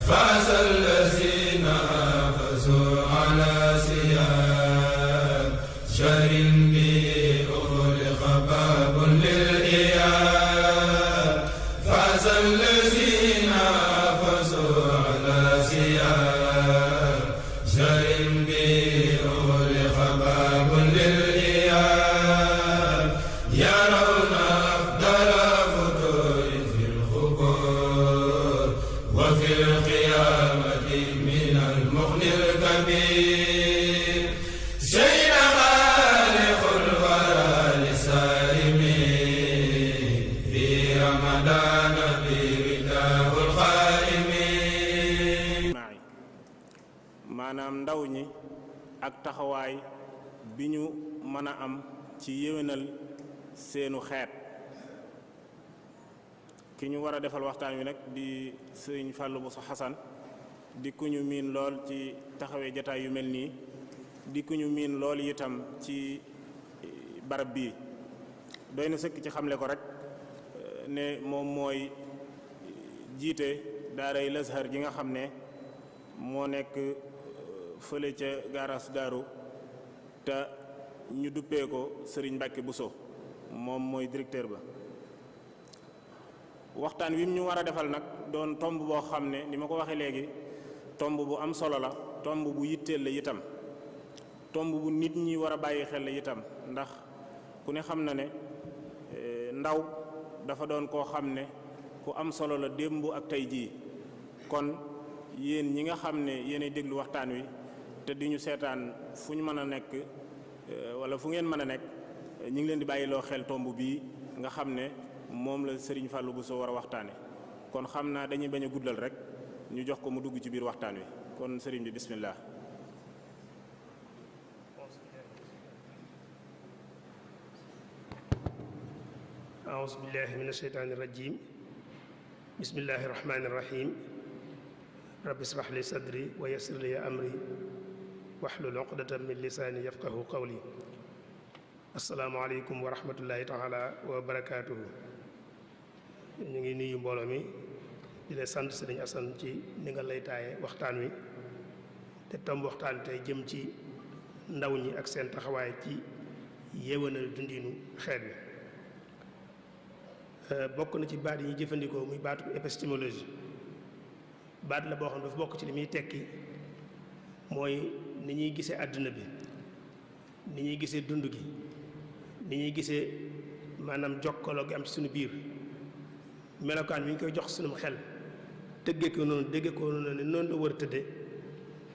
فاز الذين حافظوا على سياب شر به أغلق باب للإياب فاز الذين حافظوا على سياب شر به أغلق باب للإياب يرون أفضل فتور في الخبور وفي القيامة من المغني الكبير شيء خالق الورى لسالمين في رمضان برداه الخائمين maanaam ndaw ñi ak taxawaay bi ñu mën a am ci yéwénal seenu xeet ki ñu war a defal waxtaan wi nag di sëriñ Fallou Bousso Xasan di ku ñu miin lool ci taxawee jataay yu mel nii di ku ñu miin lool itam ci barab bii doy na sëkk ci xamle ko rek ne moom mooy jiite daaray Lazhar ji nga xam ne moo nekk fële ca gaaraas daaru te ñu duppee ko sëriñ Mbàkke Bousso moom mooy directeur ba waxtaan wi ñu war a defal nag doon tomb boo xam ne ni ma ko waxee léegi tomb bu am solo la tomb bu yitteel la itam tomb bu nit ñi war a bàyyi xel la itam ndax ku ne xam na ne ndaw dafa doon koo xam ne ku am solo la démb ak tey jii kon yéen ñi nga xam ne yéenay déglu waxtaan wi te di ñu seetaan fu ñu mën a nekk wala fu ngeen mën a nekk ñu ngi leen di bàyyiloo xel tomb bii nga xam ne moom la Serigne Fallou Bousso war a waxtaane kon xam naa dañuy bañ a guddal rek ñu jox ko mu dugg ci biir waxtaan wi kon Serigne bi bismillah. أعوذ بالله من الشيطان الرجيم بسم الله الرحمن الرحيم رب اشرح لي صدري ويسر لي أمري واحلل عقدة من لساني يفقه قولي السلام عليكم ورحمة الله تعالى وبركاته ñu ngi nuyu mbooloo mi di la sant Sëriñ Asan ci ni nga lay taaye waxtaan wi te tomb waxtaan tey jëm ci ndaw ñi ak seen taxawaay ci yéwénal dundinu xeet wi bokk na ci baat yi ñuy jëfandikoo muy baatu épistémologie baat la boo xam ne dafa bokk ci li muy tekki mooy ni ñuy gisee àdduna bi ni ñuy gisee dund gi ni ñuy gisee maanaam jokkaloo gi am ci suñu biir melokaan bi ñu koy jox sunum xel tëggee ko noonu déggee ko noonu ne noonu la war a tëddee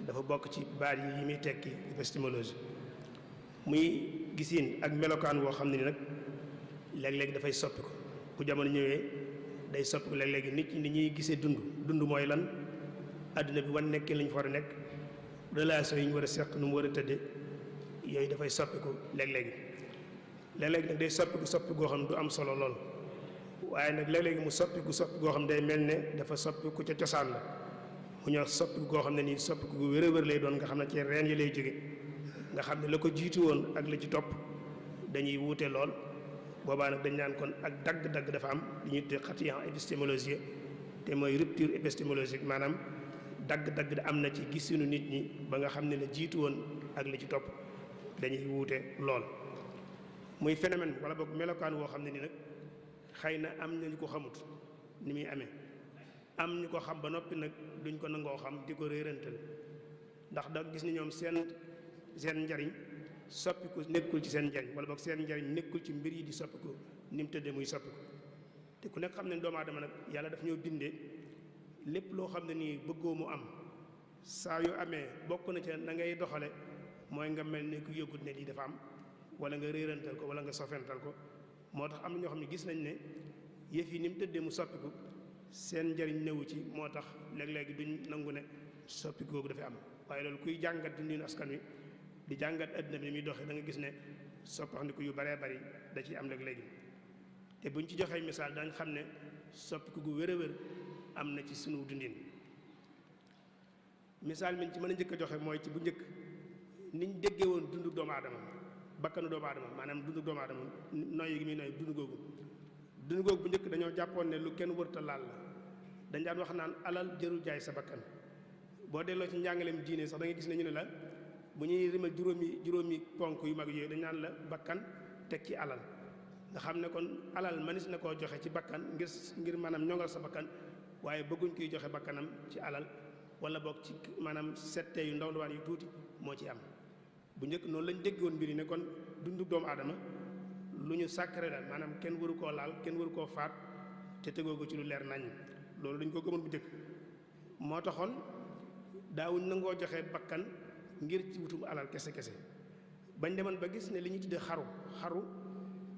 dafa bokk ci baat yi muy tekki épistémologie muy gisiin ak melokaan woo xam ne ni nag léeg-léeg dafay soppi ko bu jamono ñëwee day soppi ko léeg-léegi nit ñi ni ñuy gisee dund mooy lan àdduna bi wan nekkee lañu fa war a nekk relation yi ñu war a seq nu mu war a tëddee yooyu dafay soppi ko léeg-léegi léeg-léegi nag day soppi goo xam ne du am solo lool waaye nag léeg-léegi mu soppi goo xam ne day mel ne dafa soppi ku ca cosaan la mu ñëw soppi goo xam ne nii soppi gu wér a wér lay doon nga xam ne ci reen yi lay jóge nga xam ne la ko jiitu woon ak la ci topp dañuy wuute lool boobaa nag dañ naan kon ak dagg-dagg dafa am li ñuy tuddee xatiyan épistémologie te mooy rupture épistémologique maanaam dagg-dagg am na ci gisinu nit ñi ba nga xam ne la jiitu woon ak la ci topp dañuy wuute lool muy phénomène wala boog melokaan woo xam ne ni nag xëy na am na ñu ko xamut ni muy amee am ñu ko xam ba noppi nag duñ ko nangoo xam di ko réerantal ndax da gis ni ñoom seen njariñ soppiku nekkul ci seen njariñ wala boog seen njariñ nekkul ci mbir yi di soppiku ni mu tëddee muy soppiku te ku nekk xam ne doomu aadama nag yàlla daf ñoo bindee lépp loo xam ne nii bëggoo mu am saa yu amee bokk na ca na ngay doxale mooy nga mel ne ku yëgut ne lii dafa am wala nga réerantal ko wala nga sofental ko moo tax am na ñoo xam ne gis nañ ne yëf yi ni mu tëddee mu soppiku seen njariñ newu ci moo tax léeg-léegi duñ nangu ne soppiku googu dafay am waaye loolu kuy jàngat dundinu askan wi di jàngat adduna bi ni muy doxee da nga gis ne soppaxndiku yu baree bari da ciy am léeg-léegi te buñ ci joxee misaal dañ xam ne soppiku gu wér a wér am na ci sunu dundin misaal mi ci mën a njëkk a joxe mooy ci bu njëkk niñ déggee woon dundu doomu aadama bakkanu doomu aadama maanaam dundu doomu aadama noyyi gi muy noyyi dundu googu bu njëkk dañoo jàppoon ne lu kenn wërta laal la dañ daan wax naan alal jërul jaay sa bakkan boo delloo ci njàngaleem diine sax da ngay gis ne ñu ne la bu ñuy rimal juróomi ponk yu mag yooyu dañ naan la bakkan teg ci alal nga xam ne kon alal manis na koo joxe ci bakkan ngir maanaam ñongal sa bakkan waaye bëgguñ koy joxe bakkanam ci alal wala boog ci maanaam settee yu ndaw ndawaan yu tuuti moo ci am bu njëkk noonu lañ dégg woon mbir yi ne kon dundu doomu aadama lu ñu sacré la maanaam kenn waru koo laal kenn waru koo faat te tegoo ko ci lu leer nañ loolu dañ ko gëmoon bu njëkk moo taxoon daawuñ nangoo joxe bakkan ngir ci wutum alal kese bañ demoon ba gis ne li ñu tuddee xaru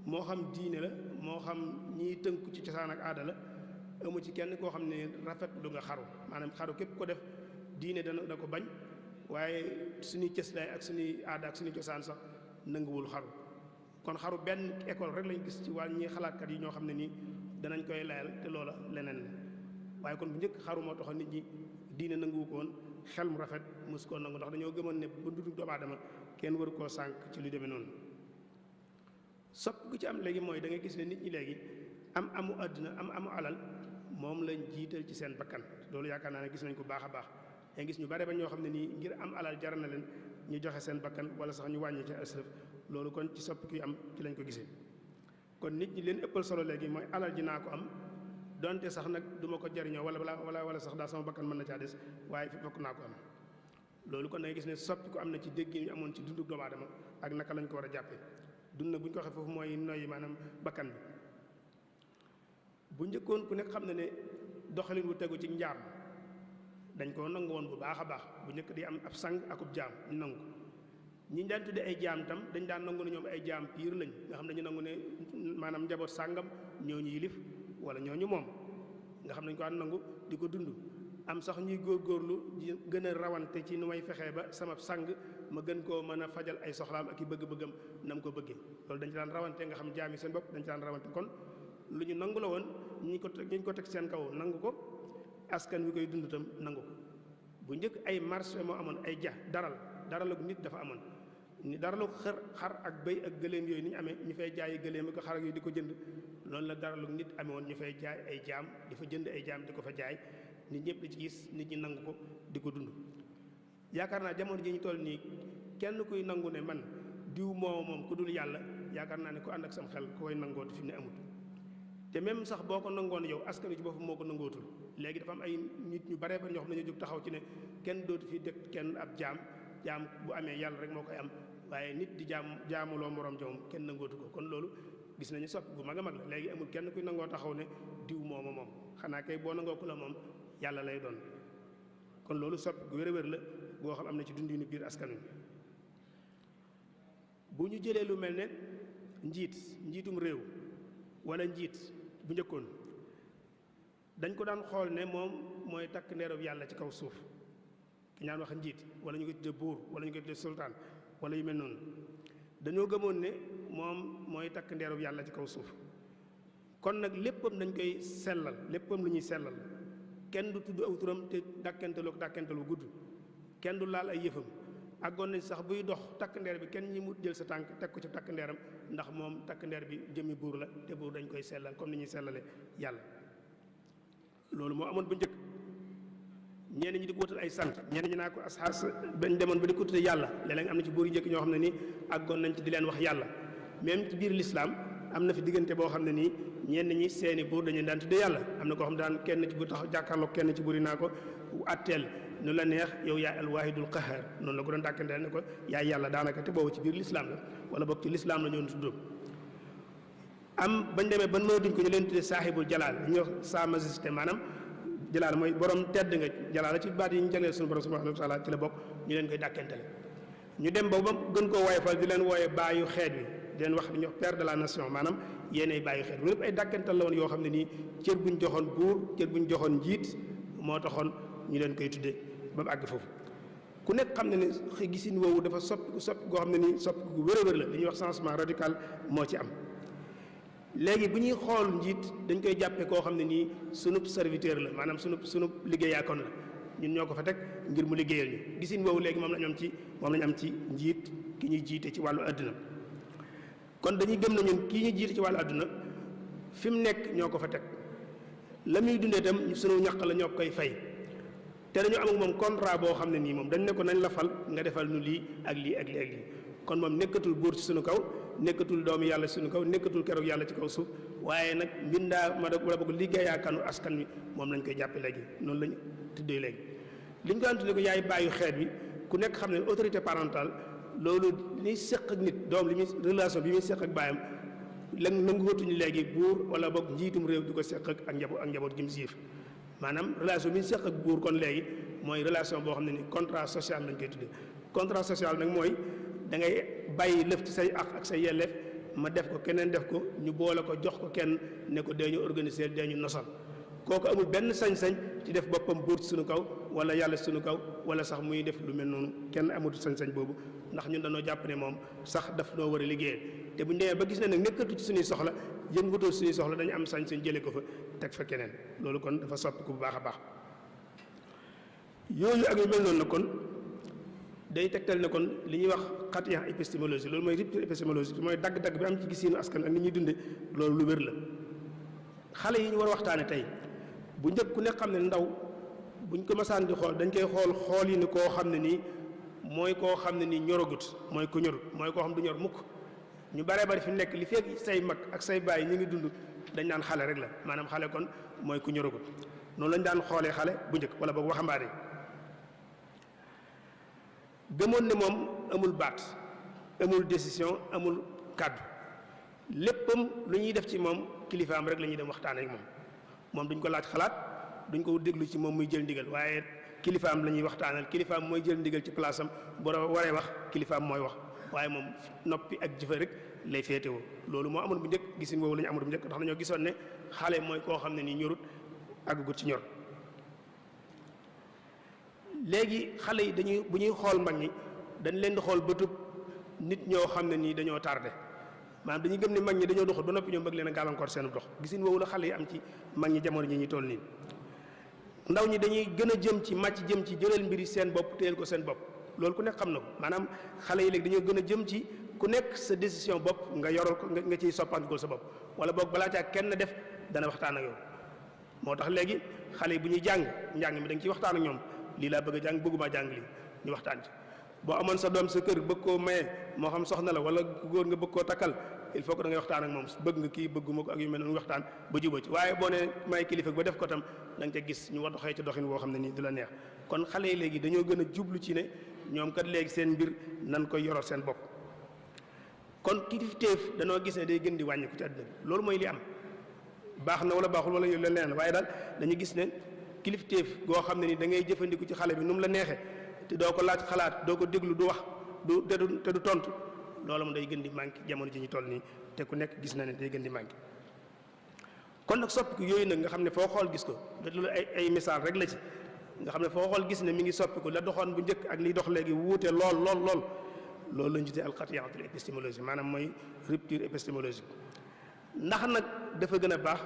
moo xam diine la moo xam ñiy tënku ci cosaan ak aada la amu ci kenn koo xam ne rafet lu nga xaru maanaam xaru képp ko def diine da ko bañ waaye suñuy cëslaay ak suñuy aada ak suñuy cosaan sax nanguwul xaru kon xaru benn école rek lañ gis ci wàll ñi xalaatkat yi ñoo xam ne nii danañ koy layal te loola leneen la waaye kon bu njëkk xaru moo taxoon nit ñi diine nanguwu ko woon xel mu rafet mos koo nangu ndax dañoo gëmoon ne bu dundu doomu aadama kenn waru koo sànq ci lu demee noonu sopp gu ci am léegi mooy da ngay gis ne nit ñi léegi amu àdduna amu alal moom lañ jiital ci seen bakkan loolu yaakaar naa ne gis nañ ko baax a baax yaa gis ñu bare ba ñoo xam ne nii ngir am alal jar na leen ñu joxe seen bakkan wala sax ñu wàññi ci asraf loolu kon ci sopp ki am ci lañ ko gisee kon nit ñi leen ëppal solo léegi mooy alal ji naa ko am donte sax nag du ma ko jariñoo wala sax daal sama bakkan mën na caa des waaye fi fokk naa ko am loolu kon da ngay gis ne soppi ko am na ci dégg ñu amoon ci dundu doomu aadama ak naka lañ ko war a jàppee dund nag bu ñu ko waxee foofu mooy noyyi maanaam bakkan bi bu njëkkoon ku nekk xam ne ne doxalin wu tegu ci njaam dañ koo nangu woon bu baax a baax bu njëkk di am ab sang akub jaam ñu nangu ñi daan tudde ay jaam tam dañ daan nangu ne ñoom ay jaam piir lañ nga xam ne dañu nangu ne maanaam njaboot sàngam ñoo ñu yilif wala ñooñu moom nga xam nañ ko daan nangu di ko dund am sax ñuy góorgóorlu di gën a rawante ci nu may fexee ba sama sang ma gën koo mën a fajal ay soxlaam ak i bëgg-bëggam na mu ko bëggee loolu dañ ci daan rawante nga xam jaam yi seen bopp dañ ci daan rawante kon lu ñu nangu la woon ñi ko teg seen kaw nangu ko askan wi koy dund tam nangu ko bu njëkk ay marché moo amoon ay daralug nit dafa amoon ni daralug xar ak bëy ak gëléem yooyu ni ñu amee ñu fay jaayi gëléem ak xar ak yooyu di ko jënd loolu la daralug nit amee woon ñu fay jaay ay jaam di fa jënd ay jaam di ko fa jaay nit ñëpp di ci gis nit ñi nangu ko di ko dund yaakaar naa jamono ji ñu toll nii kenn kuy nangu ne man diw moom ku dul yàlla yaakaar naa ne ku ànd ak sam xel ku koy nangoo fi mu ne amut te même sax boo ko nangoon yow askan wi ci boppam moo ko nangootul léegi dafa am ay nit ñu bare ba ñoo xam ne ñu jóg taxaw ci ne kenn dootu fi dëkk kenn ab jaam bu amee yàlla rek moo koy am waaye nit di jaamuloo morom joom kenn nangootu ko kon loolu gis nañu soppi gu mag a mag la léegi amul kenn kuy nangoo taxaw ne diw moom xanaa kay boo nangoo ku la moom yàlla lay doon kon loolu soppi gu wér-wér la boo xam am na ci dundinu biir askan wi bu ñu jëlee lu mel ne njiitum réew wala njiit bu njëkkoon dañ ko daan xool ne moom mooy takk ndeerob yàlla ci kaw suuf ki ñaan wax njiit wala ñu koy tudde buur wala ñu koy tudde sultaan wala yu mel noonu dañoo gëmoon ne moom mooy takk ndeerob yàlla ci kaw suuf kon nag léppam dañ koy sellal léppam lu ñuy sellal kenn du tudd aw turam te dàkkental bu gudd kenn du laal ay yëfam àggoon nañ sax buy dox takk ndeer bi kenn ñi mu jël sa tànk teg ko ci takk ndeeram ndax moom takk ndeer bi jëmmi buur la te buur dañ koy sellal comme ni ñuy sellale yàlla loolu moo amoon bu njëkk ñenn ñi di ko wutal ay sant ñenn ñi naa ko asxaas bañ demoon ba di ko tudde yàlla léeg-léeg am na ci buur yi njëkk ñoo xam ne nii àggoon nañ ci di leen wax yàlla même ci biir l'islam am na fi diggante boo xam ne nii ñenn ñi seeni buur dañu daan tudde yàlla am na koo xam daan kenn ci bu tax jàkkaarloog kenn ci buur yi naa ko atteel nu la neex yow yaay alwaahidul qahar noonu la ko doon dàkkanteel ne ko yaay yàlla daanaka te boobu ci biir l'islam la wala boog ci l'islam la ñoon tudd am bañ demee ban mënatuñ ko ñu leen tuddee saahibul jalaal ñu wax sa majesté maanaam jalaal mooy borom tedd nga jalaal ci baat yi ñu jagleel suñu borom subhanahu wa taala ci la bokk ñu leen koy dàkkantele ñu dem ba gën koo woyofal di leen wooye baayu xeet wi di leen wax dañuy wax père de la nation maanaam yéenay bàyyi xeet wi lépp ay dàkkantal la woon yoo xam ne nii cër buñ joxoon buur cër buñ joxoon njiit moo taxoon ñu leen koy tudde ba mu àgg foofu ku nekk xam ne ne gisin woowu dafa soppi goo xam ne nii soppi gu wér-wér la li ñuy wax changement radical moo ci am léegi bu ñuy xool njiit dañ koy jàppee koo xam ne nii sunub serviteur la maanaam sunub liggéeyaakoon la ñun ñoo ko fa teg ngir mu liggéeyal ñu gisin woowu léegi moom lañ am ci njiit ki ñuy jiite ci wàllu àdduna kon dañuy gëm na ñun kii ñuy jiite ci wàllu àdduna fi mu nekk ñoo ko fa teg la muy dundee itam sunu ñaq la ñoo koy fay te dañu am ak moom contrat boo xam ne nii moom dañ ne ko nañ la fal nga defal nu lii ak lii ak lii ak lii kon moom nekkatul buur ci sunu kaw nekkatul doomu yàlla ci sunu kaw nekkatul keroog yàlla ci kaw suuf waaye nag mbindaa ma wala boog liggéeyaakanu askan wi moom lañ koy jàppe léegi noonu lañu tuddee léegi li ñu ko daan tuddee ko yaay bàyyi xeet bi ku nekk xam ne autorité parentale loolu li séq ak nit doom li muy relation bi muy séq ak baayam lan nanguwatuñu léegi buur wala boog njiitum réew di ko séq ak njaboot jëm siif maanaam relation bi ñu séq ak buur kon léegi mooy relation boo xam ne ni contrat social lañ koy tuddee contrat social nag mooy da ngay bàyyi lëf ci say ak say yelleef ma def ko keneen def ko ñu boole ko jox ko kenn ne ko dee ñu organiser dee ñu nosal kooku amul benn sañ-sañ ci def boppam buur ci suñu kaw wala yàlla suñu kaw wala sax muy def lu mel noonu kenn amatu sañ-sañ boobu ndax ñun dañoo jàpp ne moom sax daf noo war a liggéeyal te bu ñu demee ba gis ne nag nekkatu ci suñuy soxla yëngatoo suñuy soxla dañu am sañ-sañ jëlee ko fa teg fa keneen loolu kon dafa soppiku bu baax a baax yooyu ak yu mel noonu nag kon day tegtal ne kon li ñuy wax xatiya épistémologie loolu mooy rupture épistémologique mooy dagg-dagg bi am ci gisiinu askan ak ni ñuy dunde loolu lu wér la xale yi ñu war a waxtaane tey bu njëkk ku nekk xam ne ndaw buñ ko masaan di xool dañ koy xool yi ni koo xam ne nii mooy koo xam ne nii ñoragut mooy ku ñorut mooy koo xam du ñor mukk ñu baree bari fi nekk li fekk say mag ak say baay ñu ngi dund dañ daan xale rek la maanaam xale kon mooy ku ñoragut noonu lañ daan xoolee xale bu njëkk wala boog waxambaane gëmoon ne moom amul baat amul décision amul kàddu léppam lu ñuy def ci moom kilifaam rek la ñuy dem waxtaan ak moom duñ ko laaj xalaat duñ ko déglu ci moom muy jël ndigal waaye kilifaam la ñuy waxtaanal kilifaam mooy jël ndigal ci place am bu waree wax kilifaam mooy wax waaye moom noppi ak jëfe rek lay féetewoo loolu moo amoon bu njëkk gisin woowu la ñu amoon bu njëkk ndax dañoo gisoon ne xale mooy koo xam ne nii ñorut àggugut ci ñor léegi xale yi dañuy bu ñuy xool mag ñi dañ leen di xool bëtub nit ñoo xam ne nii dañoo tardé maanaam dañuy gëm ne mag ñi dañoo doxul ba noppi ñoom bëgg leen a gàllankoor seen dox gisin woowu la xale yi am ci mag ñi jamono ji ñu toll nii ndaw ñi dañuy gën a jëm ci màcc jëm ci jëlal mbiri seen bopp téyel ko seen bopp loolu ku nekk xam na ko maanaam xale yi léegi dañoo gën a jëm ci ku nekk sa décision bopp nga yoral ko nga ciy soppandikoo sa bopp wala boog balaa caa kenn def dana waxtaan ak yow moo tax léegi xale yi bu ñuy jàng njàng mi da nga ciy waxtaan ak ñoom lii laa bëgg a jàng bëgguma jàng lii ñu waxtaan ci boo amoon sa doom sa kër bëgg koo maye moo xam soxna la wala góor nga bëgg koo takkal il faut que da ngay waxtaan ak moom bëgg nga kii bëgguma ko ak yu mel noonu waxtaan ba jubóo ci waaye boo ne may kilifa ba def ko tam da nga ca gis ñu war doxee ci doxin woo xam ne nii du la neex kon xale yi léegi dañoo gën a jublu ci ne ñoom kat léegi seen mbir nan koy yoral seen bopp kon kilifteef danoo gis ne day gën di wàññiku ci àdduna bi loolu mooy li am baax na wala baaxul wala yu la leneen waaye daal dañu gis ne kilifteef goo xam ne ni da ngay jëfandiku ci xale bi nu mu la neexee te doo ko laaj xalaat doo ko déglu du wax te du tontu loolu moom day gën di manqué jamono ji ñu toll nii te ku nekk gis na ne day gën di manqué kon nag soppiku yooyu nag nga xam ne foo xool gis ko loolu ay misaal rek la ci nga xam ne foo xool gis ne mi ngi soppiku la doxoon bu njëkk ak liy dox léegi wuute lool loolu la ñu tuddee alxatiyatul épistémologie maanaam mooy rupture épistémologique ndax nag dafa gën a baax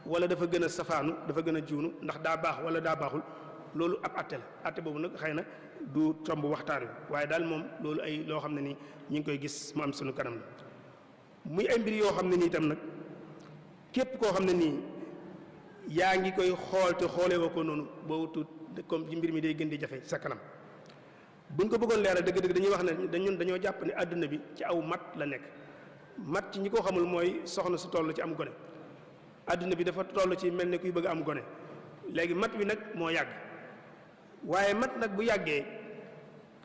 wala dafa gën a safaanu dafa gën a juunu ndax daa baax wala daa baaxul loolu ab atte la atte boobu nag xëy na du tomb waxtaan wi waaye daal moom loolu ay loo xam ne nii ñu ngi koy gis mu am sunu kanam la muy ay mbir yoo xam ne nii itam nag képp koo xam ne nii yaa ngi koy xool te xoolee woo ko noonu boo tuut comme ci mbir mi day gën di jafe sa kanam buñ ko bëggoon leeral dëgg-dëgg dañuy wax ne dañoo jàpp ne àdduna bi ci aw mat la nekk mat ci ñi ko xamul mooy soxna su toll ci am gone àdduna bi dafa toll ci mel ne kuy bëgg am gone léegi mat wi nag moo yàgg waaye mat nag bu yàggee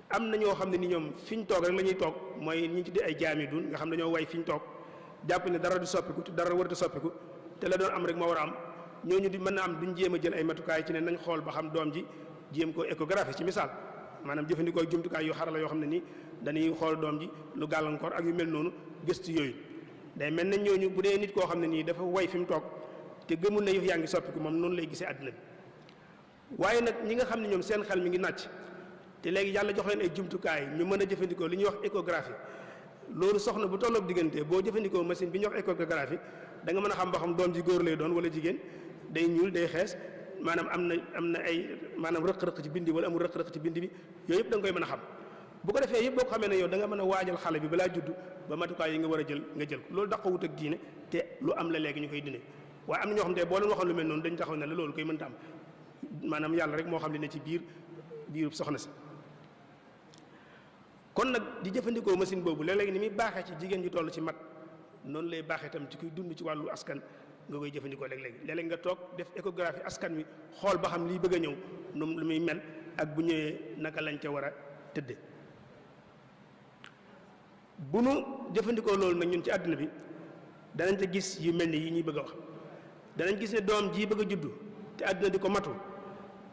am na ñoo xam ne ni ñoom fi ñu toog rek la ñuy toog mooy ñi tuddee ay jaami dun nga xam ne dañoo way fi ñu toog jàpp ne dara du soppiku te dara warut a soppiku te la doon am rek moo war a am ñooñu di mën na am duñ jéem a jël ay matukaay ci ne nañ xool ba xam doom ji jéem ko échographie ci misaal maanaam jëfandikoo jumtukaay yu xarala yoo xam ne ni dañuy xool doom ji lu gàllankoor ak yu mel noonu gëstu yooyu day mel ne ñooñu bu dee nit koo xam ne nii dafa way fi mu toog te gëmul ne yëf yaa ngi soppiku moom noonu lay gisee àdduna bi waaye nag ñi nga xam ne ñoom seen xel mi ngi nàcc te léegi yàlla jox leen ay jumtukaay ñu mën a jëfandikoo li ñuy wax échographie loolu soxna bu tolloog diggante boo jëfandikoo machine bi ñuy wax échographie da nga mën a xam ba xam doom ji góor lay doon wala jigéen day ñuul day xees maanaam am na ay maanaam rëq-rëq ci bindi wala amul rëq-rëq ci bindi bi yooyu yëpp da nga koy mën a xam bu ko defee yëpp boo ko xamee ne yow da nga mën a waajal xale bi balaa judd ba matukaay yi nga war a jël nga jël ko loolu daqawut ak diine te lu am la léegi ñu koy dine waaye am na ñoo xam te boo leen waxoon lu mel noonu dañ taxaw ne la loolu koy mënta am maanaam yàlla rek moo xam li ne ci biirub soxna si. kon nag di jëfandikoo machine boobu léeg-léeg ni muy baaxee ci jigéen ju toll ci mat noonu lay baaxee tam ci kuy dund ci wàllu askan nga koy jëfandikoo léeg-léeg nga toog def échographie askan wi xool ba xam liy bëgg a ñëw nu lu muy mel ak bu ñëwee naka lañ ca war a tëdde. bu nu jëfandikoo loolu nag ñun ci àdduna bi danañ ca gis yu mel ni yi ñuy bëgg a wax danañ gis ne doom ji bëgg a juddu te àdduna di ko matu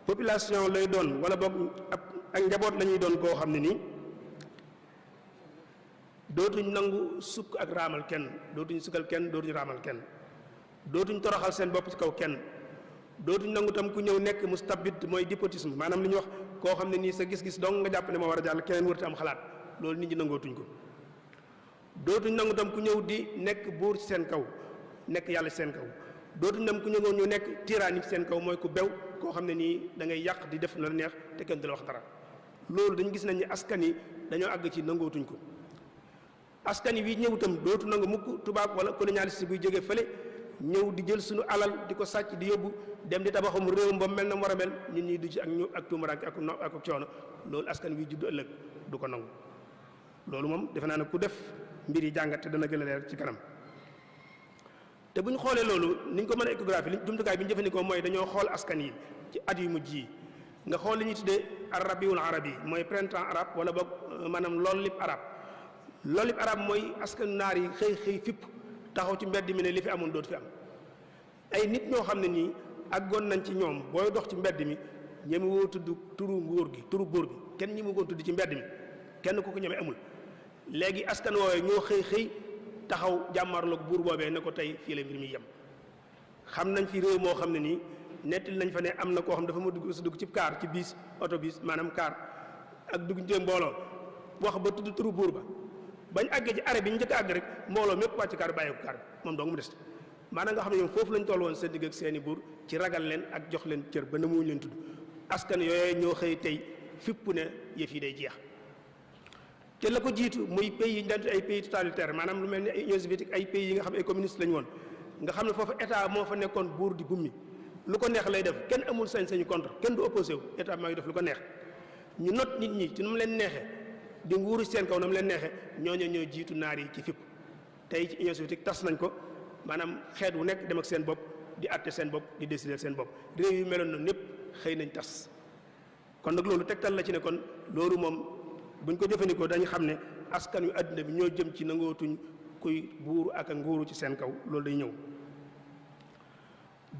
population lay doon wala boog ak njaboot la ñuy doon koo xam ne nii dootuñ nangu sukk ak raamal kenn dootuñ sukkal kenn dootuñ raamal kenn dootuñ toroxal seen bopp ci kaw kenn dootuñ nangu tam ku ñëw nekk mustabid mooy despotisme maanaam li ñuy wax koo xam ne nii sa gis-gis dong nga jàpp ne moo war a jàll keneen wërte am xalaat loolu nit ñi nangootuñ ko. dootuñ nangu tam ku ñëw di nekk buur ci seen kaw nekk yàlla ci seen kaw dootuñ nam ku ñëwoon ñu nekk tyrannie ci seen kaw mooy ku bew koo xam ne nii da ngay yàq di def la neex te kenn du la wax dara. loolu dañu gis nañ ni askan yi dañoo àgg ci nangootuñ ko askan wi ñëw itam dootu nangu mukk tubaab wala colonialiste buy jógee fële ñëw di jël suñu alal di ko sàcc di yóbbu dem di tabaxum réewam ba mel na mu war a mel nit ñi du ci ak tuumaraanke ak coono loolu askan wi juddu ëllëg du ko nangu. loolu moom defe naa ne ku def mbir yi jàngat te dana gën a leer ci kanam te bu ñu xoolee loolu ni ñu ko mën a échographie li jumtukaay bi ñu jëfandikoo mooy dañoo xool askan yi ci at yu mujj yi nga xool li ñuy tuddee arabiul arabi mooy printemps arabe wala boog maanaam loolib arabe loolib arabe mooy askan naar yi xëy fipp taxaw ci mbedd mi ne li fi amoon dootu fi am ay nit ñoo xam ne nii àggoon nañ ci ñoom booy dox ci mbedd mi ñeme woo tudd turu buur gi kenn ñi mu koon tudd ci mbedd mi kenn ku ko ñeme amul léegi askan woowee ñoo xëy taxaw jàmmarloog buur boobee ne ko tey fii la mbir mi yem. xam nañ fi réew moo xam ne nii nettali nañ fa ne am na koo xam dafa ma dugg ci kaar ci biis autobus maanaam kaar ak dugg ci mbooloo wax ba tudd turu buur ba bañ àggee ci arrêt bi ñu njëkk a àgg rek mbooloo mépp wàcc kaar bàyyi ko kaar moom dong mu des maanaam nga xam ne ñoom foofu lañ toll woon seen digg ak seeni buur ci ragal leen ak jox leen cër ba na muñ leen tudd askan yooyu ñoo xëy tey fipp ne yëf yi day jeex. te la ko jiitu muy pays yi ñu daan ay pays totalitaire maanaam lu mel ni ay Union soviétique ay pays yi nga xam ne ay communiste lañu woon nga xam ne foofu état moo fa nekkoon buur di bummi lu ko neex lay def kenn amul sañ-sañu contre kenn du opposé wu état maa ngi def lu ko neex ñu not nit ñi ci nu mu leen neexee di nguuru seen kaw na mu leen neexee ñooñu ñoo jiitu naar yi ci fipp tey ci Union soviétique tas nañ ko maanaam xeet wu nekk dem ak seen bopp di àtte seen bopp di décider seen bopp réew yu meloon noonu ñëpp xëy nañ tas kon nag loolu tegtal la ci ne kon loolu moom buñ ko jëfandikoo dañu xam ne askan wi àdduna bi ñoo jëm ci nangootuñ kuy buuru ak a nguuru ci seen kaw loolu day ñëw.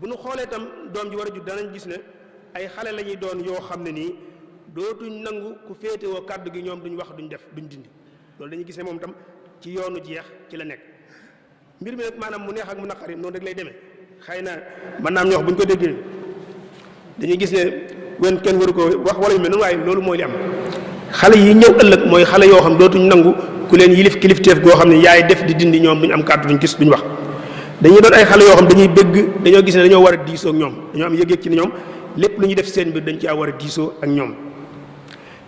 bu ñu xoolee itam doom ji war a judd danañ gis ne ay xale la ñuy doon yoo xam ne nii dootuñ nangu ku féetewoo kàddu gi ñoom duñ wax duñ def duñ dindi loolu dañuy gis ne moom itam ci yoonu jeex ci la nekk. mbir mi nag maanaam mu neex ak mu naqari noonu rek lay demee xëy na mën naa am ñoo wax bu ñu ko déggee dañuy gis ne wen kenn waru ko wax wala yu mel noonu waaye loolu mooy li am. xale yi ñëw ëllëg mooy xale yoo xam dootuñ nangu ku leen yilif kilifteef goo xam ne yaay def di dindi ñoom duñ am kàddu duñ gis duñ wax dañuy doon ay xale yoo xam dañuy bëgg dañoo gis ne dañoo war a diisoo ak ñoom dañoo am yëg-yëg ci ne ñoom lépp lu ñuy def seen biir dañ ci war a diisoo ak ñoom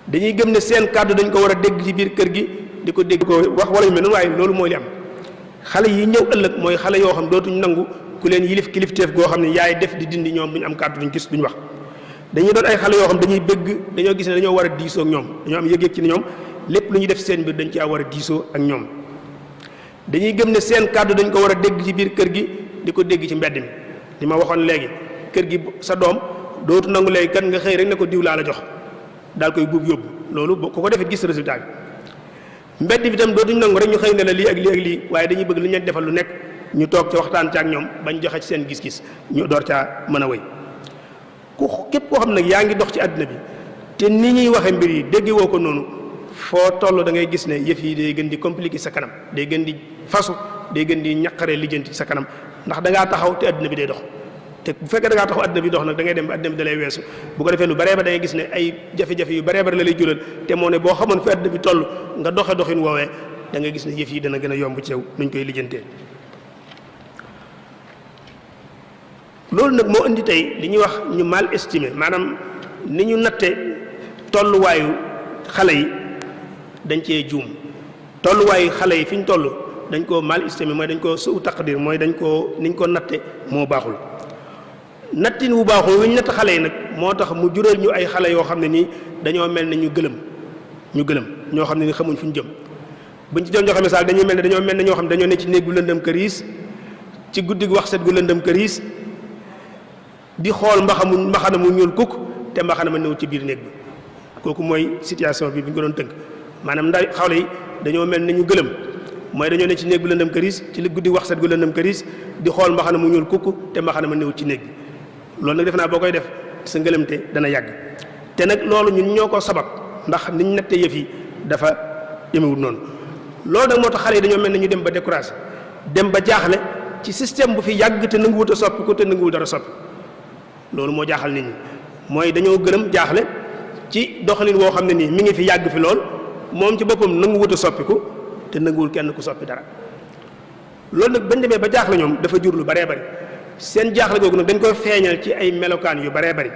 dañuy gëm ne seen kàddu dañ ko war a dégg ci biir kër gi di ko dégg ko wax wala yu mel noonu waaye loolu mooy li am xale yi ñëw ëllëg mooy xale yoo xam dootuñ nangu ku leen yilif kilifteef goo xam ne yaay def di dindi ñoom duñ am kàddu duñ gis duñ wax dañuy doon ay xale yoo xam dañuy bëgg dañoo gis ne dañoo war a diisoo ak ñoom dañoo am yëg-yëg ci ne ñoom lépp lu ñuy def seen biir dañ ci war a diisoo ak ñoom dañuy gëm ne seen kàddu dañ ko war a dégg ci biir kër gi di ko dégg ci mbedd mi li ma waxoon léegi kër gi sa doom dootu nangu léegi kat nga xëy rek ne ko diw laa la jox daal koy buub yóbbu loolu ku ko defee gis résultat bi mbedd bi tam dootuñ nangu rek ñu xëy ne la lii ak lii ak lii waaye dañuy bëgg lu ñu defal lu nekk ñu toog ca waxtaan ca ak ñoom bañ joxe ci seen gis-gis ñu door caa mën a wéy képp koo xam nag yaa ngi dox ci àddina bi te ni ñuy waxe mbir yi dégg woo ko noonu foo toll da ngay gis ne yëf yi day gën di compliqué sa kanam day gën di fasu day gën di ñaqaree lijjanti sa kanam ndax da ngaa taxaw te àddina bi day dox te bu fekkee da ngaa taxaw àddina bi dox nag da ngay dem ba àddina bi da lay weesu bu ko defee lu baree ba da ngay gis ne ay jafe-jafe yu baree bari la lay jural te moo ne boo xamoon fi àddina bi toll nga doxe doxin woowee da ngay gis ne yëf yi dana gën a yomb ci yow nuñ koy lijjantee. loolu nag moo indi tey li ñuy wax ñu mal estimé maanaam ni ñu natte tolluwaayu xale yi dañ cee juum tolluwaayu xale yi fi ñu toll dañ koo mal estimé mooy dañ koo suu taqdir mooy dañ koo niñ ko natte moo baaxul. nattin wu baaxul wi ñu natt xale yi nag moo tax mu jural ñu ay xale yoo xam ne nii dañoo mel ne ñu gëlëm ñoo xam ne ni xamuñ fu ñu jëm. buñ ci doon joxe misaal dañoo mel ne ñoo xam ne dañoo ne ci néeg bu lëndëm këriis ci guddi gu wax set gu lëndëm këriis di xool mbaxana mu ñuul kukk te mbaxana ma néew ci biir néeg bi kooku mooy situation bi bu ñu ko doon tënk maanaam ndax xale yi dañoo mel ne ñu gëlëm mooy dañoo ne ci néeg bu lëndëm këriis ci li guddi wax set gu lëndëm këriis di xool mbaxana mu ñuul kukk te mbaxana ma néew ci néeg bi loolu nag def naa boo koy def sa ngëlëmte dana yàgg te nag loolu ñun ñoo ko sabab ndax niñ natte yëf yi dafa yemewut noonu loolu nag moo tax xale yi dañoo mel ne ñu dem ba découragé dem ba jaaxle ci système bu fi yàgg te nanguwut a soppi ko te nanguwul dara soppi loolu moo jaaxal nit ñi mooy dañoo gëlëm jaaxle ci doxalin woo xam ne nii mi ngi fi yàgg fi lool moom ci boppam nanguwut a soppiku te nanguwul kenn ku soppi dara loolu nag bañ demee ba jaaxle ñoom dafa jur lu baree bari seen jaaxle googu nag dañ koy feeñal ci ay melokaan yu baree bari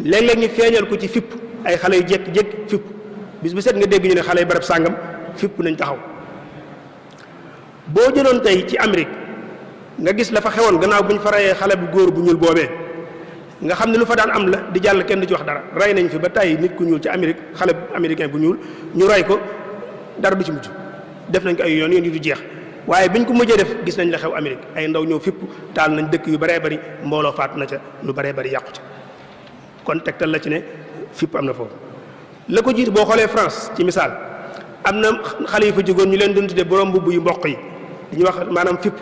léeg-léeg ñu feeñal ko ci fipp ay xale yu jékki-jékki fipp bis bu set nga dégg ñu ne xale yu barab sàngam fipp nañ taxaw boo jëloon tey ci Amérique nga gis la fa xewoon gannaaw bu ñu fa reyee xale bu góor bu ñuul boobee nga xam ne lu fa daan am la di jàll kenn du ci wax dara rey nañ fi ba tey nit ku ñuul ci Amérique xale américain bu ñuul ñu rey ko dara du ci mujj def nañ ko ay yoon yu du jeex waaye biñ ko mujjee def gis nañ la xew Amérique ay ndaw ñëw fipp taal nañ dëkk yu baree bari mbooloo faatu na ca lu baree bari yàqu ca kon tegtal la ci ne fipp am na foofu. la ko jiitu boo xoolee France ci misaal am na xale yu fa jógoon ñu leen doon tuddee borom mbubb yu mboq yi dañuy wax maanaam fipp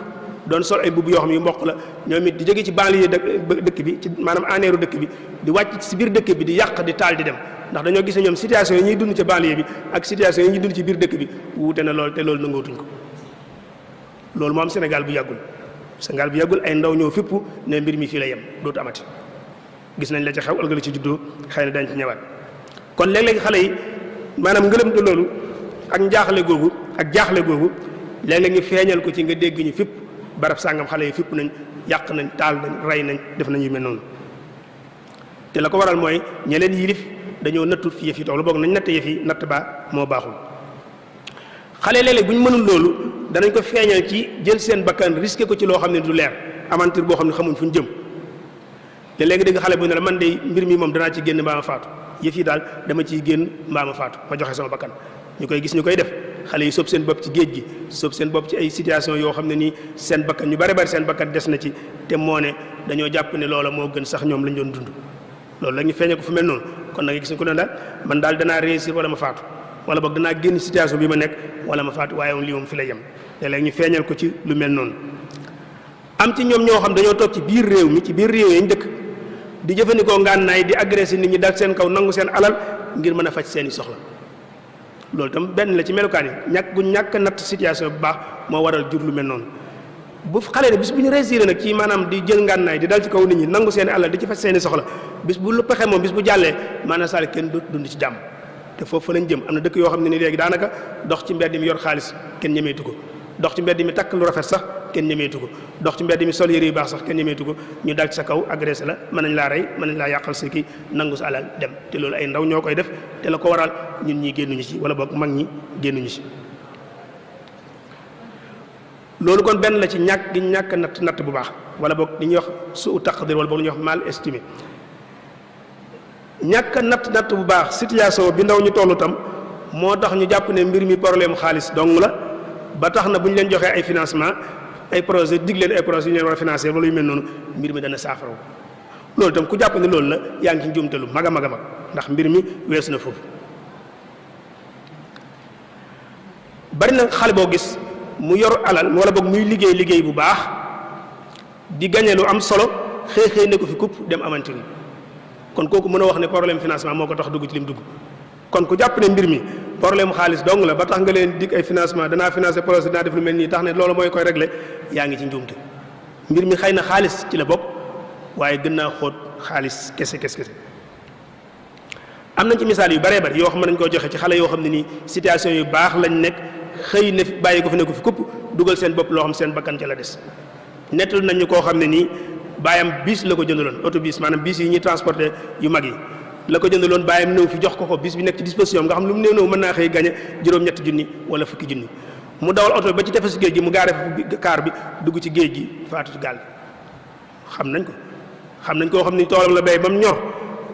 doon sol ay mbubb yoo xam ne yu mboq la ñoom it di jóge ci banlieue dëkk bi ci maanaam aneeru dëkk bi di wàcc ci biir dëkk bi di yàq di taal di dem ndax dañoo gis ne ñoom situation yi ñuy dund ci banlieue bi ak situation yi ñuy dund ci biir dëkk bi wuute na lool te loolu nangootuñ ko loolu moo am Sénégal bu yàggul ay ndaw ñëw fipp ne mbir mi fii la yem dootu amati gis nañ la ci xew ëllëg la ci juddoo xëy na dañ ci ñëwaat kon léeg-léeg xale yi maanaam ngëlëmte loolu ak njaaxle googu ak jaaxle googu léeg-léeg ñu feeñal ko ci nga dégg ñu fipp barab sàngam xale yi fipp nañ yàq nañ taal nañ rey nañ def nañ yu mel noonu te la ko waral mooy ñe leen yilif dañoo nattu fi yëf yi toog lu boog nañ natt yëf yi natt ba moo baaxul xale léeg-léeg bu ñu mënul loolu danañ ko feeñal ci jël seen bakkan risqué ko ci loo xam ne du leer aventure boo xam ne xamuñ fu ñu jëm te léegi dégg xale bu ne la man de mbir mi moom danaa ci génn mbaa ma faatu yëf yi daal dama ciy génn mbaa ma faatu ma joxe sama bakkan ñu koy gis ñu koy def xale yi soob seen bopp ci géej gi soob seen bopp ci ay situation yoo xam ne nii seen bakkan ñu bari bari seen bakkan des na ci te moo ne dañoo jàpp ne loola moo gën sax ñoom lañ doon dund loolu la ñu feeñee ko fu mel noonu kon nag gis ñu ko ne daal man daal danaa réussir wala ma faatu wala boog danaa génn situation bi ma nekk wala ma faatu waaye lii moom fi la yem léeg-léeg ñu feeñal ko ci lu mel noonu am ci ñoom ñoo xam dañoo toog ci biir réew mi ci biir réew yi ñu dëkk di jëfandikoo ngànnaay di agressé nit ñi dal seen kaw nangu seen alal ngir mën a faj seeni soxla loolu tam benn la ci melukaan yi ñàkk natt situation bu baax moo waral jur lu mel noonu bu xale ne bis bu ñu réussir nag ci maanaam di jël ngànnaay di dal ci kaw nit ñi nangu seeni alal di ci faj seeni soxla bis bu lu pexe moom bis bu jàllee maanaam saal kenn du dund ci jàmm te foofu fa lañ jëm am na dëkk yoo xam ne ni léegi daanaka dox ci mbedd mi yor xaalis kenn ñemeetu ko dox ci mbedd mi takk lu rafet sax kenn ñemeetu ko dox ci mbedd mi sol yére yu baax sax kenn ñemeetu ko ñu dal ci sa kaw agressé la mën nañ laa rey mën nañ laa yàqal sa kii nangu sa alal dem te loolu ay ndaw ñoo koy def te la ko waral ñun ñi génnuñu ci wala boog mag ñi génnuñu ci loolu kon benn la ci ñàkk gi ñàkk natt bu baax wala boog li ñuy wax suu taqdir wala boog li ñuy wax mal estimé ñàkk natt bu baax situation bi ndaw ñu tollu tam moo tax ñu jàpp ne mbir mi problème xaalis dong la ba tax na bu ñu leen joxee ay financement ay projet dig leen ay projet yu ñu leen war a financer wala yu mel noonu mbir mi dana saafara loolu itam ku jàpp ne loolu la yaa ngi ci njuumte lu mag a mag a mag ndax mbir mi weesu na foofu bari na xale boo gis mu yor alal wala boog muy liggéey bu baax di gagné lu am solo xëy ne ko fi kupp dem aventure kon kooku mën a wax ne problème financement moo ko tax dugg ci lim dugg kon ku jàpp ne mbir mi problème xaalis dong la ba tax nga leen dig ay financement danaa financer projet dinaa def lu mel nii tax ne loolu mooy koy régler yaa ngi ci njuumte mbir mi xëy na xaalis ci la bokk waaye gën naa xóot xaalis kese am nañ ci misaal yu baree bari yoo xam ne nañ koo joxe ci xale yoo xam ne nii situation yu baax lañ nekk xëy ne bàyyi ko fi ne ko fi kupp dugal seen bopp loo xam seen bakkan ca la des nettal nañ ñu koo xam ne nii baayam bis la ko jëndaloon autobus maanaam bis yi ñuy transporter yu mag yi la ko jëndaloon baayam ñëw fi jox ko bis bi nekk ci disposition nga xam lu mu néew mën naa xëy gañe juróom-ñetti junni wala fukki junni mu dawal oto ba ci tefesu géej gi mu gaare kaar bi dugg ci géej gi faatu ci gaal xam nañ koo xam ni toolam la béy ba mu ñor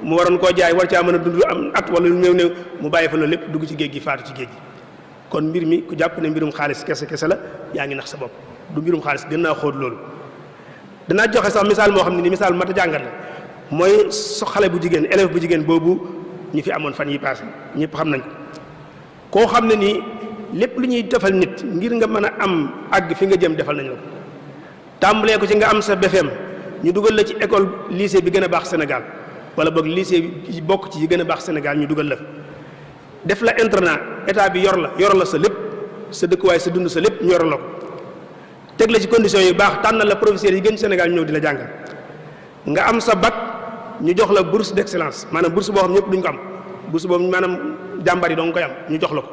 mu waroon koo jaay war caa mën a dund am at wala lu néew mu bàyyi fa loolu lépp dugg ci géej gi faatu ci géej gi. kon mbir mi ku jàpp ne mbirum xaalis kese la yaa ngi nax sa bopp du mbirum xaalis gën naa xóot loolu. danaa joxe sax misaal moo xam ne ni misaal mat a jàngat la mooy xale bu jigéen élève bu jigéen boobu ñu fi amoon fan yi passé ñëpp xam nañ ko koo xam ne nii lépp lu ñuy defal nit ngir nga mën a am àgg fi nga jëm defal nañ la ko tàmbalee ko ci nga am sa BFEM ñu dugal la ci école lycée bi gën a baax Sénégal wala boog lycée bi bokk ci yi gën a baax Sénégal ñu dugal la fa def la internat état bi yor la sa lépp sa dëkkuwaay sa dund sa lépp ñu yor la ko teg la ci conditions yu baax tànnal la professeurs yi gën Sénégal ñëw di la jàngal nga am sa bac ñu jox la bourse d'excellence maanaam bourse boo xam ñëpp duñ ko am bourse boobu maanaam jàmbar yi dong koy am ñu jox la ko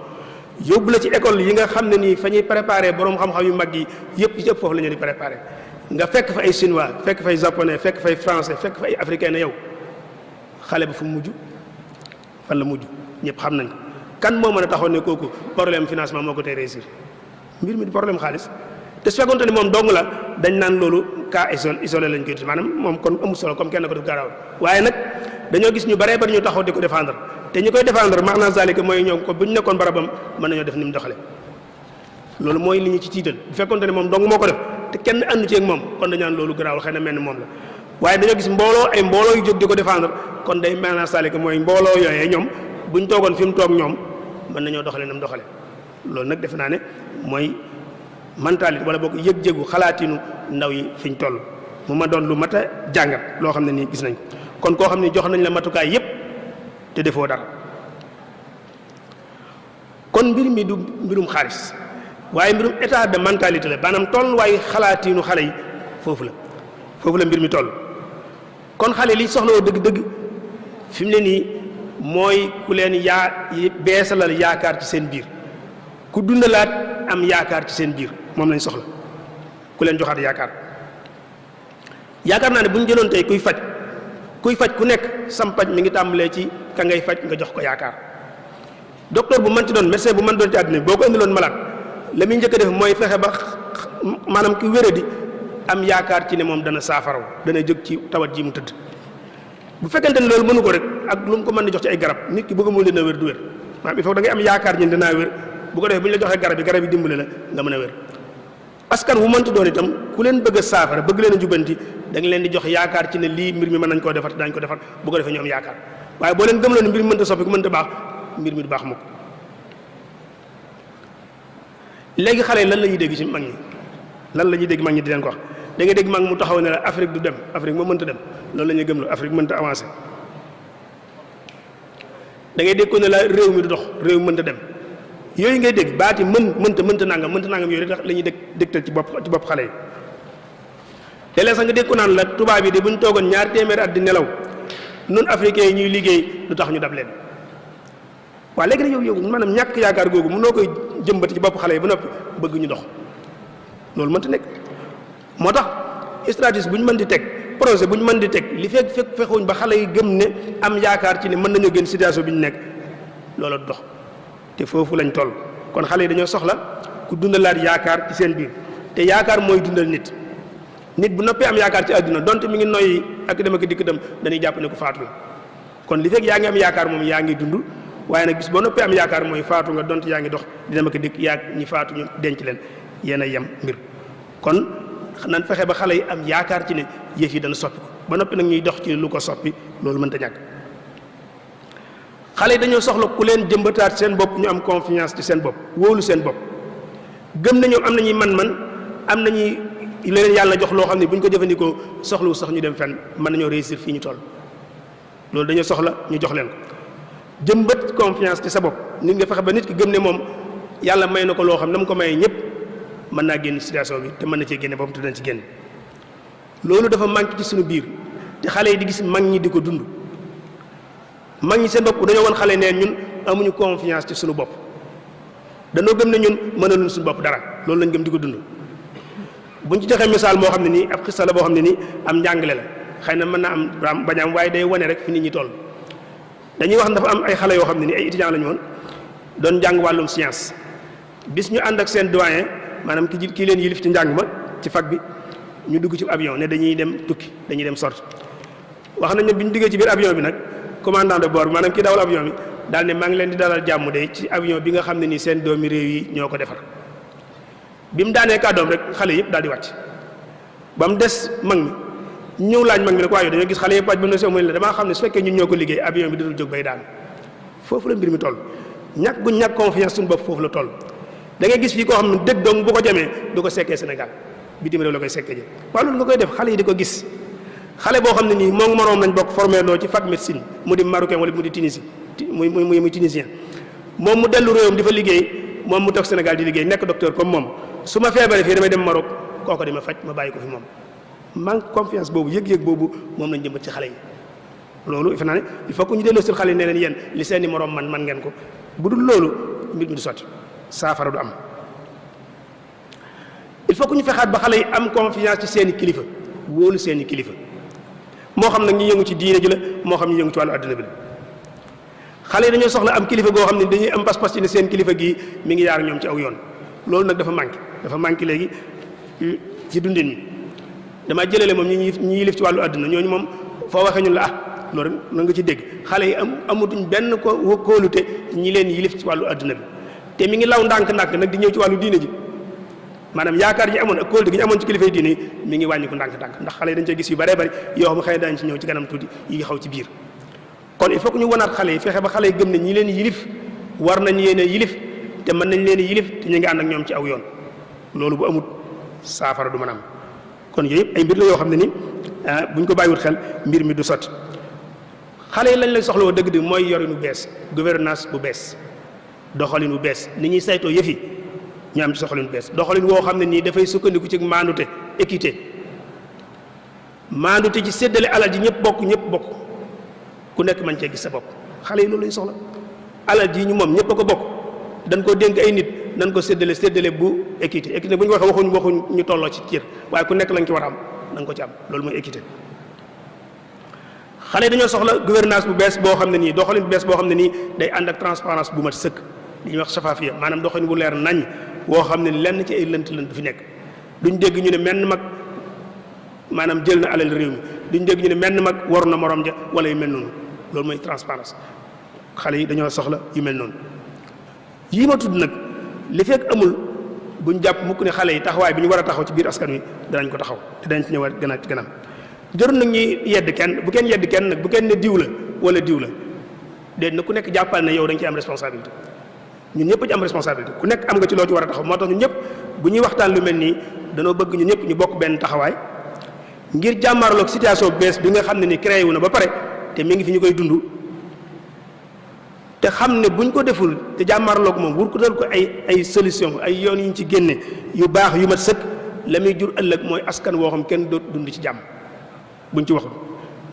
yóbbu la ci école yi nga xam ne nii fa ñuy préparé borom xam-xam yu mag yi yëpp ci ëpp foofu la ñu di préparé nga fekk fa ay chinois fekk fay japonais fekk fay français fekk fa ay africain ne yow xale ba fu mu mujj fan la mujj ñëpp xam nañ ko kan moo mën a taxaw ne kooku problème financement moo ko tey réussir mbir mi di problème xaalis te su fekkoonte ni moom dong la dañ naan loolu cas isolé lañ koy tuddee maanaam moom kon amul solo comme kenn ko def garaawal waaye nag dañoo gis ñu baree bari ñu taxaw di ko défendre te ñu koy défendre maanaam zalika mooy ñoom ko bu ñu nekkoon barabam mën nañoo def ni mu doxale loolu mooy li ñu ci tiital bu fekkoonte ne moom dong moo ko def te kenn àndu ci ak moom kon dañu naan loolu garaawal xëy na mel ni moom la waaye dañoo gis mbooloo yu jóg di ko défendre kon day maanaam zalika mooy mbooloo yooyee ñoom bu ñu toogoon fi mu toog ñoom mën nañoo doxale na mu doxale loolu nag defe naa ne mooy mentalité wala boog yëg-jégu xalaatinu ndaw yi fi ñu toll mu ma doon lu mat a jàngat loo xam ne nii gis nañ ko kon koo xam ne jox nañ la matukaay yépp te defoo dara kon mbir mi du mbirum xaalis waaye mbirum état de mentalité la maanaam tolluwaayu xalaatinu xale yi foofu la mbir mi toll kon xale li soxla dëgg-dëgg fi mu ne nii mooy ku leen beesalal yaakaar ci seen biir ku dundalaat am yaakaar ci seen biir moom lañ soxla ku leen joxaat yaakaar naa ne bu ñu jëloon tey kuy faj ku nekk sam paj mi ngi tàmbalee ci ka ngay faj nga jox ko yaakaar docteur bu mën ci doon médecin bu mën doon ci àddina boo ko indiloon malade la muy njëkk a def mooy fexe ba maanaam ki wéradi am yaakaar ci ne moom dana saafaraw dana jóg ci tawat ji mu tëdd bu fekkente ne loolu mënu ko rek ak lu mu ko mën di jox ci ay garab nit ki bëgg mu dina wér du wér maanaam il faut da ngay am yaakaar ñun dinaa wér bu ko defee bu ñu la joxee garab yi dimbale la nga mën a wér askan wu mënti doon itam ku leen bëgg a saafara bëgg leen a jubanti da nga leen di jox yaakaar ci ne lii mbir mi mën nañ koo defar te daañu ko defar bu ko defee ñu am yaakaar waaye boo leen gëmloo ne mbir mi mënta soppi ku mënta baax mbir mi du baax mukk léegi xale yi lan la ñuy dégg ci mag ñi lan la ñuy dégg mag ñi di leen ko wax da nga dégg mag mu taxaw ne la Afrique du dem Afrique moo mënta dem loolu la ñuy gëmloo Afrique mënta avancé da ngay dégg ko ne la réew mi du dox réew mi mënta dem yooyu ngay dégg baati mënta nangam yooyu rek la ñuy dégtal ci bopp xale yi léeg-léeg sax nga dégg ko naan la tubaab yi de bu ñu toogoon 2 téeméeri at di nelaw nun africains yi ñuy liggéey lu tax ñu dab leen waaw léegi nag yow maanaam ñàkk yaakaar googu mënoo koy jëmbati ci bopp xale yi ba noppi bëgg ñu dox loolu mënta nekk moo tax stratégie bu ñu mën di teg projet bu ñu mën di teg li fexuñ ba xale yi gëm ne am yaakaar ci ne mën nañoo génn situation bi ñu nekk loola dox te foofu lañ toll kon xale yi dañoo soxla ku dundalaat yaakaar ci seen biir te yaakaar mooy dundal nit bu noppee am yaakaar ci àdduna donte mi ngi noyyi ak dem ak dikk dem dañuy jàpp ne ko faatu la kon li fekk yaa ngi am yaakaar moom yaa ngi dund waaye nag bis boo noppee am yaakaar mooy faatu nga donte yaa ngi dox di dem ak dikk yaa ñi faatu ñu denc leen yéen a yem mbir kon nan fexe ba xale yi am yaakaar ci ne yëf yi dana soppi ko ba noppi nag ñuy dox ci lu ko soppi loolu mënta ñàkk xale yi dañoo soxla ku leen jëmbataat seen bopp ñu am confiance ci seen bopp wóolu seen bopp gëm na ñoom am nañuy man-man am nañuy leneen yàlla jox loo xam ne bu ñu ko jëfandikoo soxlawu sax ñu dem fenn mën nañoo réussir fii ñu toll loolu dañoo soxla ñu jox leen ko jëmbat confiance ci sa bopp nit nga fexe ba nit ki gëm ne moom yàlla may na ko loo xam ne mu ko mayee ñëpp mën naa génn situation bi te mën na cee génne boppam te dana ci génn loolu dafa manqué ci suñu biir te xale yi di gis mag ñi di ko dund mag ñi seen bopp dañoo wan xale ne ñun amuñu confiance ci suñu bopp dañoo gëm ne ñun mënaluñ suñu bopp dara loolu lañ gëm di ko dund buñ ci joxee misaal moo xam ne nii ab xista la boo xam ne nii am njàngale la xëy na mën naa am bañ am waaye day wane rek fi nit ñi toll dañuy wax dafa am ay xale yoo xam ne nii ay étudiants lañu woon doon jàng wàllum science bis ñu ànd ak seen doyen maanaam ki leen yilif ci njàng ma ci fac bi ñu dugg ci avion ne dañuy dem tukki dañuy dem sorti wax nañ ne bi ñu duggee ci biir avion bi nag commandant de bord bi maanaam kii dawal avion bi daal ne maa ngi leen di dalal jàmm de ci avion bi nga xam ne nii seen doomi réew yi ñoo ko defar bi mu daanee kàddoom rek xale yëpp daal di wàcc ba mu des mag mi ñëw laaj mag mi ne ko waaye dañoo gis xale yëpp wàcc ba mu ne la damaa xam ne su fekkee ñun ñoo ko liggéey avion bi dootul jóg bay daan foofu la mbir mi toll ñàkk gu ñàkk confiance suñu bopp foofu la toll da ngay gis fii koo xam ne dëgg dong bu ko jamee du ko sekkee Sénégal bitim réew la koy sekkee ji waaw loolu nga koy def xale yi di ko gis xale boo xam ne nii moom moroom lañ bokk formé noo ci fac médecine mu di marocain wala mu di Tunisie muy tunisien moom mu dellu réewam di fa liggéey moom mu toog Sénégal di liggéey nekk docteur comme moom su ma feebaree fii damay dem Maroc kooko di ma faj ma bàyyi ko fi moom manque confiance boobu yëg-yëg boobu moom lañ jëmbat ci xale yi loolu defe naa ne il faut que ñu delloo sur xale yi ne leen yéen li seeni moroom man ngeen ko bu dul loolu mbir mi du sotti saafara du am il faut que ñu fexaat ba xale yi am confiance ci seeni kilifa wóolu seeni kilifa moo xam nag ñu yëngu ci diine ji la moo xam ñu yëngu ci wàllu àdduna bi la xale yi dañoo soxla am kilifa goo xam ne dañuy am pas-pas ci ne seen kilifa gii mi ngi yaar ñoom ci aw yoon loolu nag dafa manqué léegi ci dundin mi damaa jëlale moom ñi yilif ci wàllu àdduna ñooñu moom foo waxee ñun la loolu na nga ci dégg xale yi amatuñ benn ko kóolute ñi leen yilif ci wàllu àdduna bi te mi ngi law ndànk-ndànk nag di ñëw ci wàllu diine ji maanaam yaakaar ji amoon ak kóolute gi ñu amoon ci kilifa yi diine yi mi ngi wàññi ko ndànk-ndànk ndax xale yi dañ cee gis yu bëree bëri yoo xam ne xëy na daañu ci ñëw ci kanam tuuti yi xaw ci biir kon il faut que ñu wanaat xale yi fexe ba xale yi gëm ne ñi leen yilif war nañ leen a yilif te mën nañ leen a yilif te ñu ngi ànd ak ñoom ci aw yoon loolu bu amut saafara du mën a am kon yooyu yëpp ay mbir la yoo xam ne ni bu ñu ko bàyyiwut xel mbir mi du sotti xale yi lañ lay soxla woo dëgg-dëgg mooy yorin bu bees gouvernance bu bees doxalin bu bees ni ñuy saytoo yëf yi ñu am ci doxalin bu bees doxalin woo xam ne nii dafay sukkandiku ci maandute équité maandute ci séddale alal ji ñëpp bokk ku nekk mën cee gis sa bopp xale yi loolu lañ soxla alal ji ñu moom ñëpp a ko bokk dañ ko dénk ay nit nañ ko séddale bu équité bu ñu waxee waxuñ ñu tolloo ci cër waaye ku nekk lañ ci war a am na nga ko ci am loolu mooy équité xale yi dañoo soxla gouvernance bu bees boo xam ne nii doxalin bu bees boo xam ne nii day ànd ak transparence bu mat sëkk li ñuy wax safafiya maanaam doxalin bu leer nañ woo xam ne lenn ci ay lënt du fi nekk duñ dégg ñu ne menn mag maanaam jël na alal réew mi duñ dégg ñu ne menn mag waru na morom ja wala yu mel noonu loolu mooy transparence xale yi dañoo soxla yu mel noonu yii ma tudd nag li fekk amul buñ jàpp mukk ne xale yi taxawaay bi ñu war a taxaw ci biir askan wi danañ ko taxaw te dañ ci ñëwaat gënaat ci ganam jarul nag ñuy yedd kenn bu kenn yedd kenn nag bu kenn ne diw la wala diw la déet na ku nekk jàppal ne yow dañ ci am responsabilité ñun ñëpp ci am responsabilité ku nekk am nga ci loo ci war a taxaw moo tax ñun ñëpp bu ñuy waxtaan lu mel nii danoo bëgg ñun ñëpp ñu bokk benn taxawaay ngir jàmmarloog situation bees bi nga xam ne ni créé wu na ba pare te mi ngi fi ñu koy dund te xam ne buñ ko deful te jàmmarloog moom wur ko dal ko ay solution ay yoon yu ñu ci génne yu baax yu mat sëkk la muy jur ëllëg mooy askan woo xam kenn doot dund ci jàmm buñ ci waxul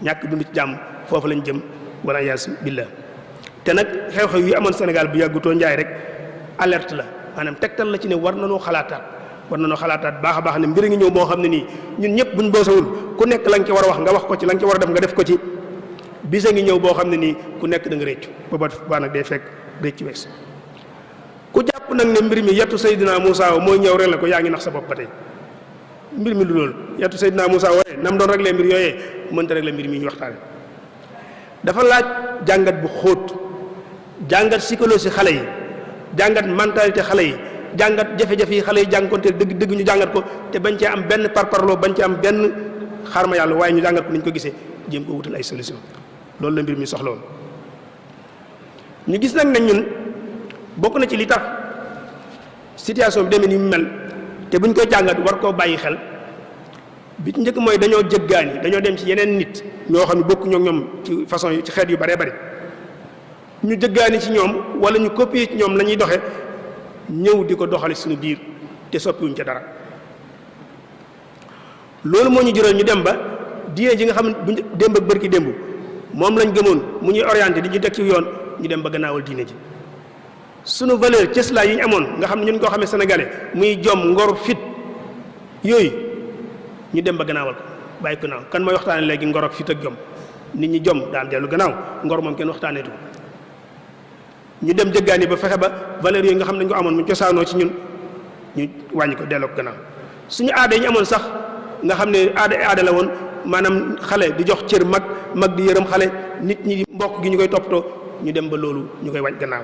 ñàkk dund ci jàmm foofu lañ jëm wala yaasu billah te nag xew-xew yi amoon Sénégal bu yàggutoo njaay rek alerte la maanaam tegtal la ci ne war nañoo xalaataat baax a baax ne mbir ngi ñëw boo xam ne nii ñun ñëpp buñ boosawul ku nekk la nga ci war a wax nga wax ko ci la nga ci war a def nga def ko ci bisa ngi ñëw boo xam ne nii ku nekk da nga réccu booba nag day fekk réccu wees ku jàpp nag ne mbir mi yettu Seydina Moussa mooy ñëw rek la ko yaa ngi nax sa bopp ba tey mbir mi lu loolu yettu Seydina Moussa wooye nam doon réglé mbir yooyee mënta réglé mbir mi ñu waxtaane dafa laaj jàngat bu xóot jàngat psychologie xale yi jàngat mentalité xale yi jàngat jafe-jafe yi xale yi jànkonte dëgg ñu jàngat ko te bañ cee am benn parparloo bañ cee am benn xarma yàlla waaye ñu jàngat ko ni ñu ko gisee jéem ko wutal ay solution loolu la mbir mi soxla woon ñu gis nag ne ñun bokk na ci li tax situation bi demee ni mu mel te buñ koy jàngat war koo bàyyi xel bi ci njëkk mooy dañoo jëggaani dañoo dem ci yeneen nit ñoo xam ne bokku ñoom ci façon ci xeet yu baree bari ñu jëggaani ci ñoom wala ñu copier ci ñoom la ñuy doxe ñëw di ko doxale suñu biir te soppiwuñ ca dara loolu moo ñu jural ñu dem ba diine ji nga xam ne bu démb ak bërki démb moom lañ gëmoon mu ñuy orienté di ñu teg ci yoon ñu dem ba gannaawal diine ji sunu valeur cëslaay yi ñu amoon nga xam ne ñun koo xamee sénégalais muy jom ngor fit yooyu ñu dem ba gannaawal ko bàyyi ko naaw kan mooy waxtaane léegi ngor ak fit ak jom nit ñi jom daan dellu gannaaw ngor moom kenn waxtaaneetu ñu dem jëggaani ba fexe ba valeurs yooyu nga xam ne dañu ko amoon mu cosaanoo ci ñun ñu wàññi ko delloo ko gannaaw suñu aada yi ñu amoon sax nga xam ne aada la woon maanaam xale di jox cër mag di yërëm xale nit ñi mbokk gi ñu koy toppatoo ñu dem ba loolu ñu koy wàññi gannaaw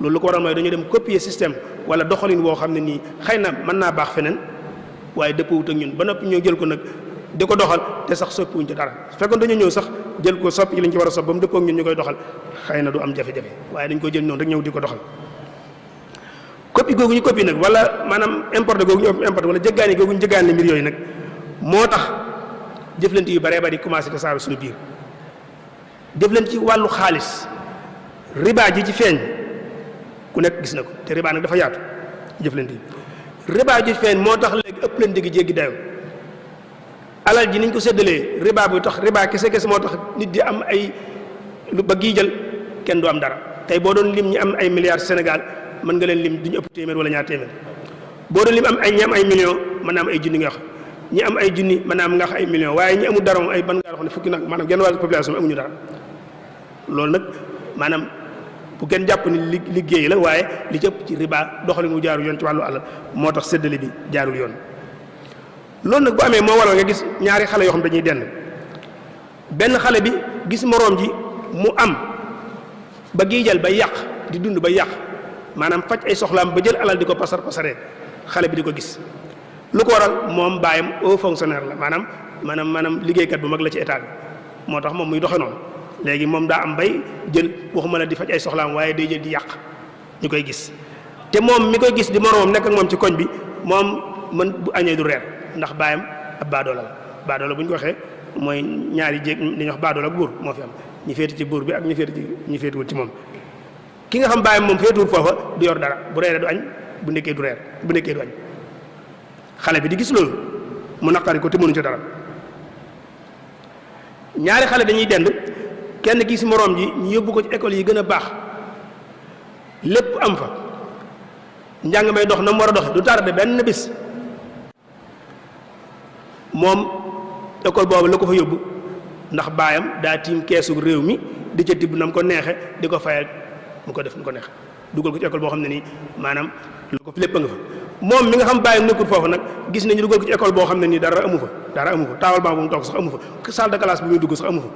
loolu lu ko waral mooy dañu dem copier système wala doxalin woo xam ne nii xëy na mën naa baax feneen waaye dëppwut ak ñun ba noppi ñoo jël ko nag di ko doxal te sax soppiwuñ ci dara su fekkoon dañu ñëw sax jël ko soppi ci liñ ci war a sopp ba mu dëppoo ak ñun ñu koy doxal xëy na du am jafe-jafe waaye dañ ko jël noonu rek ñëw di ko doxal copie googu ñu copie nag wala maanaam importé googu ñu importé wala jëggaani googu ñu jëggaani mbir yooyu nag moo tax jëflante yu baree bari commencé tasaaroo suñu biir jëflante ci wàllu xaalis riba ji ci feeñ ku nekk gis na ko te riba nag dafa yaatu jëflante yi riba ji feeñ moo tax léegi ëpp leen digg jéggi dayoo alal ji niñ ko séddalee riba bi tax riba kese moo tax nit di am ay lu ba gii jël kenn du am dara tey boo doon lim ñi am ay milliards Sénégal mën nga leen lim duñu ëpp téeméer wala ñaar téeméer boo doon lim ñi am ay millions mën naa am ay junni nga wax ñi am ay junni mën naa am nga wax ay millions waaye ñi amul dara moom ay ban ngaa wax ne fukki nag maanaam genn wàllu population amuñu dara loolu nag maanaam bu kenn jàpp ni liggéey la waaye li ci ëpp ci riba doxalin mu jaarul yoon ci wàllu alal moo tax séddale bi jaarul yoon loolu nag bu amee moo waral nga gis ñaari xale yoo xam dañuy dend benn xale bi gis moroom ji mu am ba giijal ba yàq di dund ba yàq maanaam faj ay soxlaam ba jël alal di ko pasaree xale bi di ko gis lu ko waral moom baayam haut fonctionnaire la maanaam liggéeykat bu mag la ci état bi moo tax moom muy doxe noonu léegi moom daa am bay jël waxuma la di faj ay soxlaam waaye day jël di yàq ñu koy gis te moom mi koy gis di moroomam nekk ak moom ci koñ bi moom mën bu añee du reer ndax baayam ab baadoola la baadoola bu ñu ko waxee mooy ñaari jéeg li ñuy wax baadoola ak buur moo fi am ñu féete ci buur bi ak ñu féetuwul ci moom ki nga xam baayam moom féetuwul foofa du yor dara bu reeree du añ bu nekkee du reer bu nekkee du añ xale bi di gis loolu mu naqari ko te mënuñ ci dara ñaari xale dañuy dend kenn ki si moroom ji ñu yóbbu ko ci école yi gën a baax lépp am fa njàng may dox na mu war a doxe du tardé benn bis moom école boobu la ko fa yóbbu ndax baayam daa tiim keesu réew mi di ca tibb na mu ko neexe di ko fayal mu ko def mu ko neexe dugal ko ci école boo xam ne nii maanaam lu ko lépp a nga fa moom mi nga xam baayam nekkul foofu nag gis nañu dugal ko ci école boo xam ne nii dara amu fa taawal baa bu mu toog sax amu fa salle de classe bi muy dugg sax amu fa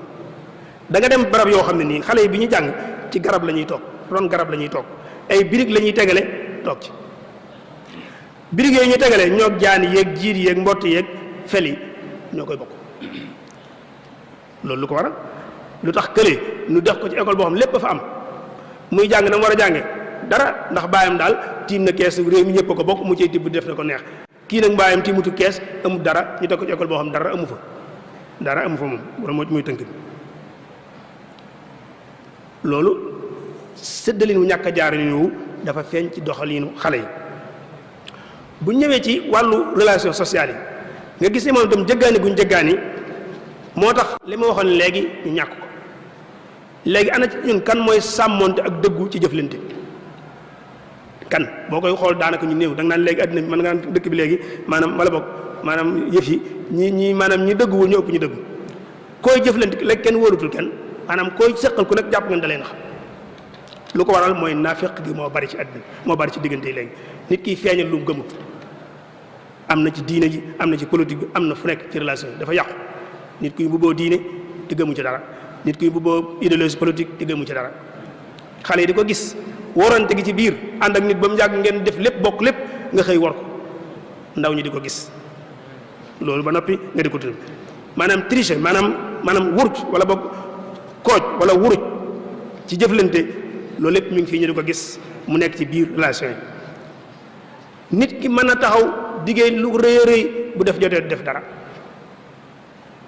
da nga dem barab yoo xam ne nii xale yi bi ñu jàng ci garab la ñuy toog ron garab la ñuy toog ay birig la ñuy tegale toog ci birig yooyu ñu tegale ñoo jaani yeeg jiir yeeg mbott yeeg fel yi ñoo koy bokk loolu lu ko waral lu tax kële nu def ko ci école boo xam lépp fa am muy jàng na mu war a jànge dara ndax baayam daal tiim na kees réew mi ñëpp ko bokk mu cay tibb def na ko neex kii nag baayam tiimutu kees amul dara ñu teg ko ci école boo xam dara amu fa moom wala moo muy tënk bi loolu séddalin wu ñàkk a jaaralin wu dafa feeñ ci doxalinu xale yi bu ñëwee ci wàllu relation sociale yi nga gis ne moom itam jëggaani guñ jëggaani moo tax li ma waxoon léegi ñu ñàkk ko léegi ana ci ñun kan mooy sàmmonte ak dëggu ci jëflante kan boo koy xool daanaka ñu néew da nga naan léegi addina bi mën nga naan dëkk bi léegi maanaam wala boog maanaam yëf yi ñi maanaam ñi dëgguwul ñu ëpp ñu dëggu koy jëflante léegi kenn wóorutul kenn maanaam koy sëqal ku nekk jàpp nga da leen xam lu ko waral mooy naafeq gi moo bari ci àddina moo bari ci diggante yi léegi nit kiy feeñal lu mu gëmut am na ci diine ji am na ci politique bi am na fu nekk ci relation yi dafa yàqu nit kuy mbubboo diine te gëmu ci dara nit kuy mbubboo idéologie politique te gëmu ci dara xale yi di ko gis warante gi ci biir ànd ak nit ba mu yàgg ngeen def lépp bokk lépp nga xëy war ko ndaw ñi di ko gis loolu ba noppi nga di ko tudd maanaam tricher maanaam wuruj wala boog kooj wala wuruj ci jëflante loolu lépp mi ngi fii ñu di ko gis mu nekk ci biir relation yi nit ki mën a taxaw diggéey lu rëy a rëy bu def jotee def dara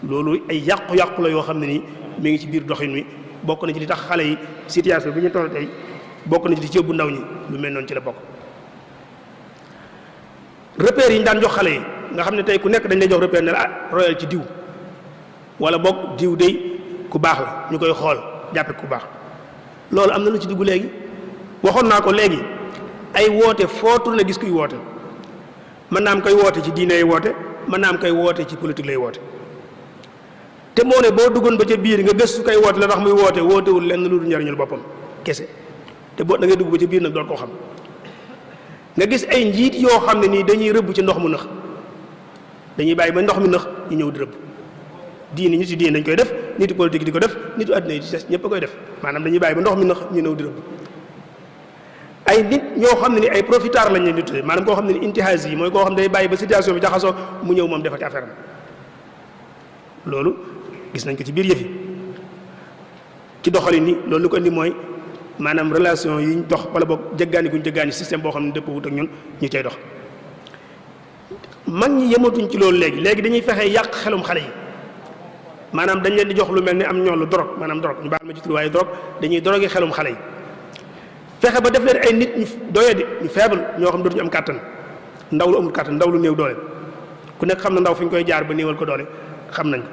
loolu ay yàqu-yàqu la yoo xam ne nii mi ngi ci biir doxin wi bokk na ci li tax xale yi situation bi ñu toll tey bokk na ci li ci yóbbu ndaw ñi lu mel noonu ci la bokk repères yi ñu daan jox xale yi nga xam ne tey ku nekk dañ lay jox repère ne la ah royal ci diw wala boog diw day ku baax la ñu koy xool jàppe ku baax loolu am na lu ci dugg léegi waxoon naa ko léegi ay woote foo tourné gis kuy woote mën naa am koy woote ci diine lay woote mën naa am koy woote ci politique lay woote te moo ne boo duggoon ba ca biir nga gëstu koy woote la tax muy woote wootewul lenn lu dul njariñul boppam kese te boo da ngay dugg ba ci biir nag doon koo xam. nga gis ay njiit yoo xam ne nii dañuy rëbb ci ndox mu nëx dañuy bàyyi ba ndox mi nëx ñu ñëw di rëbb diini nit yi diine dañ koy def nit yi politique di ko def nit yi àddina yi di des ñëpp a koy def maanaam dañuy bàyyi ba ndox mi nëx ñu ñëw di rëbb ay nit ñoo xam ne ni ay profiteurs lañ leen di tuddee maanaam koo xam ne ni intihaas yi mooy koo xam ne day bàyyi ba situation bi jaxasoo mu ñëw moom defati affaire am loolu gis nañ ko ci biir yëfi ci doxalin ni loolu lu ko indi mooy maanaam relation yi ñu dox wala boog jëggaani guñ jëggaani système boo xam ne dëpp wut ak ñun ñu cay dox mag ñi yematuñ ci loolu léegi dañuy fexe yàq xelum xale yi maanaam dañ leen di jox lu mel ni am ñoolu drogue maanaam drogue ñu baal ma ci tur waaye drogue dañuy drogué xelum xale yi fexe ba def leen ay nit ñu doyadi ñu faible ñoo xam dootuñu am kàttan ndaw lu amul kàttan ndaw lu néew doole ku nekk xam na ndaw fi ñu koy jaar ba néewal ko doole xam nañ ko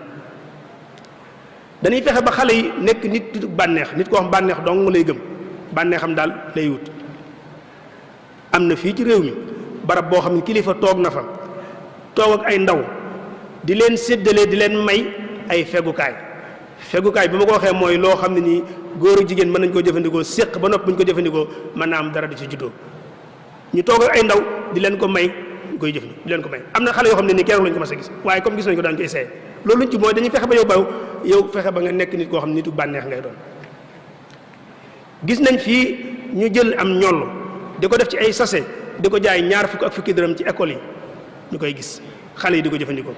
dañuy fexe ba xale yi nekk nit bànneex nit koo xam bànneex dong lay gëm bànneexam daal lay wut am na fii ci réew mi barab boo xam ne kilifa toog na fa toog ak ay ndaw di leen séddale di leen may ay fegukaay bi ma ko waxee mooy loo xam ne nii góor ak jigéen mën nañ koo jëfandikoo séq ba noppi bu ñu ko jëfandikoo mën naa am dara di ci juddoo ñu toog ak ay ndaw di leen ko may ñu koy jëfandikoo di leen ko may am na xale yoo xam ne nii keroog lañ ko mas a gis waaye comme gis nañ ko daan ko essayé loolu luñ ci mooy dañuy fexe ba yow fexe ba nga nekk nit koo xam ne nitu bànneex ngay doon gis nañ fii ñu jël am ñoll di ko def ci ay sachet di ko jaay ñaar fukk ak fukki dërëm ci école yi ñu koy gis xale yi di ko jëfandikoo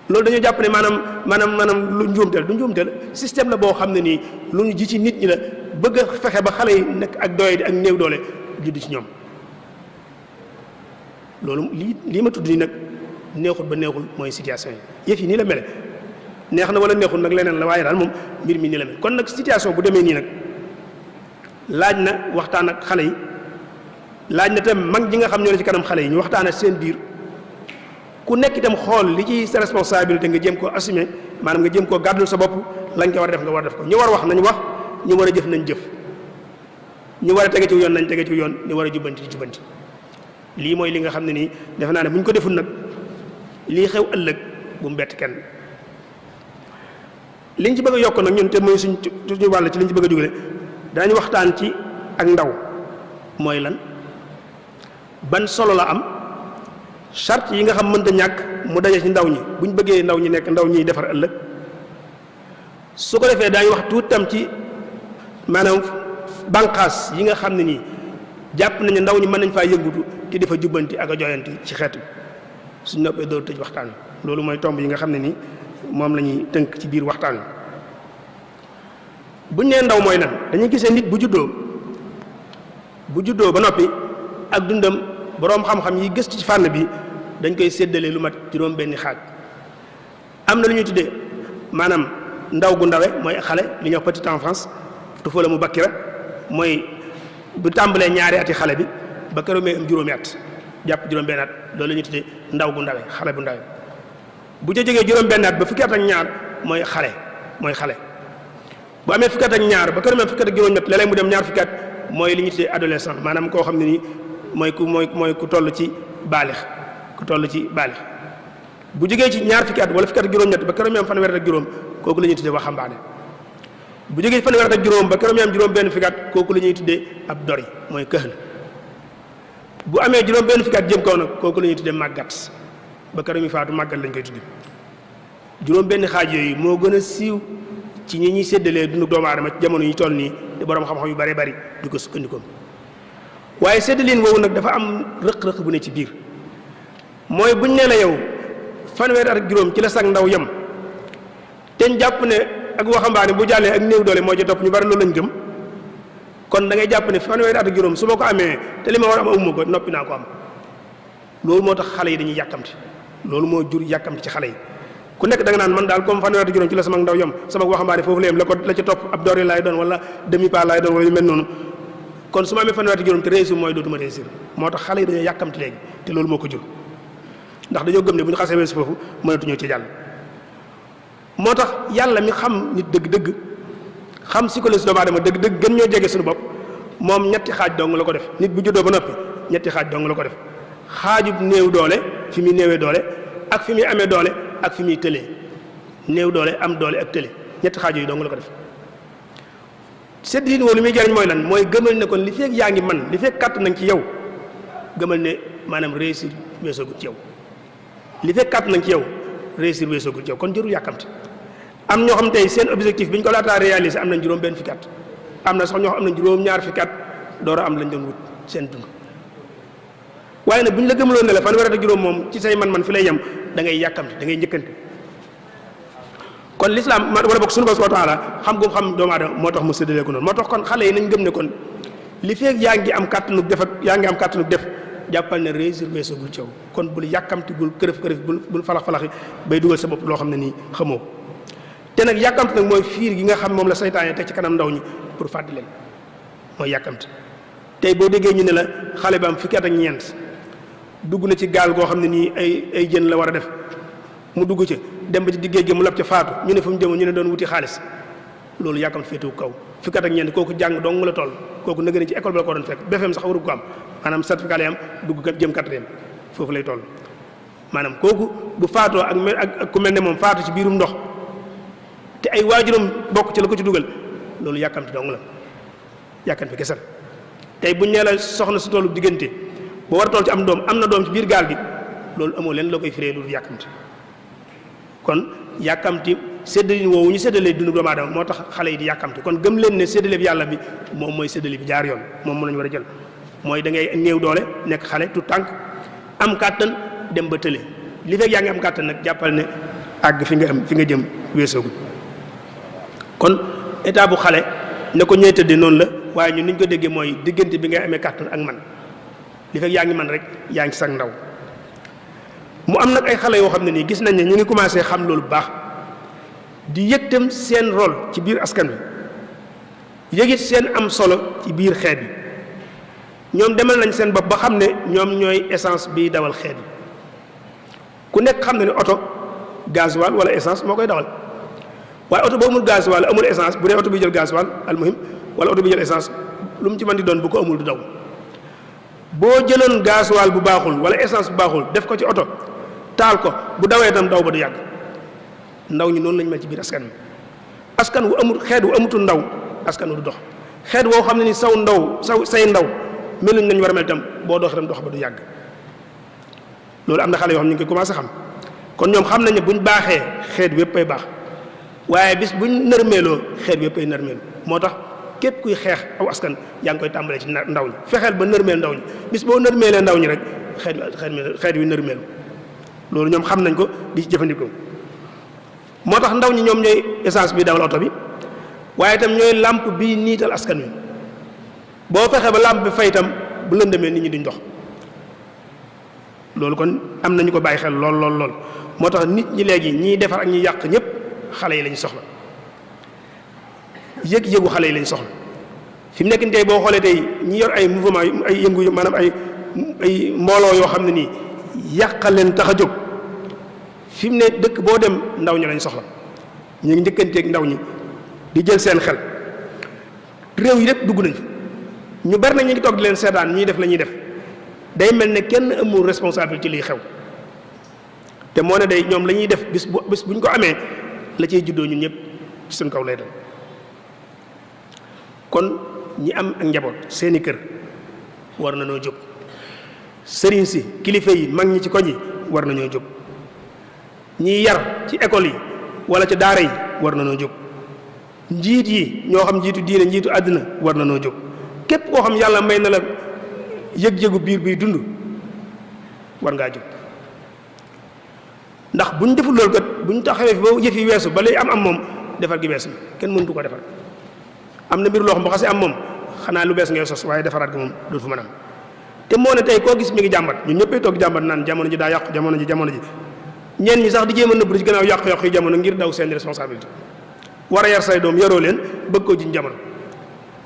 loolu dañoo jàpp ne maanaam lu njuumteel du njuumteel système la boo xam ne nii lu ñu ji ci nit ñi la bëgg a fexe ba xale yi nekk ak doye di ak néew doole judd ci ñoom loolu lii ma tudd nii nag neexul ba neexul mooy situation yi yëf yi nii la mele neex na wala neexul nag leneen la waaye daal moom mbir mi nii la mel kon nag situation bu demee nii nag laaj na waxtaan ak xale yi laaj na tam mag ñi nga xam ñoo ne ci kanam xale yi ñu waxtaan ak seen biir ku nekk itam xool li ci sa responsabilité nga jëm koo assumer maanaam nga jëm koo gàddul sa bopp lañ ko war a def nga war a def ko ñu war a wax nañ wax ñu war a jëf nañ jëf ñu war a tege ci yoon nañ tege ci yoon ñu war a jubbanti di jubbanti lii mooy li nga xam ne nii defe naa ne bu ñu ko deful nag lii xew ëllëg bu mu bett kenn liñ ci bëgg a yokk nag ñun te mooy suñu wàll ci liñ ci bëgg a jugale daañu waxtaan ci ak ndaw mooy lan ban solo la am charte yi nga xam mënta ñàkk mu daje ci ndaw ñi bu ñu bëggee ndaw ñi nekk ndaw ñiy defar ëllëg su ko defee daañu wax tuuti tam ci maanaam bànqaas yi nga xam ne nii jàpp nañu ndaw ñi mën nañ faa yëngutu te dafa jubbanti ak a joyanti ci xeet bi suñ noppee door tëj waxtaan wi loolu mooy tomb yi nga xam ne nii moom la ñuy tënk ci biir waxtaan wi buñ nee ndaw mooy lan dañuy gisee nit bu juddoo ba noppi ak dundam boroom xam-xam yi gëstu ci fànn bi dañ koy séddale lu mat juróom benni xaaj am na lu ñuy tuddee maanaam ndaw gu ndawe mooy xale li ñuy wax petite enfance tufala mu bakkira mooy bu tàmbalee ñaari ati xale bi ba keroog may am juróomi at jàpp juróom benn at loolu la ñuy tuddee ndaw gu ndawe xale bu ndawe bu ca jógee juróom benn at ba fukki at ak ñaar mooy xale bu amee fukki at ak ñaar ba keroog may fukki at ak juróom ñett léeg-léeg mu dem ñaar fukki at mooy li ñuy tuddee adolescent maanaam koo xam ne nii mooy ku toll ci baalix bu jógee ci ñaar fukki at wala fukki at ak juróom-ñett ba keroog mi am fanweer ak juróom kooku la ñuy tuddee waxambaane bu jógee ci fanweer ak juróom ba keroog mi am juróom benn fukki at kooku la ñuy tuddee ab dori mooy këhn bu amee juróom benn fukki at jëm kaw nag kooku la ñuy tuddee màggat ba keroog mi faatu màggat lañ koy tuddee juróom benn xaaj yooyu moo gën a siiw ci ñi ñuy séddalee dundu doomu aadama ci jamono yi toll nii di borom xam-xam yu bari bari di ko sukkandikoo waaye séddalin woowu nag dafa am rëq-rëq bu ne ci biir mooy buñ nee la yow fanweer at ak juróom ci la sag ndaw yem te ñu jàpp ne ak waxambaane bu jàllee ak néew doole moo ci topp ñu bari loolu lañ gëm kon da ngay jàpp ne fanweer at ak juróom su ma ko amee te li ma war a am amuma ko noppi naa ko am loolu moo tax xale yi dañuy yàkkamti loolu moo jur yàkkamti ci xale yi ku nekk da nga naan man daal comme fanweer at ak juróom ci la sama ndaw yem sama waxambaane foofu la yem la ci topp ab doori laay doon wala demi pas laay doon wala yu mel noonu kon su ma amee fanweer at ak juróom te réussir mooy dootuma réussir moo tax xale yi dañoo yàkkamti léegi te loolu moo ko jur ndax dañoo gëm ne bu ñu xasee weesu foofu mënatuñoo ci jàll moo tax yàlla mi xam nit dëgg-dëgg xam psychologie doomu aadama dëgg-dëgg gën ñoo jege suñu bopp moom ñetti xaaj dong la ko def nit bu juddoo ba noppi ñetti xaaj dong la ko def xaajub néew doole fi muy néewee doole ak fi muy amee doole ak fi muy tëlee néew doole am doole ak tële ñetti xaaj yooyu dong la ko def séddale woo li muy jariñ mooy lan mooy gëmal ne kon li fekk yaa ngi man li fekk kàtt nañ ci yow gëmal ne maanaam réussir weesoogut ci yow li fekk kàtt nañ ci yow réussir weesoogut ci yow kon jërul yàkkamti am ñoo xam tey seen objectif bi ñu ko laataa réaliser am nañ juróom benn fukki at am na sax ñoo xam am nañ juróom ñaar fukki at door a am lañ doon wut seen dund waaye nag bu ñu la gëmaloon ne la fanweeri at ak juróom moom ci say man-man fi lay yem da ngay yàkkamti da ngay njëkkante kon l'islam wala bokk suñu borom subhanahu wa taala xam gu xam doomu aadama moo tax mu séddalee ko noonu moo tax kon xale yi nañ gëm ne kon li feeg yaa ngi am kàttanu def ak yaa ngi am kàttanu def jàppal ne réussir weesagul ci yow kon bul yàkkamti bul kërëf bul falax-falaxi bay dugal sa bopp loo xam ne nii xamoo te nag yàkkamti nag mooy fiir gi nga xam moom la saytaane teg ci kanam ndaw ñi pour fàttali leen mooy yàkkamti tey boo déggee ñu ne la xale bi am fukki at ak ñeent dugg na ci gaal goo xam ne nii ay jën la war a def mu dugg ci dem ba ci diggéej gi mu lab ca faatu ñu ne fu mu jëmoon ñu ne doon wuti xaalis loolu yàkkamti féetu kaw fukki at ak ñeent kooku jàng dong mu la toll kooku nëgë ni ci école bi la ko doon fekk BFEM sax waru ko am maanaam certificat lay am dugg jëm quatrième foofu lay toll maanaam kooku bu faatoo ak ku mel ne moom faatu ci biirum ndox te ay waajuram bokk ci la ko ci dugal loolu yàkkamti dong la yàkkamti kese tey buñ nee la soxna si tollu diggante boo war a toll ci am doom am na doom ci biir gaal gi loolu amoo leen loo koy firee loolu yàkkamti kon yàkkamti séddalin woowu ñu séddalee dundu doomu aadama moo tax xale yi di yàkkamti kon gëm leen ne séddale bi yàlla bi moom mooy séddale bi jaar yoon moom lañu war a jël mooy da ngay néew doole nekk xale tout tànk am kàttan dem ba tële li fekk yaa ngi am kàttan nag jàppal ne àgg fi nga jëm weesoogul kon état bu xale ne ko ñooy tëddee noonu la waaye ñun ni ñu ko déggee mooy diggante bi ngay amee kàttan ak man li fekk yaa ngi man rek yaa ngi sax ndaw mu am nag ay xale yoo xam ne nii gis nañ ne ñu ngi commencé xam loolu bu baax di yëg tam seen rôle ci biir askan wi yëgit seen am solo ci biir xeet bi ñoom demal nañ seen bopp ba xam ne ñoom ñooy essence biy dawal xeet bi ku nekk xam ne ne oto gasoil wala essence moo koy dawal waaye oto boo amul gasoil amul essence bu dee oto bi jël gasoil almuhim wala oto bi jël essence lu mu ci mën di doon bu ko amul du daw boo jëloon gasoil bu baaxul wala essence bu baaxul def ko ci oto taal ko bu dawee itam daw ba du yàgg ndaw ñi noonu lañ mel ci biir askan wi askan wu amul xeet wu amutul ndaw askan wu du dox xeet woo xam ne ni say ndaw meluñ nañ war a mel itam boo dox itam dox ba du yàgg loolu am na xale yoo xam ñu ngi koy commencé xam kon ñoom xam nañ ne buñ baaxee xeet wépp ay baax waaye bis buñ nërmeeloo xeet wépp ay nërmeelu moo tax képp kuy xeex aw askan yaa ngi koy tàmbalee ci ndaw ñi fexeel ba nërmeel ndaw ñi bis boo nërmeelee ndaw ñi rek xeet wi nërmeelu loolu ñoom xam nañ ko di ci jëfandikoo moo tax ndaw ñi ñoom ñooy essence bi dawal oto bi waaye itam ñooy làmp bi niital askan wi boo fexe ba làmp bi fay itam bu lëndëmee nit ñi duñ dox loolu kon am nañu ko bàyyi xel lool moo tax nit ñi léegi ñiy defar ak ñiy yàq ñëpp xale yi lañ soxla yëg-yëgu xale yi lañ soxla fi mu nekk nii tey boo xoolee tey ñi yor ay mouvement ay yëngu maanaam ay mbooloo yoo xam ne nii yàqal leen tax a jóg fi mu ne dëkk boo dem ndaw ñi lañ soxla ñu ngi njëkkanteeg ndaw ñi di jël seen xel réew yi lépp dugg nañ fi ñu bari na ñu ngi toog di leen seetaan ñuy def la ñuy def day mel ne kenn amul responsabilité ci liy xew te moo ne day ñoom la ñuy def bis bu ñu ko amee la cay juddoo ñun ñëpp ci suñ kaw lay dal kon ñi am ak njaboot seeni kër war na noo jóg sëriñ si kilifa yi mag ñi ci koñ yi war nañoo jóg ñiy yar ci école yi wala ci daara yi war na noo jóg njiit yi ñoo xam njiitu diine njiitu àddina war na noo jóg képp koo xam yàlla may na la yëg-yëgu biir biy dund war ngaa jóg ndax buñ deful loolu kat buñ taxawee fi ba yëf yi weesu ba lay am moom defar gi weesu kenn mëntu ko defar am na mbir loo xam bu xasee am moom xanaa lu bees ngay sos waaye defaraat gi moom dootu fa mën am te moo ne tey koo gis mi ngi jàmbat ñun ñëppay toog jàmbat naan jamono ji daa yàqu jamono ji ñenn ñi sax di jéem a nëbb ci gannaaw yàqu-yàqu yi jamono ngir daw seen responsabilité war a yar say doom yaroo leen bëgg koo jiñ jamono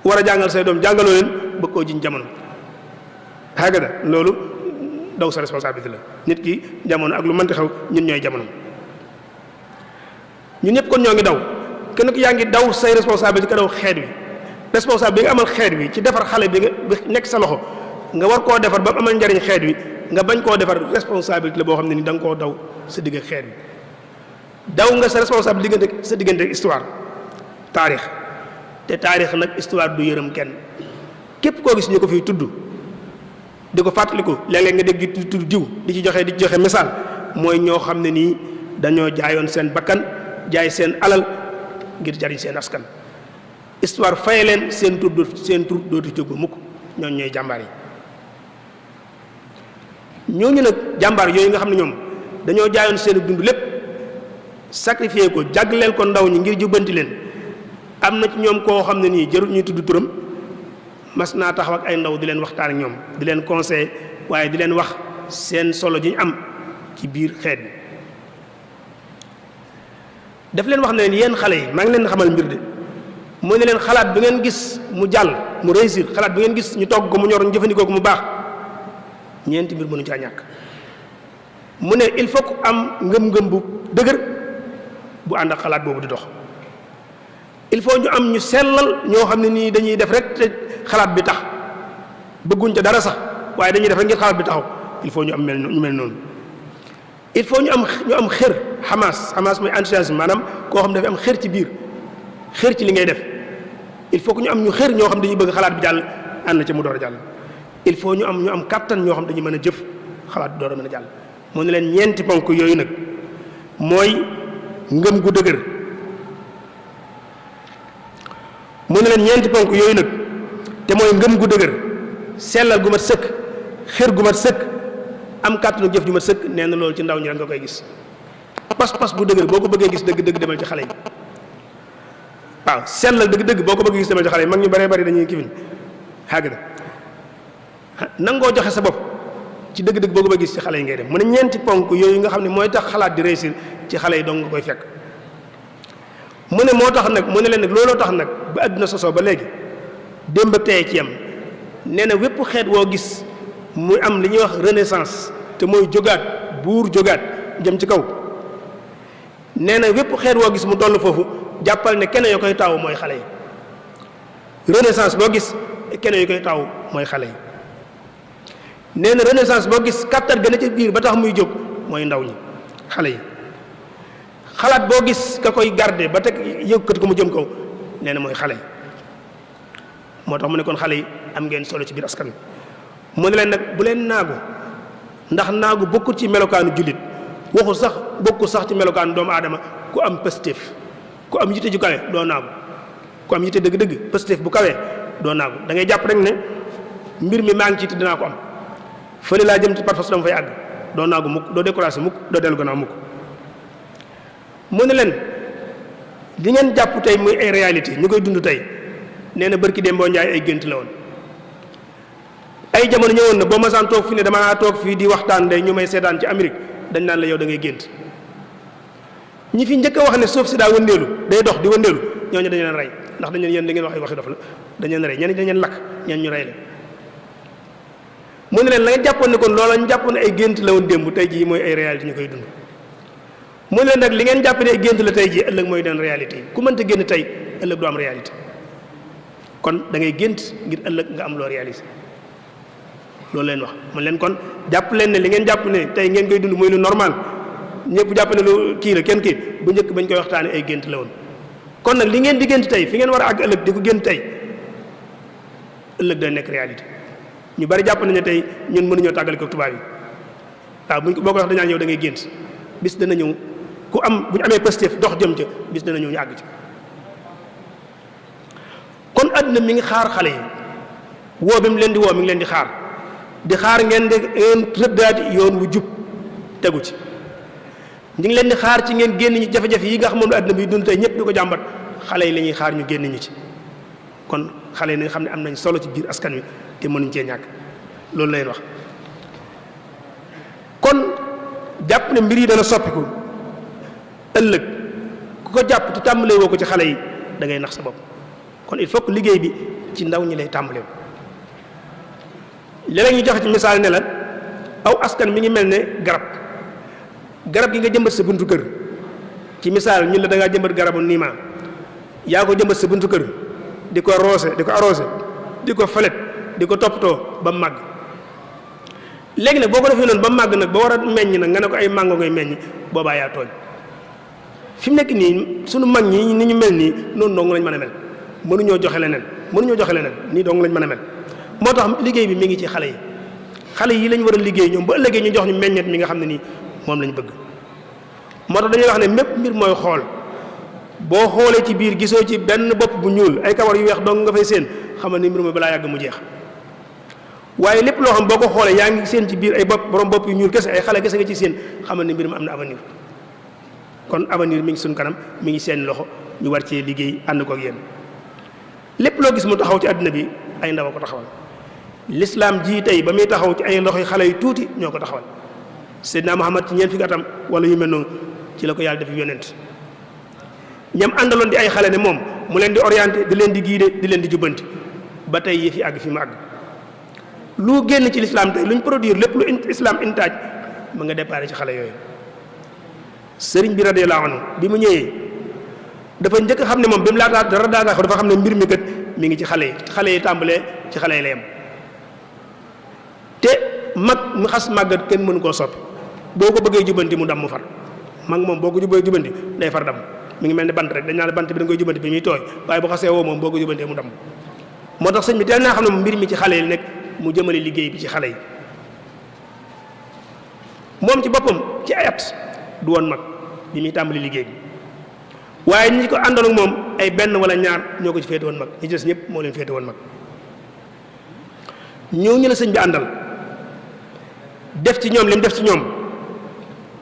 war a jàngal say doom jàngaloo leen bëgg koo jiñ jamono hagada loolu daw sa responsabilité la nit ki jamono ak lu mënti xew ñun ñooy jamono ñun ñëpp kon ñoo ngi daw kenn ku yaa ngi daw say responsabilité ka daw xeet wi responsable bi nga amal xeet wi ci defar xale bi nga nekk sa loxo nga war koo defar ba mu amal njariñ xeet wi nga bañ koo defar responsabilité la boo xam ne ni da nga koo daw sa digg xeet wi daw nga sa responsable sa diggante histoire taarix te taarix nag histoire du yërëm kenn képp koo gis ñu ko fiy tudd di ko fàttaliku léeg-léeg nga dégg di tudd diw di ci joxe misaal mooy ñoo xam ne nii dañoo jaayoon seen bakkan jaay seen alal ngir jariñ seen askan histoire faye leen seen tur dootu jóg ba mukk ñooñu ñooy jàmbaar yi. ñooñu nag jàmbaar yooyu nga xam ne ñoom dañoo jaayoon seen dund lépp sacrifié ko jagleel ko ndaw ñi ngir jubbanti leen am na ci ñoom koo xam ne nii jarul ñuy tudd turam mas naa taxaw ak ay ndaw di leen waxtaan ak ñoom di leen conseil waaye di leen wax seen solo ji ñu am ci biir xeet bi daf leen wax ne leen yéen xale yi maa ngi leen xamal mbir de mooy ne leen xalaat bi ngeen gis mu jàll mu réussir xalaat bi ngeen gis ñu togg ko mu ñor ñu jëfandikoo ko mu baax ñeenti mbir mënu caa ñàkk mu ne il faut que am ngëm-ngëm bu dëgër bu ànd ak xalaat boobu di dox il faut ñu am ñu sellal ñoo xam ne nii dañuy def rek te xalaat bi tax bëgguñ ca dara sax waaye dañuy def rek ngir xalaat bi taxaw il faut ñu am ñu mel noonu il faut ñu am xër xamaas mooy enthousiasme maanaam koo xam ne dafa am xër ci biir xër ci li ngay def il faut que ñu am ñu xër ñoo xam dañuy bëgg xalaat bi jàll ànd ca mu door a jàll il faut ñu am kàttan ñoo xam dañu mën a jëf xalaat bi door a mën a jàll mu ne leen ñeenti ponk yooyu nag mooy ngëm gu dëgër mu ne leen ñeenti ponk yooyu nag te mooy ngëm gu dëgër sellal gu mat sëkk xër gu mat sëkk am kàttanu jëf ju mat sëkk nee na loolu ci ndaw ñi rek nga koy gis pas-pas bu dëgër boo ko bëggee gis dëgg-dëgg demal ci xale yi waaw sellal dëgg-dëgg boo ko bëggee gis demal ci xale yi mag ñu baree bari dañuy kifin xàgg na nangoo joxe sa bopp ci dëgg-dëgg boo ko bëggee gis ci xale yi ngay dem mu ne ñeenti ponk yooyu nga xam ne mooy tax xalaat di réussir ci xale yi dong nga koy fekk mu ne moo tax nag mu ne leen nag looloo tax nag ba àdduna sosoo ba léegi démb ak tey ci yam nee na wépp xeet woo gis muy am li ñuy wax renaissance te mooy jógaat buur jógaat jëm ci kaw nee na wépp xeet woo gis mu toll foofu jàppal ne kenn yoo koy taaw mooy xale yi renaissance boo gis kenn yoo koy taaw mooy xale yi nee na renaissance boo gis kàttan gën a ci biir ba tax muy jóg mooy ndaw ñi xale yi xalaat boo gis ka koy garder ba teg yëkkati ko mu jëm kaw nee na mooy xale yi moo tax mu ne kon xale yi am ngeen solo ci biir askan wi mu ne leen nag bu leen naagu ndax naagu bokkul ci melokaanu jullit waxul sax bokkul sax ci melokaanu doomu aadama ku am pëstéef ku am yitte ju kawe doo naagu ku am yitte dëgg-dëgg pëstéef bu kawee doo naagu da ngay jàpp rek ne mbir mi maa ngi ci te dinaa ko am fële laa jëm ci par force dama fay àgg doo naagu mukk doo découragé mukk doo dellu gannaaw mukk mu ne leen li ngeen jàpp tey muy ay réalité ñu koy dund tey nee na barki dem boo njaay ay gént la woon ay jamono ñëwoon na boo masaan toog fii ne dama naa toog fii di waxtaan day ñu may seetaan ci Amérique dañ naan la yow da ngay gént ñi fi njëkk a wax ne suuf si daa wëndeelu day dox di wëndeelu ñooñu dañu leen rey ndax dañu leen yéen da ngeen wax ay waxi dof la dañu leen rey ñenn dañu leen lakk ñenn ñu rey la mu ne leen la ngeen jàppoon ne kon loola ñu jàppoon ne ay gént la woon démb tey jii mooy ay réalité ñu koy dund mu ne leen nag li ngeen jàpp ne ay gént la tey jii ëllëg mooy doon réalité ku mënta génn tey ëllëg du am réalité kon da ngay gént ngir ëllëg nga am loo réalisé loolu leen wax mu leen kon jàpp leen ne li ngeen jàpp ne tey ngeen koy dund mooy lu normal ñëpp jàpp ne lu kii la kenn kii bu njëkk bañ koy waxtaane ay gént la woon kon nag li ngeen di gént tey fi ngeen war a àgg ëllëg di ko gént tey ëllëg da nekk réalité ñu bari jàpp nañ ne tey ñun mënuñoo tàggale ko tubaab yi waaw buñ ko boo ko wax dañaa ñëw da ngay gént bis dana ñëw ku am bu ñu amee positif dox jëm ca bis dana ñëw ñu àgg ci kon àdduna mi ngi xaar xale yi woo bi mu leen di woo mi ngi leen di xaar ngeen rëddaati yoon wu jub tegu ci ñu ngi leen di xaar ci ngeen génn ñu jafe-jafe yi nga xam moom la àdduna bi dund tey ñëpp di ko jàmbat xale yi la ñuy xaar ñu génn ñu ci kon xale yi nga xam ne am nañ solo ci biir askan wi te mënuñ cee ñàkk loolu la leen wax kon jàpp ne mbir yi dana soppiku ëllëg ku ko jàpp te tàmbalee woo ko ci xale yi da ngay nax sa bopp kon il faut que liggéey bi ci ndaw ñi lay tàmbalee léeg-léeg ñu joxe ci misaal ne la aw askan mi ngi mel ne garab gi nga jëmbat sa buntu kër ci misaal ñun la da ngaa jëmbat garabu niima yaa ko jëmbat sa buntu kër di ko arrosé di ko falet di ko toppatoo ba màgg léegi nag boo ko defee noonu ba màgg nag ba war a meññ nag nga ne ko ay màngo ngay meññ boobaa yaa tooñ fi mu nekk nii sunu mag ñi ni ñu mel nii noonu dong lañ mën a mel mënuñoo joxe leneen nii dong lañ mën a mel. moo tax liggéey bi mi ngi ci xale yi lañ war a liggéey ñoom ba ëllëgee ñu jox ñu meññet mi nga xam ne nii moom lañ bëgg. moo tax dañuy wax ne mépp mbir mooy xool boo xoolee ci biir gisoo ci benn bopp bu ñuul ay kawar yu weex dong nga fay seen xamal ni mbir mi balaa yàgg mu jeex waaye lépp loo xam boo ko xoolee yaa ngi seen ci biir ay borom bopp yu ñuul kese ay xale kese nga ci seen xamal ni mbir mi am na avenir. kon avenir mi ngi suñ kanam mi ngi seen loxo ñu war cee liggéey ànd ko ak yéen lépp loo gis mu taxaw ci àdduna bi ay ndaw a ko taxawal l'islam ji tey ba muy taxaw ci ay loxoy xale yu tuuti ñoo ko taxawal Seydina Muhammad ci ñeent fi atam wala yu mel noonu ci la ko yàlla def yonent ñam àndaloon di ay xale ne moom mu leen di orienté di leen di guider di leen di jubbanti ba tey yëf yi àgg fi mu àgg lu génn ci l'islam tey luñ produire lépp lu islam intaaj ma nga déparé ci xale yooyu. sëriñ bi radiyallahu anhu bi mu ñëwee dafa njëkk xam ne moom bi mu laataa dara daa taxaw dafa xam ne mbir mi kat mi ngi ci xale yi tàmbalee ci xale yi la yem te mag mu xas màggat kenn mënu koo soppi boo ko bëggee jubanti mu dam mu far mag moom boo ko jubanti day far dam mi ngi mel ne bant rek dañ naan bant bi da nga koy jubanti bi muy tooy waaye bu xasee woo moom boo ko jubantee mu dam moo tax sëñ bi teel naa xam ne moom mbir mi ci xale yi nekk mu jëmale liggéey bi ci xale yi moom ci boppam ci ay at du woon mag bi muy tàmbali liggéey bi waaye ñi ko àndoon ak moom ay benn wala ñaar ñoo ko ci féete woon mag ñi ci des ñëpp moo leen féete woon mag ñooñu la sëñ bi àndal def ci ñoom li mu def ci ñoom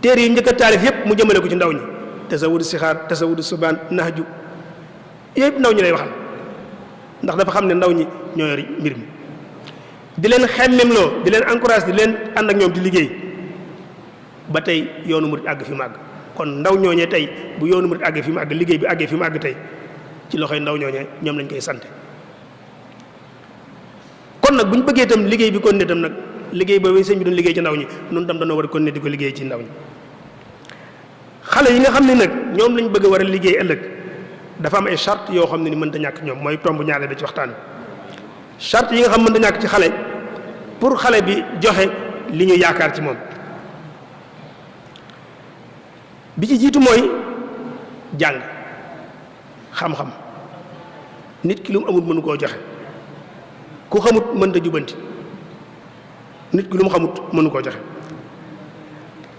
téere yi njëkk a taalif yëpp mu jëmale ko ci ndaw ñi tasawudu sixaar tasawudu subaan nahju yëpp ndaw ñi lay waxal ndax dafa xam ne ndaw ñi ñoo yor mbir mi di leen xemmemloo di leen encouragé di leen ànd ak ñoom di liggéey ba tey yoonu murit àgg fi mu àgg kon ndaw ñooñee tey bu yoonu murit àggee fi mu àgg liggéey bi àggee fi mu àgg tey ci loxoy ndaw ñooñee ñoom lañ koy sant kon nag bu ñu bëggee itam liggéey bi kon ne itam nag liggéey boobu sëñ bi doon liggéey ci ndaw ñi noonu tam dañoo war a kon ne di ko liggéey ci ndaw ñi xale yi nga xam ne nag ñoom lañ bëgg a war a liggéey ëllëg dafa am ay charte yoo xam ne ni mënta ñàkk ñoom mooy tomb ñaareel bi ci waxtaan bi charte yi nga xam mënta ñàkk ci xale pour xale bi joxe li ñu yaakaar ci moom bi ci jiitu mooy jàng xam-xam nit ki lu mu amul mënu koo joxe ku xamut mënta jubanti nit ki lu mu xamut mënu koo joxe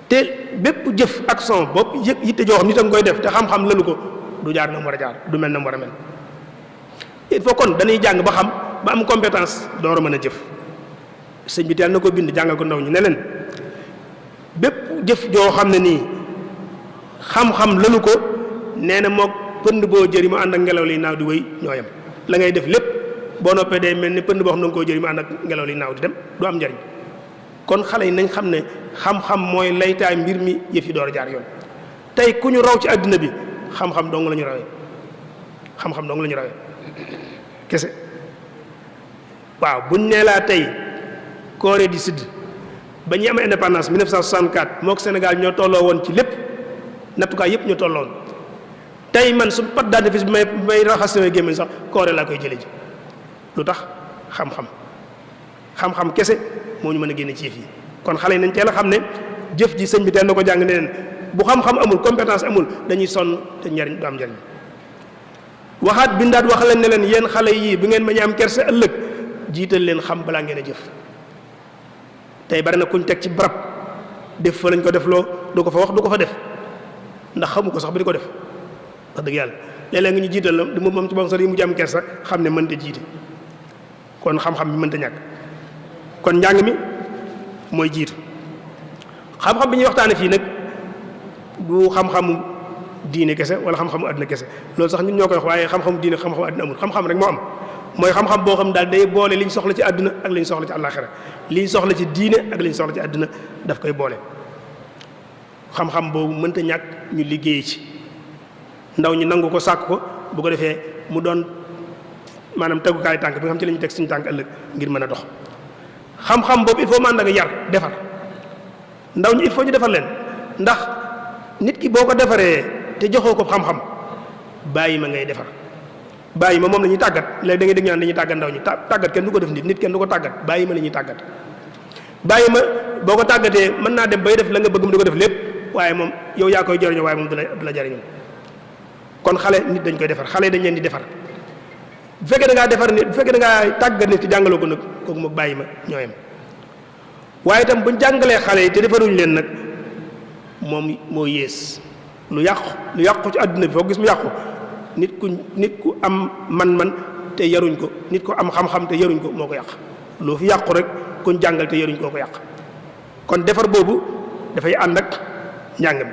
te bépp jëf action bopp yëg yitte joo xam nit a nga koy def te xam-xam lalu ko du jaar na mu war a jaar du mel na mu war a mel il faut kon dañuy jàng ba xam ba am compétence door a mën a jëf sëñ bi teel na ko bind jàngal ko ndaw ñi ne leen bépp jëf joo xam ne nii xam-xam lalu ko nee na moog pënd boo jëri mu ànd ak ngelaw li naaw di wéy ñooyam la ngay def lépp boo noppee day mel ni pënd boo xam ne nga koo jëri mu ànd ak ngelaw li naaw di dem du am njariñ kon xale yi nañ xam ne xam-xam mooy laytaay mbir mi yëf yi door a jaar yoon tey ku ñu raw ci àddina bi xam-xam dong la ñu rawee xam-xam dong la ñu rawee kese waaw buñ nee laa tey Corée du Sud ba ñuy am indépendance 1964 mook Sénégal ñoo tolloo woon ci lépp nattukaay yëpp ñoo tolloon tey man su pat daal fi may raxas sama gémmiñ sax Corée laa koy jële ji lu tax xam-xam kese moo ñu mën a génne ci yëf yi kon xale yi nañ teel a xam ne jëf ji sëñ bi teel na ko jàng ne leen bu xam-xam amul compétence amul dañuy sonn te njariñ du am njariñ waxaat bindaat wax leen ne leen yéen xale yii bu ngeen bañ a am kerse ëllëg jiital leen xam balaa ngeen a jëf tey bari na kuñ teg ci barab def fa lañ ko def loo du ko fa wax du ko fa def ndax xamu ko sax ba di ko def wax dëgg yàlla léeg-léeg nga ñu jiital la di moom ci boppam sax yi mujj am kersa xam ne mënta jiite kon xam-xam bi mënta ñàkk kon njàng mi mooy jiitu xam-xam bi ñuy waxtaane fii nag du xam-xamu diine kese wala xam-xamu àddina kese loolu sax ñun ñoo koy wax waaye xam-xamu diine xam-xamu àddina amul xam-xam rek moo am mooy xam-xam boo xam daal day boole liñ soxla ci àdduna ak liñ soxla ci àllaaxira liñ soxla ci diine ak liñ soxla ci àdduna daf koy boole xam-xam boobu mënta ñàkk ñu liggéey ci ndaw ñi nangu ko sàkk ko bu ko defee mu doon maanaam tegukaay tànk bi nga xam ci la ñuy teg suñu tànk ëllëg ngir mën a dox xam-xam boobu il faut mu ànd ak yar defar ndaw ñi il faut ñu defar leen ndax nit ki boo ko defaree te joxoo ko xam-xam bàyyi ma ngay defar bàyyi ma moom la ñuy tàggat léegi da ngay dégg ñaan dañuy tàggat ndaw ñi tàggat kenn du ko def nit kenn du ko tàggat bàyyi ma la ñuy tàggat bàyyi ma boo ko tàggatee mën naa dem bay def la nga bëgg mu di ko def lépp waaye moom yow yaa koy jariñoo waaye moom du la jariñoo kon xale nit dañ koy defar xale dañ leen di defar bu fekkee da ngaa defar nit bu fekkee da ngaa tàggat nit ki jàngaloo ko nag kooku moom bàyyi ma ñooyam waaye itam buñ jàngalee xale yi te defaruñ leen nag moom moo yées lu yàqu ci àdduna bi foo gis mu yàqu nit ku am man-man te yaruñ ko nit ku am xam-xam te yaruñ ko moo ko yàq loo fi yàqu rek kuñ jàngal te yaruñ koo ko yàq kon defar boobu dafay ànd ak njàng mi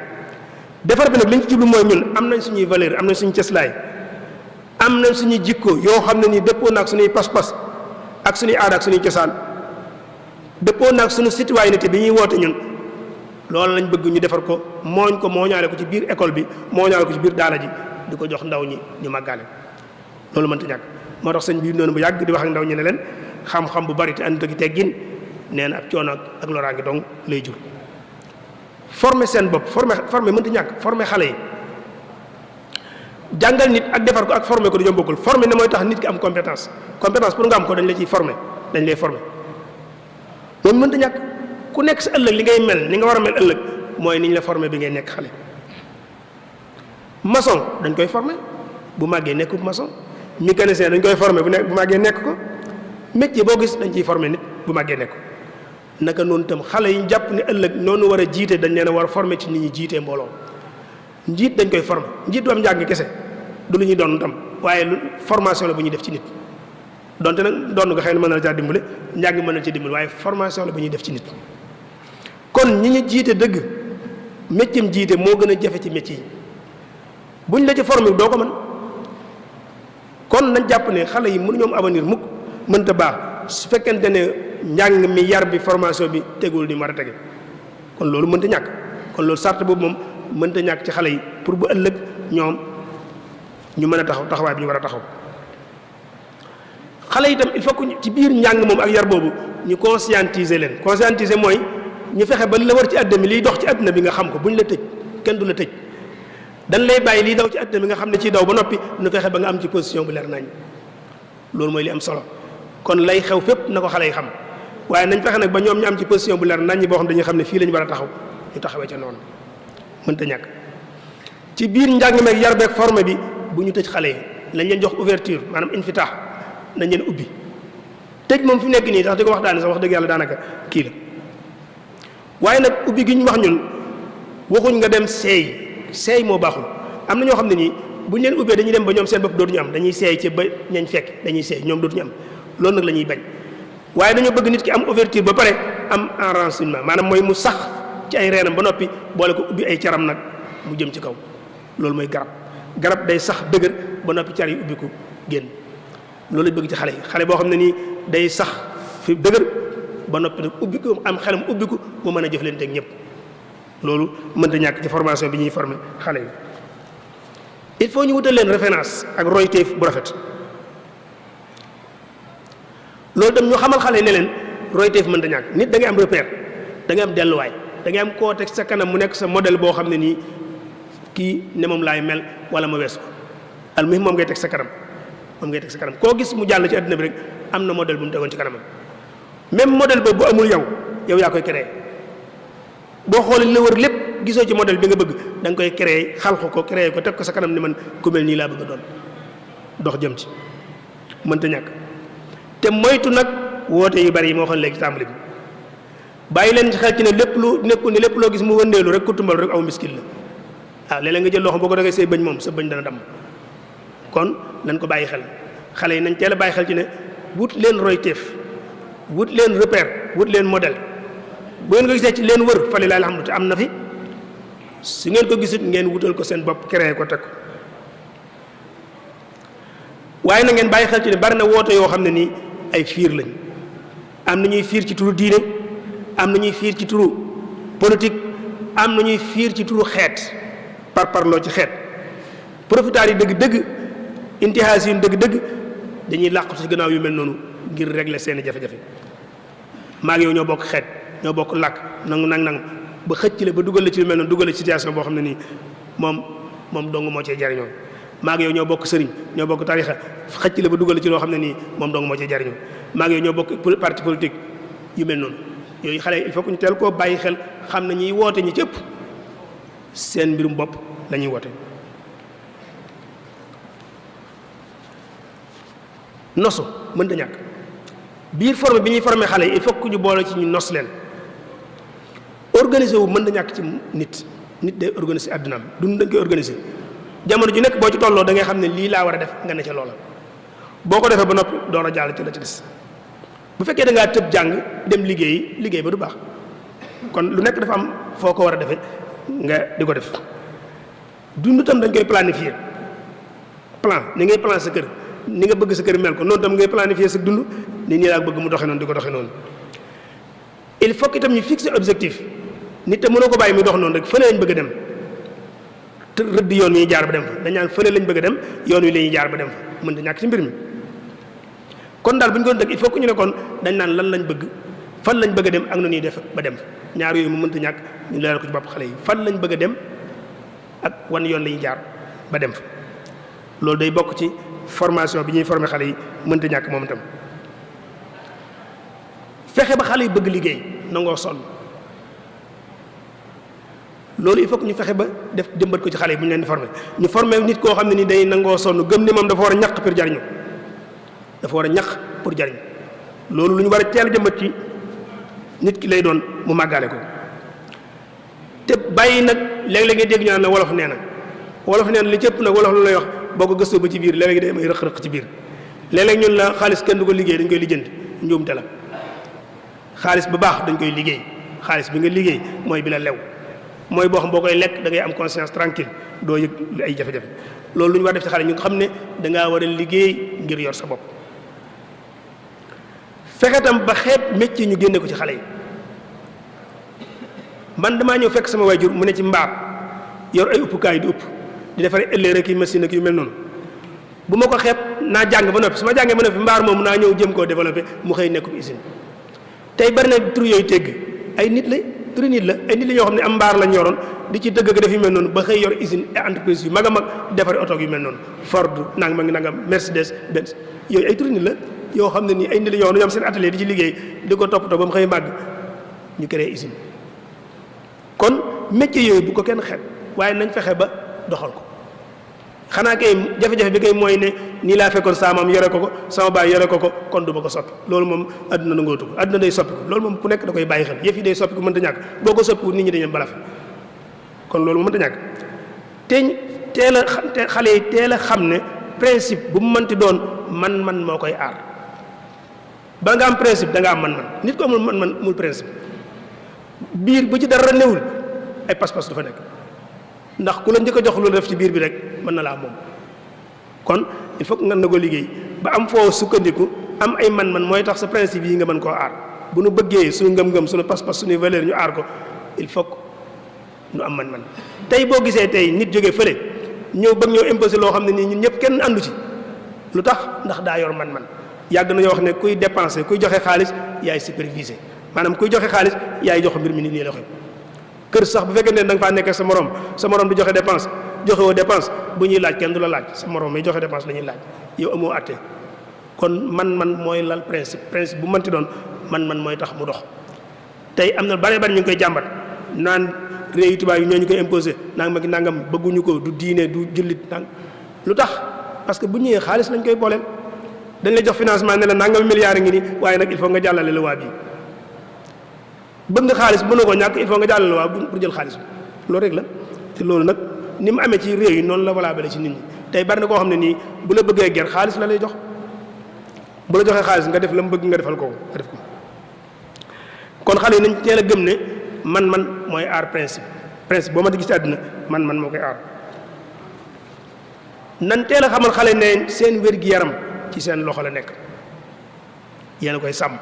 defar bi nag li ñu ci jublu mooy ñun am nañ suñuy valeur am nañ suñu cëslaay am nañ suñuy jikko yoo xam ne nii dëppoo naag suñuy pas-pas ak suñuy aada ak suñuy cosaan dëppoo naag suñu citoyenneté bi ñuy woote ñun loolu lañ bëgg ñu defar ko mooñaale ko ci biir école bi mooñaale ko ci biir daara ji di ko jox ndaw ñi ñu màggaale loolu mënta ñàkk moo tax sëñ bi noonu bu yàgg di wax ak ndaw ñi ne leen xam-xam bu bari te ànd ak teggin nee na ab coono ak loraange dong lay jur former seen bopp former mënta ñàkk former xale yi jàngal nit ak defar ko ak former ko dañoo bokkul former ne mooy tax nit ki am compétence pour nga am ko dañ la ciy former dañ lay former moom mënta ñàkk ku nekk sa ëllëg li ngay mel ni nga war a mel ëllëg mooy ni ñu la former bi ngay nekk xale maçon dañ koy former bu màggee nekk maçon mécanicien dañ koy former bu màggee nekk ko métier boo gis dañ ciy former nit bu màggee nekk ko naka noonu itam xale yi ñu jàpp ne ëllëg noonu war a jiite dañ leen a war a former ci nit ñi jiitee mbooloo njiit dañ koy former njiit du am njàng kese du lu ñuy doon tam waaye lu formation la bu ñuy def ci nit donte nag doon nga xëy na mën na la caa dimbale njàng mën na ci dimbale waaye formation la bu ñuy def ci nit kon ñi ñu jiite dëgg métier jiite moo gën a jafe ci métier yi buñ la ci formé doo ko mën kon nañ jàpp ne xale yi mënu ñoom avenir mukk mënta baax su fekkente ne njàng mi yar bi formation bi tegul ni war a tege kon loolu mënta ñàkk kon loolu sart boobu moom mënta ñàkk ci xale yi pour bu ëllëg ñoom ñu mën a taxaw taxawaay bi ñu war a taxaw xale yi itam il faut que ci biir njàng moom ak yar boobu ñu conscientiser leen conscientiser mooy ñu fexe ba la war ci àdduna bi liy dox ci àdduna bi nga xam ko bu ñu la tëj kenn du la tëj dañ lay bàyyi liy daw ci àdduna bi nga xam ne ciy daw ba noppi ñu fexe ba nga am ci position bu leer nañ loolu mooy li am solo kon lay xew fépp na ko xale yi xam waaye nañ fexe nag ba ñoom ñu am ci position bu leer nañ boo xam dañuy xam ne fii la ñu war a taxaw ñu taxawee ca noonu mënta ñàkk ci biir njàng meeg yar beeg formé bi bu ñu tëj xale yi lañ leen jox ouverture maanaam infitaax nañ leen ubbi tëj moom fi nekk nii tax di ko wax daane sax wax dëgg yàlla daanaka kii la waaye nag ubbi gi ñu wax ñun waxuñ nga dem seey moo baaxul am na ñoo xam ne nii bu ñu leen ubbee dañuy dem ba ñoom seen bopp dootuñu am dañuy seey ci ba ñañ fekk dañuy seey ñoom dootuñu am loolu nag la ñuy bañ waaye dañoo bëgg nit ki am ouverture ba pare am enracinement maanaam mooy mu sax ci ay reenam ba noppi boole ko ubbi ay caram nag mu jëm ci kaw loolu mooy garab day sax dëgër ba noppi car yi ubbi ko génn loolu lañ bëgg ci xale yi xale boo xam ne nii day sax fi dëgër ba noppi nag ubbi ko am xelam ubbi ko mu mën a jëflante ak ñëpp loolu mënta ñàkk ci formation bi ñuy former xale yi il faut ñu wutal leen référence ak royteef bu rafet loolu tam ñu xamal xale yi ne leen royteef mënta ñàkk nit da ngay am repère da ngay am delluwaay da ngay am koo teg sa kanam mu nekk sa modèle boo xam ne nii kii ne moom laay mel wala ma weesu ko almuhim moom ngay teg sa kanam koo gis mu jàll ci àddina bi rek am na modèle bu mu tegoon ci kanamam même modèle boobu bu amul yow yaa koy créé boo xoolee li la wër lépp gisoo ci modèle bi nga bëgg da nga koy créé xalq ko créé ko teg ko sa kanam ni man ku mel nii laa bëgg a doon dox jëm ci mënta ñàkk te moytu nag woote yu bari yi moo xam léegi tàmbali bi bàyyi leen ci xel ci ne lépp lu nekkul ne lépp loo gis mu wëndeelu rek ku tumbal rek aw miskil la waaw léeg-léeg nga jël loo xam boo ko dogee say bëñ moom sa bëñ dana damm kon nañ ko bàyyi xel xale yi nañ teel a bàyyi xel ci ne wut leen royteef wut leen repère wut leen modèle bu ngeen ko gisee ci leen wër fa lillahi alhamdu te am na fi su ngeen ko gisut ngeen wutal ko seen bopp créé ko teg ko waaye na ngeen bàyyi xel ci ne bari na woote yoo xam ne nii ay fiir lañ am na ñuy fiir ci turu diine am na ñuy fiir ci turu politique am na ñuy fiir ci turu xeet parparloo ci xeet profitaar yi dëgg-dëgg intihaas yi dëgg-dëgg dañuy làqu ci gannaaw yu mel noonu ngir régler seeni jafe-jafe maa ngi yow ñoo bokk xeet ñoo bokk làkk nangu nang ba xëcc la ba dugal la ci lu mel noonu dugal la ci situation boo xam ne nii moom dong moo cee jariñoo maa ngi yow ñoo bokk sëriñ ñoo bokk tarixa xëcc la ba dugal la ci loo xam ne nii moom dong moo cee jariñoo maa ngi yow ñoo bokk parti politique yu mel noonu yooyu xale il faut que ñu teel koo bàyyi xel xam ne ñiy woote ñi cëpp seen mbirum bopp la ñuy woote nosu mënta ñàkk biir formé bi ñuy formé xale yi il faut que ñu boole ci ñu nos leen organiser wu mën na ñàkk ci nit day organiser àddunaam dund dañ koy organiser jamono ju nekk boo ci tolloo da ngay xam ne lii laa war a def nga ne ca loola boo ko defee ba noppi door a jàll ci la ci des bu fekkee da ngaa tëb jàng dem liggéey ba du baax kon lu nekk dafa am foo ko war a defee nga di ko def dund tam dañ koy planifier plan ni ngay plan sa kër ni nga bëgg sa kër mel ko noonu tam ngay planifier sa dund ni nii laa bëgg mu doxe noonu di ko doxe noonu il faut que itam ñu fixer objectif nit te mënoo ko bàyyi muy dox noonu rek fële lañ bëgg a dem te rëdd yoon wi ñuy jaar ba dem fa dañ naan fële lañ bëgg a dem yoon wi la ñuy jaar ba dem fa mën da ñàkk ci mbir mi kon daal bu ñu ko dëgg il faut que ñu ne kon dañ naan lan lañ bëgg fan lañ bëgg a dem ak na ñuy def ba dem fa ñaar yooyu mu mënta ñàkk ñu leeral ko ci bopp xale yi fan lañ bëgg a dem ak wan yoon la ñuy jaar ba dem fa loolu day bokk ci formation bi ñuy former xale yi mënta ñàkk moom itam fexe ba xale yi bëgg liggéey nangoo sonn loolu il faut que ñu fexe ba def jëmbat ko ci xale yi bu ñu leen di former ñu former nit koo xam ne ni day nangoo sonn gëm ni moom dafa war a ñaq pour jariñu dafa war a ñaq pour jariñu loolu lu ñu war a teel jëmbat ci nit ki lay doon mu màggaale ko te bàyyi nag léeg-léeg nga dégg ñu naan wolof nee na li cëpp nag wolof la lay wax boo ko gëstoo ba ci biir léeg-léeg day am ay rëq-rëq ci biir léeg-léeg ñun la xaalis kenn du ko liggéey dañ koy lijjanti njuumte la xaalis bu baax dañ koy liggéey xaalis bi nga liggéey mooy bi la lew mooy boo xam boo koy lekk da ngay am conscience tranquille doo yëg ay jafe-jafe loolu lu ñu war def ci xale ñu nga xam ne dangaa war a liggéey ngir yor sa bopp fexe tam ba xeeb métier ñu génne ko ci xale yi man damaa ñëw fekk sama waajur mu ne ci mbaar yor ay uppukaay di upp di defare ëllëg rek yi machine ak yu mel noonu bu ma ko xeeb naa jàng ba noppi su ma jàngee ba noppi mbaar moom naa ñëw jëm koo développé mu xëy nekk usine tey bari na tur yooyu tegg ay nit la turi nit la ay nit la ñoo xam ne am mbaar lañ yoroon di ci dëgg def yu mel noonu ba xëy yor usine et entreprise yu mag a mag defare oto yu mel noonu Ford nangam Mercedes Benz yooyu ay turi nit la yoo xam ne nii ay nit la yoo xam ne ñoom seen atelier di ci liggéey di ko toppatoo ba mu xëy màgg ñu créé usine kon métier yooyu bu ko kenn xeeb waaye nañ fexe ba doxal ko xanaa kay jafe-jafe bi kay mooy ne nii laa fekkoon saa maam yore ko sama baay yore ko kon du ma ko soppi loolu moom adduna nangootu ko adduna day soppi ko loolu moom ku nekk da koy bàyyi xel yëf yi day soppi ko mënta ñàkk boo ko soppiwul nit ñi dañu balafe kon loolu mënta ñàkk teel a xale yi teel a xam ne principe bu mu mënti doon man moo koy aar ba nga am principe da nga am man nit ko amul man mul principe biir bu ci dara newul ay pas-pas du fa nekk ndax ku la njëkk a jox lu def ci biir bi rek mën na laa moom kon il faut que nga nangoo liggéey ba am foo sukkandiku am ay man mooy tax sa principe yi nga mën koo aar bu nu bëggee suñu ngëm-ngëm suñu pas-pas suñuy valeur ñu aar ko il faut que nu am man tey boo gisee tey nit jógee fële ñëw bëgg ñoo imposé loo xam ne nii ñun ñëpp kenn àndu ci lu tax ndax daa yor man yàgg nañoo wax ne kuy dépenser kuy joxe xaalis yaay superviser maanaam kuy joxe xaalis yaay jox mbir mi nii la waxee kër sax bu fekkee ne da nga faa nekk sa morom di joxe dépense joxe woo dépense bu ñuy laaj kenn du la laaj sa morom mi joxe dépense la ñuy laaj yow amoo àtte kon man mooy lal principe bu mënti doon man mooy tax mu dox tey am na bari ñu ngi koy jàmbat naan réew yu tubaab yi ñoo ñu koy imposé nangam bëgguñu ko du diine du jullit lu tax parce que bu ñëwee xaalis lañ koy booleel dañ lay jox financement ne la nangam milliards ngi nii waaye nag il faut nga jàllale la waa bii bëgg nga xaalis mënoo ko ñàkk il faut nga jàllale la waa pour jël xaalis bi loolu rek la te loolu nag ni mu amee ci réew yi noonu la valable ci nit ñi tey bari na koo xam ne nii bu la bëggee ger xaalis la lay jox bu la joxee xaalis nga def la mu bëgg nga defal ko nga def ko kon xale yi nañ teel a gëm ne man mooy aar principe boo ma di gis ci àddina man moo koy aar nan teel a xamal xale ne seen wér-gi-yaram ci seen loxo la nekk yéen a koy sàmm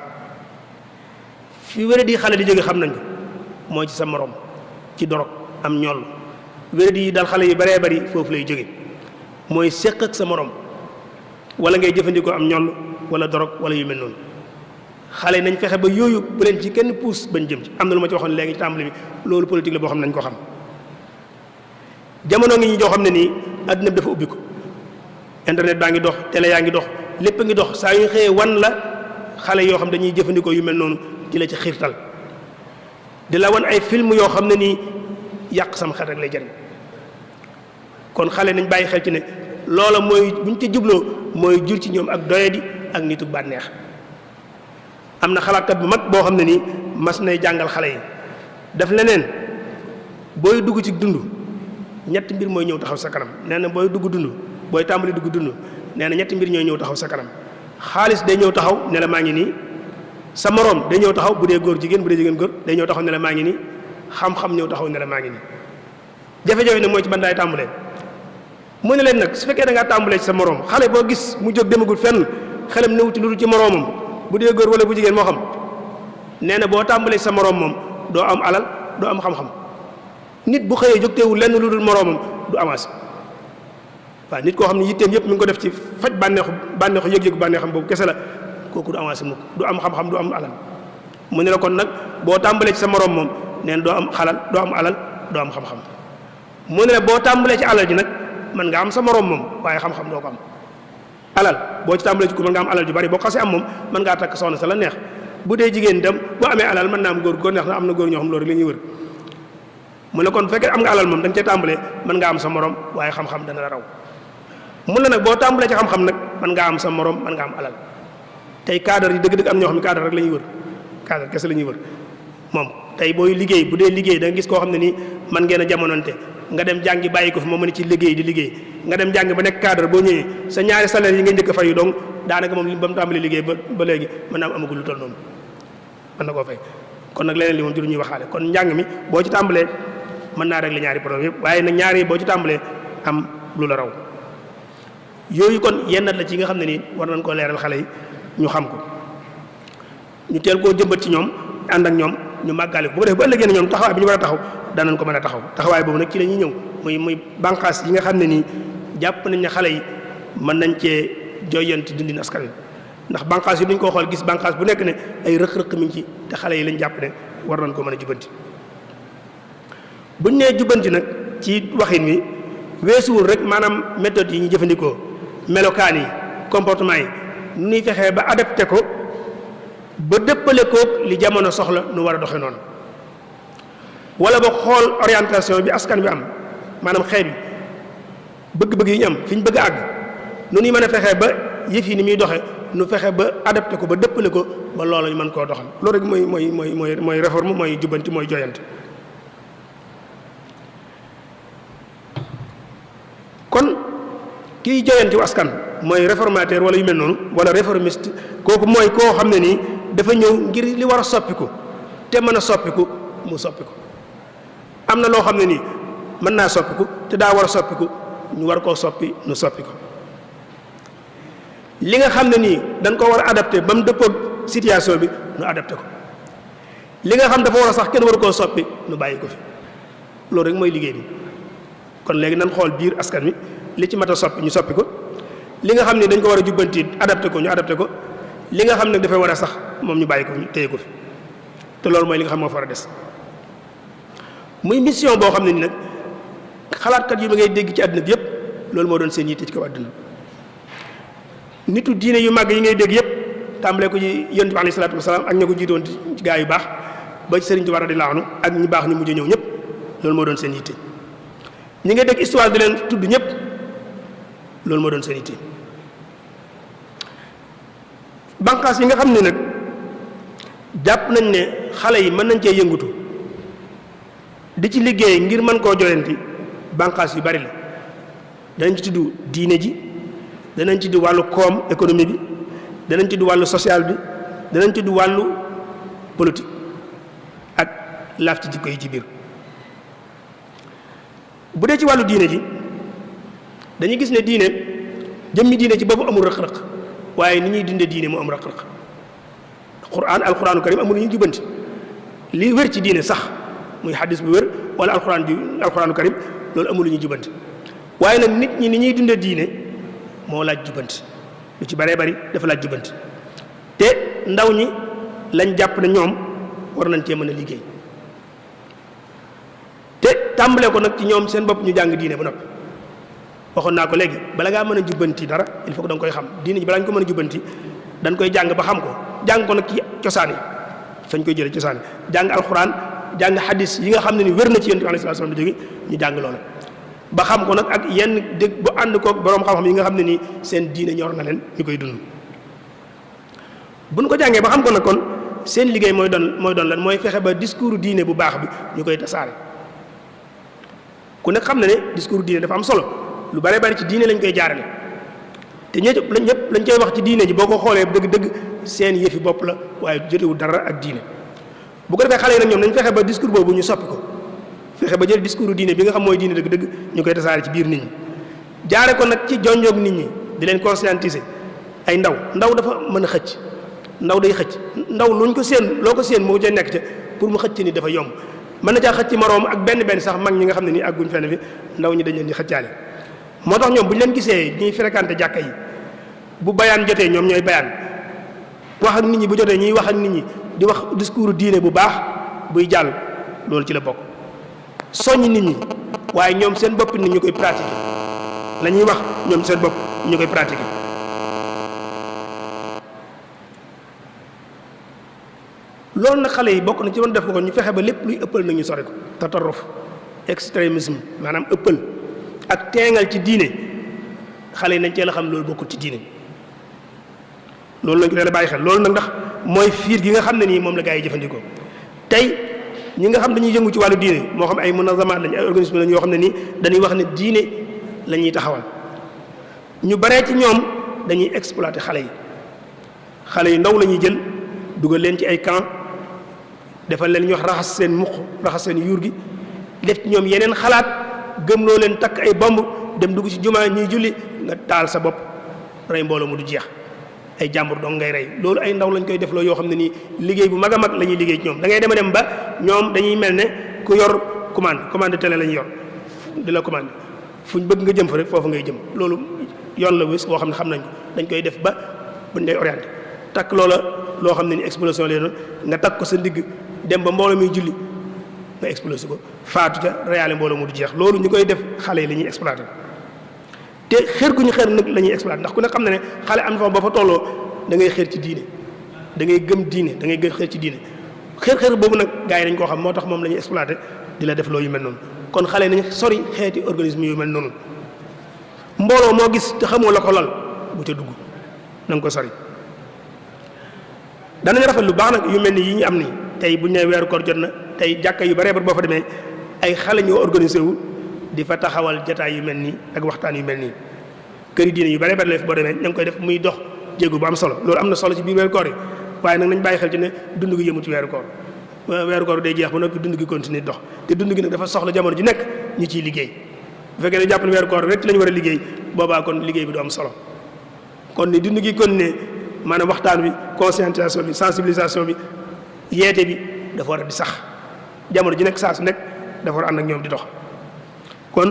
fi wéradi xale di jóge xam nañ ko mooy ci sa morom ci dorog am ñoll wéradi yi dal xale yu baree bari foofu lay jóge mooy séq ak sa morom wala ngay jëfandikoo am ñoll wala dorog wala yu mel noonu xale yi nañ fexe ba yooyu bu leen ci kenn puus bañ jëm ci am na lu ma ci waxoon léegi ci tàmbali bi loolu politique la boo xam ne nañ ko xam jamono ngi ñi joo xam ne nii àddina bi dafa ubbi ko internet baa ngi dox télé yaa ngi dox lépp a ngi dox saa yu xëyee wan la xale yoo xam dañuy jëfandikoo yu mel noonu di la ci xiirtal di la wan ay film yoo xam ne nii yàq sama xel rek lay jariñ kon xale nañ bàyyi xel ci ne loola mooy buñ ci jubloo mooy jur ci ñoom ak doyadi ak nitu bànneex. am na xalaatkat bu mag boo xam ne nii mas nay jàngal xale yi daf leneen booy dugg ci dund ñetti mbir mooy ñëw taxaw sa kanam. nee na booy dugg dund booy tàmbali dugg dund nee na ñetti mbir ñooy ñëw taxaw sa kanam. xaalis day ñëw taxaw ne la maa ngi nii, sa moroom day ñëw taxaw bu dee góor jigéen bu dee jigéen góor day ñëw taxaw ne la maa ngi nii, xam-xam ñëw taxaw ne la maa ngi nii. jafe-jafe nag mooy ci ban laay tàmbalee. mu ne leen nag su fekkee da ngaa tàmbalee ci sa moroom, xale boo gis mu jóg demagul fenn xelam newuti lu dul ci moroomam bu dee góor wala bu jigéen moo xam, nee na boo tàmbalee ci sa moroom moom doo am alal doo am xam-xam. nit bu xëyee jóg teewul lenn lu dul moroomam du avancé. waaw nit koo xam ne yitteem yëpp mi ngi ko def ci faj bànneexu yëg-yëgu bànneexam boobu kese la, kooku du avancé mukk, du am xam-xam du am alal. mu ne la kon nag boo tàmbalee ci sa moroom moom nee na doo am xalal doo am alal doo am xam-xam. mu ne la boo tàmbalee ci alal ji nag mën nga am sa moroom moom waaye xam-xam doo ko am. alal boo ci tàmbalee ci ko mën nga am alal ju bari boo xasee am moom mën ngaa takk soxna sa la neex. bu dee jigéen dem boo amee alal mën naa am góor neex na am na góor ñoo xam loolu la ñuy wër. mu ne kon bu fekkee am nga alal moom da nga cee tàmbalee mën nga am sa moroom waaye xam-xam dana la raw. mu ne nag boo tàmbalee ci xam-xam nag mën ngaa am sa moroom mën nga am alal. tey cadre yi dëgg-dëgg am ñoo xam ne cadre rek la ñuy wër, cadre kese la ñuy wër. moom tey booy liggéey bu dee liggéey da nga gis koo xam ne nii mën ngeen a jamononte nga dem jàngi bàyyi ko fi moo mën ci liggéey di liggéey nga dem jàngi ba nekk cadre boo ñëwee sa ñaari salaire yi nga njëkk a fayu donc daanaka moom ba mu tàmbali liggéey ba léegi mën naa am amagul lu toll noonu mën na koo fay. kon nag leneen li moom juru ñuy waxaale kon njàng mi boo ci tàmbalee mën naa régler ñaari problème yëpp waaye nag ñaari boo ci tàmbalee am lu la raw. yooyu kon yennat la ci nga xam ne nii war nañ koo leeral xale yi ñu xam ko ñu teel koo jëmbat ci ñoom ànd ak ñoom ñu màggaale ko bu ko def ba ëllëgee ne ñoom taxawaay bi ñu war a taxaw danañ ko mën a taxaw taxawaay boobu nag ci la ñuy ñëw muy bànqaas yi nga xam ne nii jàpp nañ ne xale yi mën nañ cee joyanti dundin askan wi ndax bànqaas yi duñ ko xool gis bànqaas bu nekk ne ay rëq-rëq mi ngi ci te xale yi lañ jàpp ne war nañ ko mën a jubanti. buñ nee jubanti nag ci waxin wi weesuwul rek maanaam méthode yi ñu jëfandikoo melokaan yi comportement yi nu ñuy fexee ba adapté ko ba dëppale koog li jamono soxla nu war a doxe noonu wala ba xool orientation bi askan bi am maanaam xeet bi bëgg-bëgg yi ñu am fi ñu bëgg a àgg nu ñuy mën a fexee ba yëf yi ni muy doxe nu fexe ba adapté ko ba dëppale ko ba loolu ñu mën koo doxal loolu rek mooy réforme mooy jubbanti mooy joyante. kon kiy joyanti wu askan mooy réformateur wala yu mel noonu wala réformiste kooku mooy koo xam ne nii dafa ñëw ngir li war a soppiku te mën a soppiku mu soppiku. am na loo xam ne nii mën naa soppiku te daa war a soppiku ñu war koo soppi nu soppi ko li nga xam ne nii dañ ko war a adapté ba mu dëppoog situation bi nu adapté ko li nga xam dafa war a sax kenn waru koo soppi nu bàyyi ko fi loolu rek mooy liggéey bi. kon léegi nan xool biir askan wi li ci mat a soppi ñu soppi ko li nga xam ne dañ ko war a jubbanti adapté ko ñu adapté ko li nga xam ne dafay war a sax moom ñu bàyyi ko ñu téye ko fi te loolu mooy li nga xam moo fa war a des. muy mission boo xam ne ni nag xalaatkat yi ma ngay dégg ci àdduna bi yëpp loolu moo doon seen yitte ci kaw àdduna nitu diine yu màgg yi ngay dégg yëpp tàmbalee ko ci yonent bi alayhi salaatu wasalaam ak ña ko jiitoon ci gaa yu baax ba ci Sëriñ Tuubaa radiyallaahu anhu ak ñu baax ñu mujj ñëw ñëpp loolu moo doon seen yitte. ñi ngay dégg histoire di leen tudd ñëpp loolu moo doon seen yitte. bànqaas yi nga xam ne nag jàpp nañ ne xale yi mën nañ cee yëngutu di ci liggéey ngir mën koo joyanti bànqaas yu bari la danañ ci tudd diine ji danañ ci tudd wàllu koom économie bi danañ ci tudd wàllu social bi danañ ci tudd wàllu politique ak laaf ci jikko yi ci biir. bu dee ci wàllu diine ji dañuy gis ne diine jëmmi diine ci boobu amul rëq-rëq waaye ni ñuy dundee diine mu am rëq-rëq alquraanu karim amul lu ñuy jubanti li wér ci diine sax muy xadis bu wér wala alquraanu karim loolu amul lu ñuy jubanti waaye nag nit ñi ni ñuy dundee diine moo laaj jubanti lu ci baree bari dafa laaj jubanti te ndaw ñi lañ jàpp ne ñoom war nañ cee mën a liggéey te tàmbalee ko nag ci ñoom seen bopp ñu jàng diine ba noppi waxoon naa ko léegi bala ngaa mën a jubbanti dara il faut que da nga koy xam diine ji balaa ñu ko mën a jubbanti dañ koy jàng ba xam ko jàng ko nag ci cosaan yi fañ koy jëlee cosaan yi jàng alxuraan jàng hadis yi nga xam ne ni wér na ci yonent bi alayhi salaatu salaam di jóge ñu jàng loola ba xam ko nag ak yenn dégg bu ànd koog boroom xam-xam yi nga xam ne nii seen diine ñor na leen ñu koy dund buñ ko jàngee ba xam ko nag kon seen liggéey mooy doon lan mooy fexe ba discours diine bu baax bi ñu koy tasaare. ku nekk xam na ne discours diine dafa am solo lu bare bari ci diine lañ koy jaarale te ñëpp lañ koy wax ci diine ji boo ko xoolee dëgg-dëgg seen yëfi bopp la waaye jotewul dara ak diine. bu ko defee xale yi nag ñoom nañ fexe ba discours boobu ñu soppi ko fexe ba jël discours diine bi nga xam mooy diine dëgg-dëgg ñu koy tasaare ci biir nit ñi jaare ko nag ci jonjoog nit ñi di leen conscientiser ay ndaw dafa mën a xëcc ndaw day xëcc ndaw luñ ko séen loo ko séen moo ca nekk ca pour mu xëcc ni dafa yomb mën na caa xëcc moroom ak benn sax mag ñi nga xam ne nii àgguñ fenn fi ndaw ñi dañ leen di xëccaale moo tax ñoom bu ñu leen gisee ñuy fréquenté jàkka yi bu bayaan jotee ñoom ñooy bayaan wax ak nit ñi bu jotee ñuy wax ak nit ñi di wax discours diine bu baax buy jàll loolu ci la bokk soññ nit ñi waaye ñoom seen bopp nit ñu koy pratiquer la ñuy wax ñoom seen bopp ñu koy pratiquer loolu nag xale yi bokk na ci doon def ko ñu fexe ba lépp luy ëppal nag ñu sori ko tatarruf extrémisme maanaam ëppal ak teengal ci diine xale yi nañ cee la xam loolu bokkul ci diine loolu lañ ko leen bàyyi xel loolu nag ndax mooy fiir gi nga xam ne nii moom la gaa yi jëfandikoo tey ñi nga xam dañuy yëngu ci wàllu diine moo xam ay munazamaat lañ ay organisme lañ yoo xam ne nii dañuy wax ne diine la ñuy taxawal ñu baree ci ñoom dañuy exploiter xale yi ndaw la ñuy jël dugal leen ci ay camp defal leen ñu wax raxas seen muq raxas seen yuur gi def ci ñoom yeneen xalaat gëmloo leen takk ay bomb dem dugg ci jumaa ñuy julli nga taal sa bopp rey mbooloo mu du jeex ay jàmbur dong ngay rey loolu ay ndaw lañ koy def loo yoo xam ne nii liggéey bu mag a mag la ñuy liggéey ci ñoom da ngay dem ba ñoom dañuy mel ne ku yor commande télé lañu yor di la commande fuñ bëgg nga jëm fa rek foofu ngay jëm loolu yoon la wés boo xam ne xam nañ ko dañ koy def ba buñ lay orienté takk loola loo xam ne ni explosion lay doon nga takk ko sa ndigg dem ba mbooloo muy julli nga explosé ko faatu ca reyaale mbooloo mu du jeex loolu ñu koy def xale yi la ñuy exploité te xër gu ñu xër nag la ñuy exploité ndax ku ne xam ne ne xale am na fa ba fa tolloo da ngay xër ci diine da ngay gëm diine da ngay gën xër ci diine xër boobu nag gars yi dañ koo xam moo tax moom la ñuy exploité di la def loolu yu mel noonu kon xale yi nañ sori xeeti organisme yu mel noonu mbooloo moo gis te xamoo la ko lal bu ca dugg na nga ko sori danañ rafet lu baax nag yu mel ni yi ñu am nii tey bu ñu nee weeru koor jot na tey jàkka yu bare boo fa demee ay xale ñoo organisé wu di fa taxawal jataay yu mel nii ak waxtaan yu mel nii këri diine yu bare la boo demee ña ngi koy def muy dox jéego bu am solo loolu am na solo ci biir weeru koor yi waaye nag nañ bàyyi xel ci ne dund gi yëmu ci weeru koor day jeex ba noppi dund gi continuer dox te dund gi nag dafa soxla jamono ji nekk ñu ciy liggéey bu fekkee ne jàpp ne weeru koor rek ci la ñu war a liggéey boobaa kon liggéey bi du am solo kon ni dund gi continuer maanaam waxtaan bi conscientisation bi sensibilisation bi yeete bi dafa war a di sax jamono ji nekk saa su nekk dafa war a ànd ak ñoom di dox kon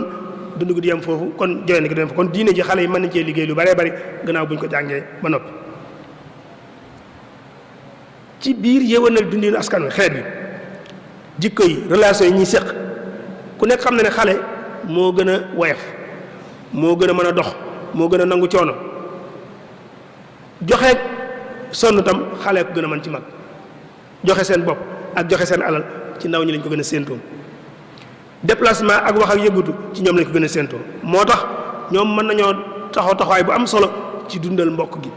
dund gi di yem foofu kon joxe na gi di yem foofu kon diine ji xale yi mën nañ cee liggéey lu bare bari gannaaw bu ñu ko jàngee ba noppi ci biir yéwénal dundinu askan wi xeet bi jikko yi relation yi ñuy séq ku nekk xam na ne xale moo gën a woyof moo gën a mën a dox moo gën a nangu coono joxe sonn tam xale ko gën a mën ci mag joxe seen bopp ak joxe seen alal ci ndaw ñi lañ ko gën a séentoo déplacement ak wax ak yëgutu ci ñoom lañ ko gën a séentoo moo tax ñoom mën nañoo taxawaay bu am solo ci dundal mbokk gi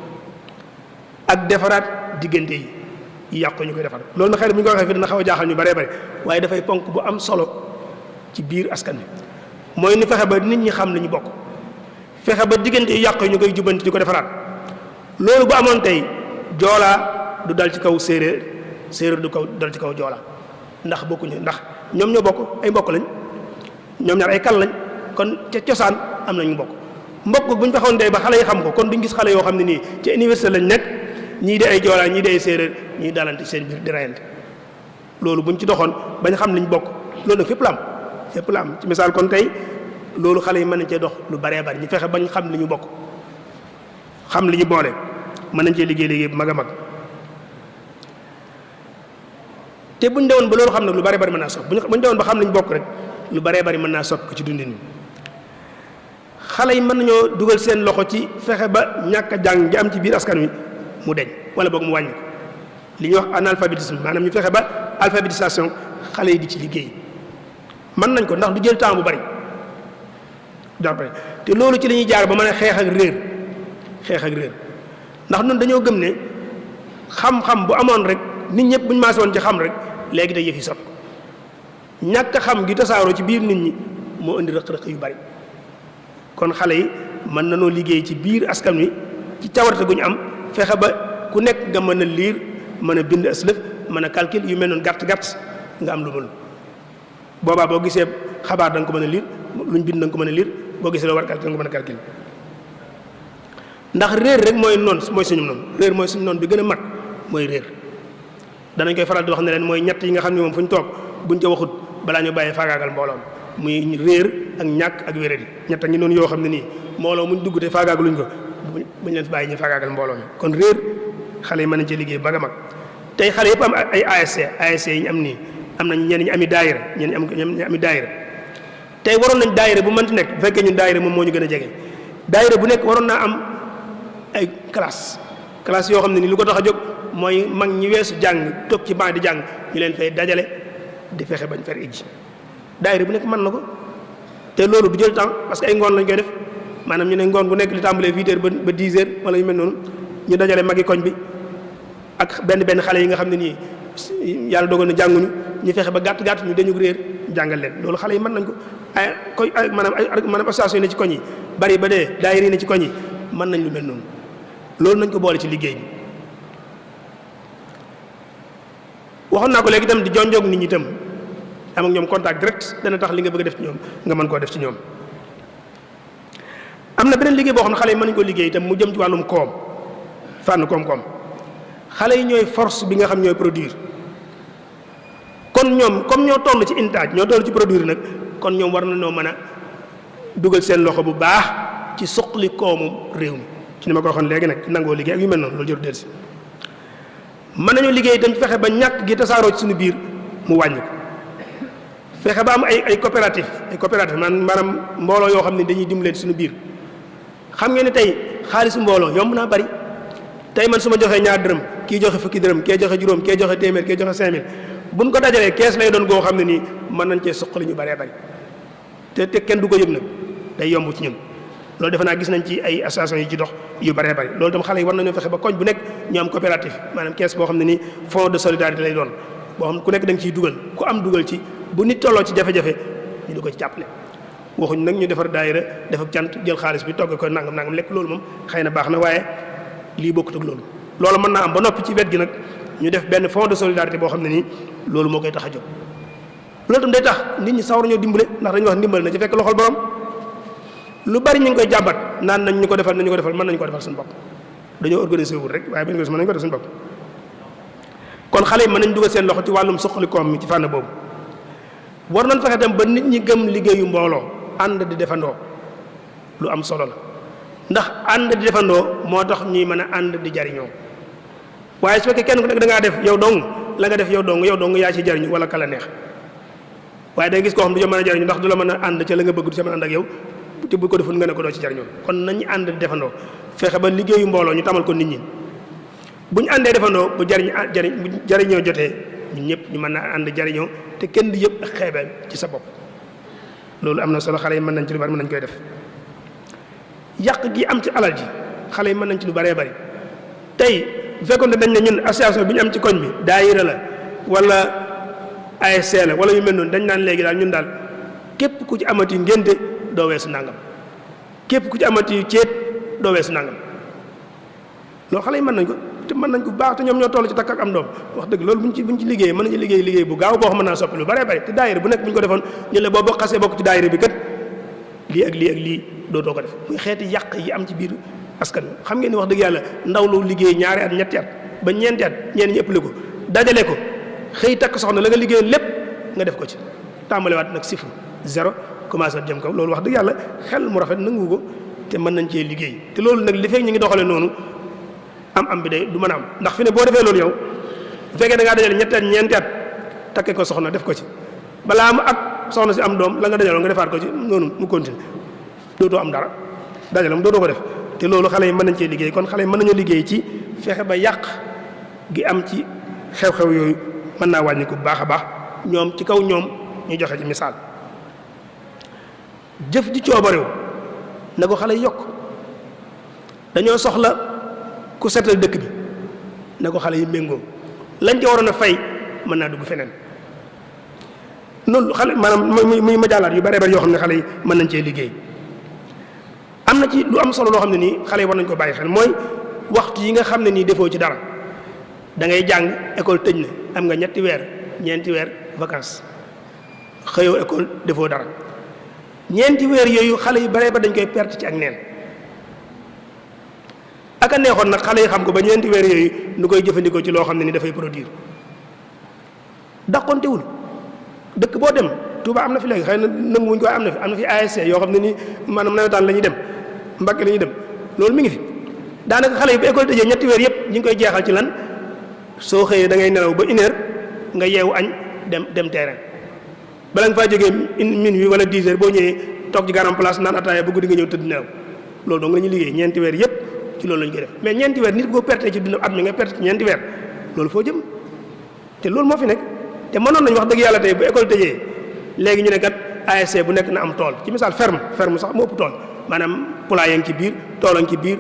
ak defaraat diggante yi yàqu ñu koy defar loolu na xëy na bu ñu ko waxee fi dina xaw a jaaxal ñu bare waaye dafay ponk bu am solo ci biir askan wi mooy ni fexe ba nit ñi xam li ñu bokk fexe ba diggante yi yàqu ñu koy jubbanti di ko defaraat loolu bu amoon tey joolaa du dal ci kaw séeréer du kaw dal ci kaw joolaa ndax bokkuñu ndax ñoom ñoo bokk ay mbokk lañ ñoom ñaar ay kan lañ kon ca cosaan am nañu mbokk bu ñu fexoon tey ba xale yi xam ko kon duñ gis xale yoo xam ne nii ci université lañ nekk ñii di ay joolaa ñii di ay séeréer ñii dalante seen biir di rayante loolu buñ ci doxoon bañ xam liñ bokk loolu nag fépp la am ci misaal kon tey loolu xale yi mën nañ cee dox lu baree bari ñu fexe bañ xam li ñu bokk xam li ñu boole mën nañ cee liggéey bu mag a mag te buñ dewoon ba loolu xam nag lu baree bari mën naa soppi buñ dewoon ba xam li ñu bokk rek lu baree bari mën naa soppi ko ci dundin wi xale yi mën nañoo dugal seen loxo ci fexe ba ñàkk a jàng gi am ci biir askan wi mu deñ wala boog mu wàññi ko li ñuy wax analphabétisme maanaam ñu fexe ba alphabétisation xale yi di ci liggéey mën nañ ko ndax du jël temps bu bari jàppale te loolu ci la ñuy jaar ba mën a xeex ak réer ndax ñun dañoo gëm ne xam-xam bu amoon rek nit ñëpp buñu maase woon ci xam rek léegi day yëf yi sot ñàkk xam gi tasaaroo ci biir nit ñi moo indi rëq-rëq yu bari kon xale yi mën nanoo liggéey ci biir askan wi ci cawarte gu ñu am fexe ba ku nekk nga mën a liir mën a bind aslëf mën a calcul yu mel noonu gàtt-gàtt nga am lu mën boobaa boo gisee xabaar da nga ko mën a liir luñ bind da nga ko mën a liir boo gisee loo war a calcul da nga ko mën a calcul ndax réer rek mooy suñu noonu réer mooy suñu noonu bi gën a mag mooy réer danañ koy faral di wax ne leen mooy ñett yi nga xam ne moom fu ñu toog buñ ca waxut balaa ñu bàyyi faagaagal mbooloom muy réer ak ñàkk ak wéradi ñett ngi noonu yoo xam ne nii mbooloo muñ dugg te faagaagaluñ ko buñ leen fi bàyyi ñu faagaagal mbooloo mi kon réer xale yi mën nañ ci liggéey ba mag tey xale yëpp am ay ASC yi ñu am nii am nañ ñenn ñi ami daayira ñenn ñi ami daayira tey waroon nañ daayira bu mënti nekk bu fekkee ñun daayira moom moo ñu gën a jege daayira bu nekk waroon naa am ay classe yoo xam ne ni lu ko tax a jóg mooy mag ñi weesu jàng toog ci banc di jàng ñu leen fay dajale di fexe bañ fer ijji daayira bu nekk mën na ko te loolu du jël temps parce que ay ngoon lañ koy def maanaam ñu ne ngoon bu nekk li tàmbalee 8 heures ba 10 heures wala yu mel noonu ñu dajale magi koñ bi ak benn xale yi nga xam ne nii yàlla dogal na jànguñu ñu fexe ba gàtt ñu dañu réer jàngal leen loolu xale yi mën nañ ko maanaam association yi ne ci koñ yi bari ba dee daayira yi ne ci koñ yi mën nañ lu mel noonu loolu nañ ko boole ci liggéey bi waxoon naa ko léegi itam di jonjoog nit ñi itam am ak ñoom contact direct dana tax li nga bëgg a def ci ñoom nga mën koo def ci ñoom am na beneen liggéey boo xam ne xale yi mën nañu ko liggéey itam mu jëm ci wàllum koom fànn koom-koom xale yi ñooy force bi nga xam ñooy produire kon ñoom comme ñoo toll ci intaaj ñoo toll ci produire nag kon ñoom war na noo mën a dugal seen loxo bu baax ci suqali koomum réew mi ci ni ma ko waxoon léegi nag nangoo liggéey ak yu mel noonu loolu jëru del si mën nañu liggéey itam fexe ba ñàkk gi tasaaroo ci suñu biir mu wàññi ko fexe ba am ay coopérative maanaam mbooloo yoo xam ne dañuy dimbalee suñu biir xam ngeen ne tey xaalisu mbooloo yomb naa bari tey man su ma joxee ñaar dërëm kii joxe fukki dërëm kee joxe juróom kee joxe téeméer kee joxe 5000 buñ ko dajalee kees lay doon goo xam ne nii mën nañ cee suqali ñu bëree bëri te kenn du ko yëg nag day yomb ci ñun loolu defe naa gis nañ ci ay association yi ci dox yu bëree bëri loolu tam xale yi war nañoo fexe ba koñ bu nekk ñu am coopérative maanaam kees boo xam ne nii fonds de solidarité lay doon boo xam ne ku nekk da nga ciy dugal ku am dugal ci bu nit tolloo ci jafe-jafe ñu du ko ci jàppale waxuñ nag ñu defar daayira def ak cant jël xaalis bi togg ko nangam lekk loolu moom xëy na baax na waaye lii bokkut ak loolu mën naa am ba noppi ci wet gi nag ñu def benn fonds de solidarité boo xam ne nii loolu moo koy tax a jóg loolu tam day tax nit ñi sawar ñoo dimbale ndax dañuy wax ndimbal na ci fekk loxol borom lu bari ñu ngi koy jàmbat naan nañ ñu ko defal mën nañu ko defal suñu bopp dañoo organiser wul rek waaye bu ñu ko mën nañu ko def suñu bopp kon xale yi mën nañ dugal seen loxo ci wàllum suqali koom mi ci fànn boobu war nañ fexe tam ba nit ñi gëm liggéeyu mbooloo ànd di defandoo lu am solo la ndax ànd di defandoo moo tax ñuy mën a ànd di jariñoo waaye su fekkee kenn ku nekk da ngaa def yow dong la nga def yow dong yaa ci jariñu wala ka la neex waaye da nga gis koo xam du ca mën a jariñu ndax du la mën a ànd ca la nga bëgg du ca mën a ànd ak yow te bu ko deful nga ne ko doo ci jariñoo kon nañu ànd di defandoo fexe ba liggéeyu mbooloo ñu tamal ko nit ñi bu ñu àndee defandoo bu jariñoo jotee ñun ñëpp ñu mën a ànd jariñoo te kenn di yëpp ak xeebeel ci sa bopp loolu am na solo xale yi mën nañ ci lu bari mën nañ koy def yàq gi am ci alal ji xale yi mën nañ ci lu bëree bëri tey bu fekkoon ne dañ ne ñun association bi ñu am ci koñ bi daayira la wala ASC la wala yu mel noonu dañ naan léegi daal ñun daal képp ku ci amati ngénte doo weesu nangam képp ku ci amati ceet doo weesu nangam loolu xale yi mën nañ ko te mën nañ ko baax te ñoom ñoo toll ci takk ak am doom wax dëgg loolu buñ ci liggéey mën nañu liggéey bu gaaw boo xam mën naa soppi lu bëree bëri te daayira bu nekk bu ñu ko defoon ñu la boo xasee bokk ci daayira bi kat lii ak lii dootoo ko def muy xeeti yàq yi am ci biir askan wi xam ngeen ni wax dëgg yàlla ndaw lu liggéey 2 at 3 at ba 4 at ñenn ñi ëppale ko dajale ko xëy takk soxna la nga liggéey lépp nga def ko ci tàmbalewaat nag sifru 0 commencé waat jëm kaw loolu wax dëgg yàlla xel mu rafet nangu ko te mën nañ cee liggéey te loolu nag li fekk ñu ngi doxale noonu am bi day du mën a am ndax fi ne boo defee loolu yow bu fekkee da ngaa dajale 2 at 4 at takke ko soxna def ko ci balaa mu ak soxna si am doom la nga dajaloon nga defaat ko ci noonu mu continue dootoo am dara dajale dootoo ko def te loolu xale yi mën nañ cee liggéey kon xale yi mën nañoo liggéey ci fexe ba yàq gi am ci xew-xew yooyu mën naa wàññi ko bu baax a baax ñoom ci kaw ñoom ñu joxe ci misaal jëf ji coobarew na ko xale yi yokk dañoo soxla ku setal dëkk bi na ko xale yi méngoo lañ ca waroon a fay mën naa dugg feneen noonu xale maanaam muy majaalaat yu bare bare yoo xam ne xale yi mën nañ cee liggéey. am na ci lu am solo loo xam ne nii xale yi war nañ ko bàyyi xel mooy waxtu yi nga xam ne nii defoo ci dara da ngay jàng école tëj na am nga ñetti weer ñeenti weer vacances xëyoo école defoo dara ñeenti weer yooyu xale yu bare ba dañ koy perte ci ak neen aka neexoon nag xale yi xam ko ba ñeenti weer yooyu nu koy jëfandikoo ci loo xam ne ni dafay produire daqontewul dëkk boo dem Touba am na fi léegi xëy na nanguwuñ ko am na fi ASC yoo xam ne ni maanaam nawetaan la ñuy dem Mbàkke la ñuy dem loolu mi ngi fi daanaka xale yi bu école tëjee ñetti weer yëpp ñu ngi koy jeexal ci lan soo xëyee da ngay nelaw ba 1h nga yeewu añ dem terrain bala nga faa jógee minuit wala 10h boo ñëwee toog ci garam place naan ataaya ba guddi nga ñëw tëdd nelaw loolu dong la ñuy liggéey ñeenti weer yëpp ci loolu la ñu koy def mais ñeenti weer nit boo perte ci dundam at mi nga perte ci ñeenti weer loolu foo jëm te loolu moo fi nekk te mënoon nañu wax dëgg yàlla tey bu école tëjee léegi ñu ne kat ASC bu nekk na am tool ci misaal ferme sax moo ëpp tool maanaam poulailler ngi ci biir tool a ngi ci biir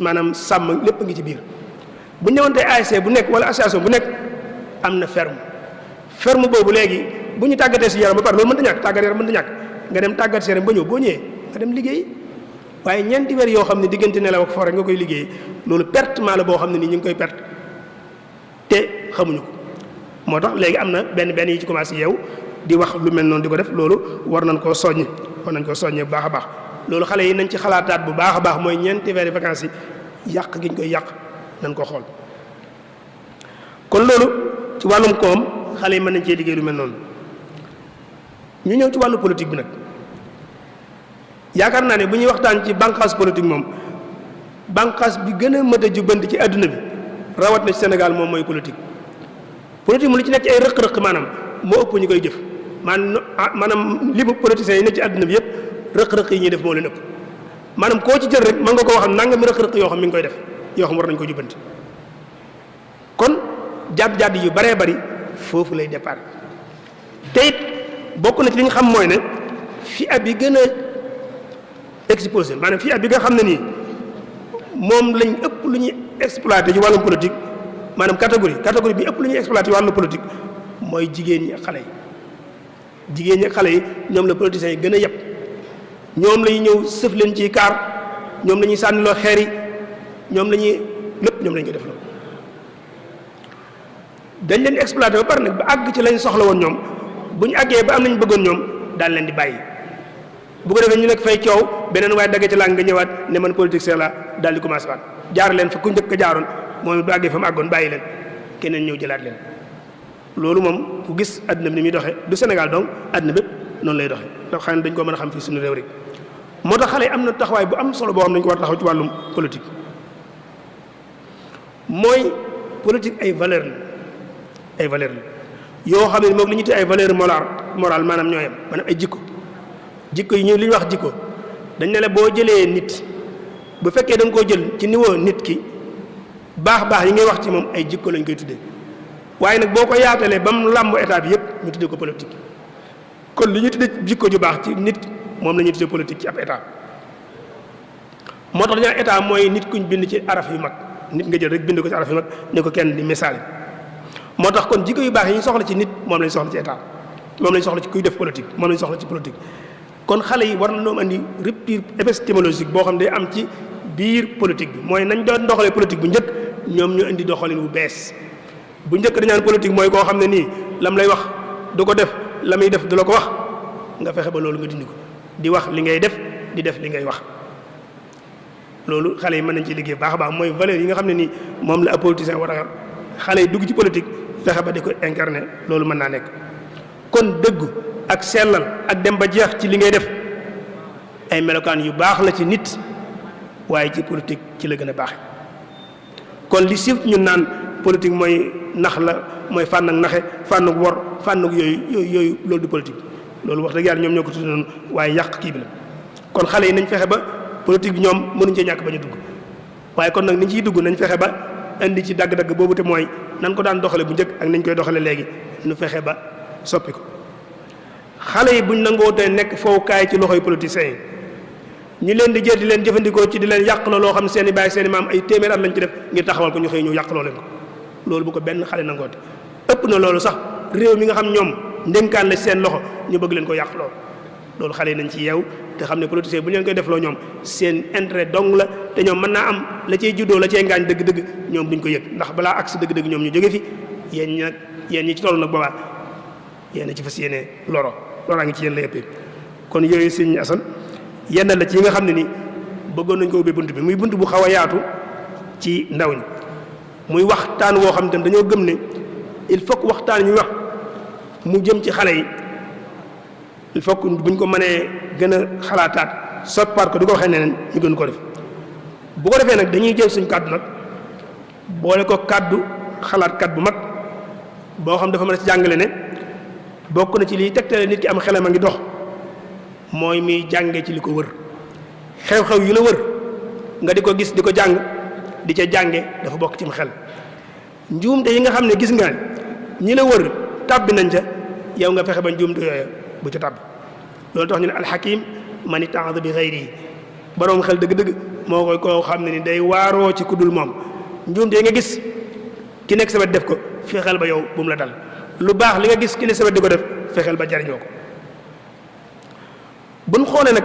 maanaam sàmm lépp ngi ci biir bu ñu ñëwoon tey ASC bu nekk wala association bu nekk am na ferme boobu léegi bu ñu tàggatee si yaram ba pare loolu mënta ñàkk tàggat yaram mënta ñàkk nga dem tàggat si yaram ba ñëw boo ñëwee nga dem liggéey waaye ñeenti weer yoo xam ne diggante nelaw ak fore nga koy liggéey loolu pertement la boo xam ne nii ñu ngi koy perte te xamuñu ko moo tax léegi am na benn yi ci commencé yeew di wax lu mel noonu di ko def loolu war nañ koo soññ bu baax a baax loolu xale yi nañ ci xalaataat bu baax a baax mooy ñeenti weeri vacances yi yàq gi ñu koy yàq nañ ko xool kon loolu ci wàllum koom xale yi mën nañ cee liggéey lu mel noonu ñu ñëw ci wàllu politique bi nag yaakaar naa ne bu ñuy waxtaan ci bànqaas politique moom bànqaas bi gën a mët a jubbanti ci àdduna bi rawat na ci Sénégal moom mooy politique mu li ci nekk ci ay rëq-rëq maanaam moo ëpp ñu koy jëf maanaam li mu politiciens yi ne ci àdduna bi yëpp rëq-rëq yi ñuy def moo leen ëpp maanaam koo ci jël rek mën nga ko wax nangam rëq-rëq yoo xam mi ngi koy def yoo xam war nañu ko jubbanti kon jàdd yu baree bari foofu lay départ te it bokk na ci li ñu xam mooy ne fi ab yi gën a exposé maanaam fi ab bi nga xam ne nii moom lañ ëpp lu ñuy exploité ci wàllum politique maanaam catégorie bi ëpp lu ñuy exploité ci wàllum politique mooy jigéen ñi ak xale yi ñoom la politiciens yi gën a yeb ñoom la ñuy ñëw sëf leen ci kaar ñoom la ñuy sànniloo xeer yi ñoom la ñuy lépp ñoom la ñu ko def loolu dañ leen exploité ba pare nag ba àgg ci lañ soxla woon ñoom bu ñu àggee ba am nañ bëggoon ñoom daal leen di bàyyi bu ko defee ñu nekk fay coow beneen waaye dagg ci làng nga ñëwaat ne man politicien la daal di commencé waat jaar leen fa ku njëkk a jaaroon moom bu àggee fa mu àggoon bàyyi leen keneen ñëw jëlaat leen loolu moom ku gis àdduna bi ni muy doxee du Sénégal donc àdduna bépp noonu lay doxee ndax xëy na dañ ko mën a xam fii suñu réew rek moo tax xale yi am na taxawaay bu am solo boo xam ne dañu ko war a taxaw ci wàllum politique mooy politique ay valeur la yoo xam ne moom li ñu tuddee ay valeur morale maanaam ñoo yem maanaam ay jikko yi ñu li ñuy wax jikko dañ ne la boo jëlee nit bu fekkee da nga koo jël ci niveau nit ki baax yi ngay wax ci moom ay jikko lañ koy tuddee waaye nag boo ko yaatalee ba mu làmb état bi yëpp ñu tuddee ko politique kon li ñu tuddee jikko ju baax ci nit moom la ñuy tuddee politique ci ab état moo tax dañu état mooy nit kuñ bind ci araf yu mag nit nga jël rek bind ko ci araf yu mag ne ko kenn di misaal moo tax kon jikko yu baax yi ñu soxla ci nit moom lañ soxla ci état moom lañ soxla ci kuy def politique moom lañ soxla ci politique kon xale yi war na ñoom andi rupture épistémologique boo xam ne day am ci biir politique bi mooy nañ doon doxalee politique bu njëkk ñoom ñu indi doxalin bu bees bu njëkk dañaan politique mooy koo xam ne nii lam lay wax du ko def la muy def du la ko wax nga fexe ba loolu nga dindi ko di wax li ngay def di def li ngay wax loolu xale yi mën nañ ci liggéey baax a baax mooy valeur yi nga xam ne nii moom la ab politicien war a yor xale yi dugg ci politique fexe ba di ko incarner loolu mën naa nekk kon dëggu ak sellal ak dem ba jeex ci li ngay def ay melokaan yu baax la ci nit waaye ci politique ci la gën a baaxe kon li siif ñun naan politique mooy nax la mooy fànn ak naxe fànn ak wor fànn ak yooyu loolu du politique loolu wax dëgg yàlla ñoom ñoo ko tudd noonu waaye yàq kii bi la kon xale yi nañ fexe ba politique bi ñoom mënuñ cee ñàkk ba ñu dugg waaye kon nag niñ ciy dugg nañ fexe ba indi ci dagg-dagg boobu te mooy nan ko daan doxale bu njëkk ak niñ koy doxale léegi nu fexe ba soppi ko xale yi buñ nangoo te nekk fowukaay ci loxoy politiciens yi ñu leen di jël di leen jëfandikoo ci di leen yàqloo loo xam ne seen i baay seen i maam ay téeméer at lañ ci def ngir taxawal ko ñu xëy ñu yàqloo leen ko loolu bu ko benn xale nangoote. ëpp na loolu sax réew mi nga xam ñoom ndénkaan la seen loxo ñu bëgg leen ko yàq loolu xale yi nañ ci yeew te xam ne politiciens bu ñu leen koy defloo ñoom seen intérêt dong la te ñoom mën naa am la cay juddoo la cay ngaañ dëgg-dëgg ñoom duñ ko yëg ndax balaa agsi dëgg-dëgg ñoom ñu jóge fi yéen ñi ci toll nag boobaa yéen a ci fas yéene loraa ngi ci yéen la yëppee. kon yooyu sëñ Asan yenn la ci yi nga xam ne ni bëggoon nañ ko ubbee bunt bi muy bunt bu xaw a yaatu ci ndaw ñi muy waxtaan woo xam ne dañoo gëm ne il faut que waxtaan ñu wax mu jëm ci xale yi il faut que buñ ko mënee gën a xalaataat soppaat ko di ko waxee neneen ñu gën ko def bu ko defee nag dañuy jël suñ kàddu nag boole ko kàddu xalaatkat bu mag boo xam dafa mën a ci jàngale ne bokk na ci liy tegtale nit ki am xelam a ngi dox mooy muy jànge ci li ko wër xew-xew yu la wër nga di ko gis di ko jàng di ca jànge dafa bokk cim xel njuumte yi nga xam ne gis nga ñi la wër tàbbi nañ ca yow nga fexe ba njuumte yooya bu ca tàbbi loolu tax ñu ne alxakim man ittaada bi xayri boroom xel dëgg-dëgg moo koy koo xam ne ni day waaroo ci kuddul moom njuumte yi nga gis ki nekk sa wet def ko fexeel ba yow bu mu la dal lu baax li nga gis ki nekk sa wet di ko def fexeel ba jariñoo ko buñ xoolee nag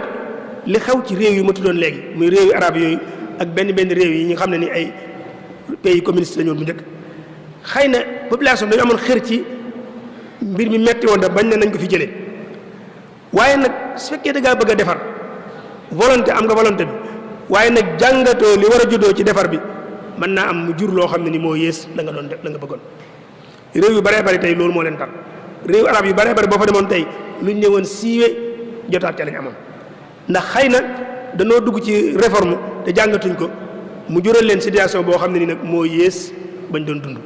li xew ci réew yu ma tuddoon léegi muy réew yu arab yooyu ak benn réew yi ñu xam ne ni ay pays communiste la ñoon bu njëkk xëy na population dañu amoon xër ci mbir mi metti woon da bañ ne nañ ko fi jëlee waaye nag su fekkee da ngaa bëgg a defar volonté am nga volonté bi waaye nag jàngatoo li war a juddoo ci defar bi mën naa am mu jur loo xam ne ni moo yées la nga doon def la nga bëggoon réew yu baree bari tey loolu moo leen tar réew arab yu baree bari boo fa demoon tey luñ ne woon siiwe jotaat ca lañ amoon ndax xëy na danoo dugg ci réforme te jàngatuñ ko mu jural leen situation boo xam ne ni nag moo yées bañ doon dund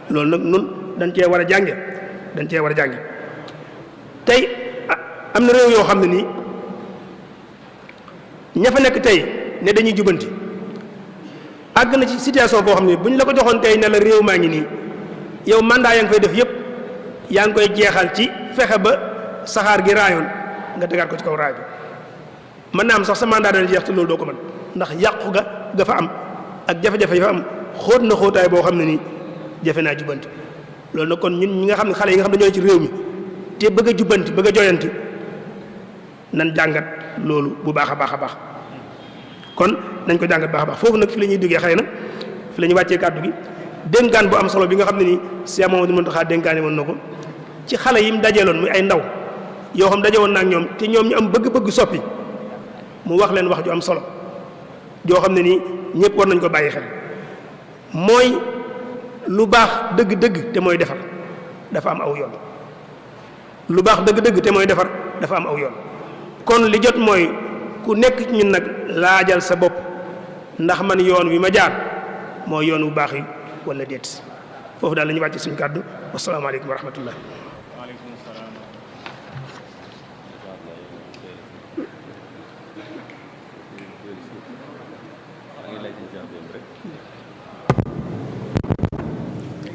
loolu nag nun dañ cee war a jànge tey am na réew yoo xam ne nii ña fa nekk tey ne dañuy jubanti àgg na ci situation boo xam ne bu ñu la ko joxoon tey ne la réew maa ngi nii yow mandat yaa ngi fay def yëpp yaa ngi koy jeexal ci fexe ba saxaar gi raayoon nga tegaat ko ci kaw raay bi mën naa am sax sa mandat dana jeex te loolu doo ko mën ndax yàqu ga fa am ak jafe-jafe yi fa am xóot na xóotaay boo xam ne nii jafe naa jubanti loolu nag kon ñun ñi nga xam ne xale yi nga xam ne ñoo ci réew mi te bëgg a jubanti bëgg a joyanti nan jàngat loolu bu baax a baax a baax kon nañ ko jàngat baax a baax foofu nag fi la ñuy duggee xëy na fi la ñuy wàccee kàddu gi dénkaan bu am solo bi nga xam ne nii Cheikh Mamadou Mountakha dénkaane woon na ko ci xale yi mu dajeeloon muy ay ndaw yoo xam daje woon na ak ñoom te ñoom ñu am bëgg-bëgg soppi mu wax leen wax ju am solo joo xam ne nii ñëpp war nañ ko bàyyi xel mooy lu baax dëgg-dëgg te mooy defar dafa am aw yoon lu baax dëgg-dëgg te mooy defar dafa am aw yoon kon li jot mooy ku nekk ci ñun nag laajal sa bopp ndax man yoon wi ma jaar mooy yoon wu baax yi wala déet foofu daal la ñuy wàcce suñu kàddu wasalaamaaleykum wa rahmatullah. waaleykum salaam.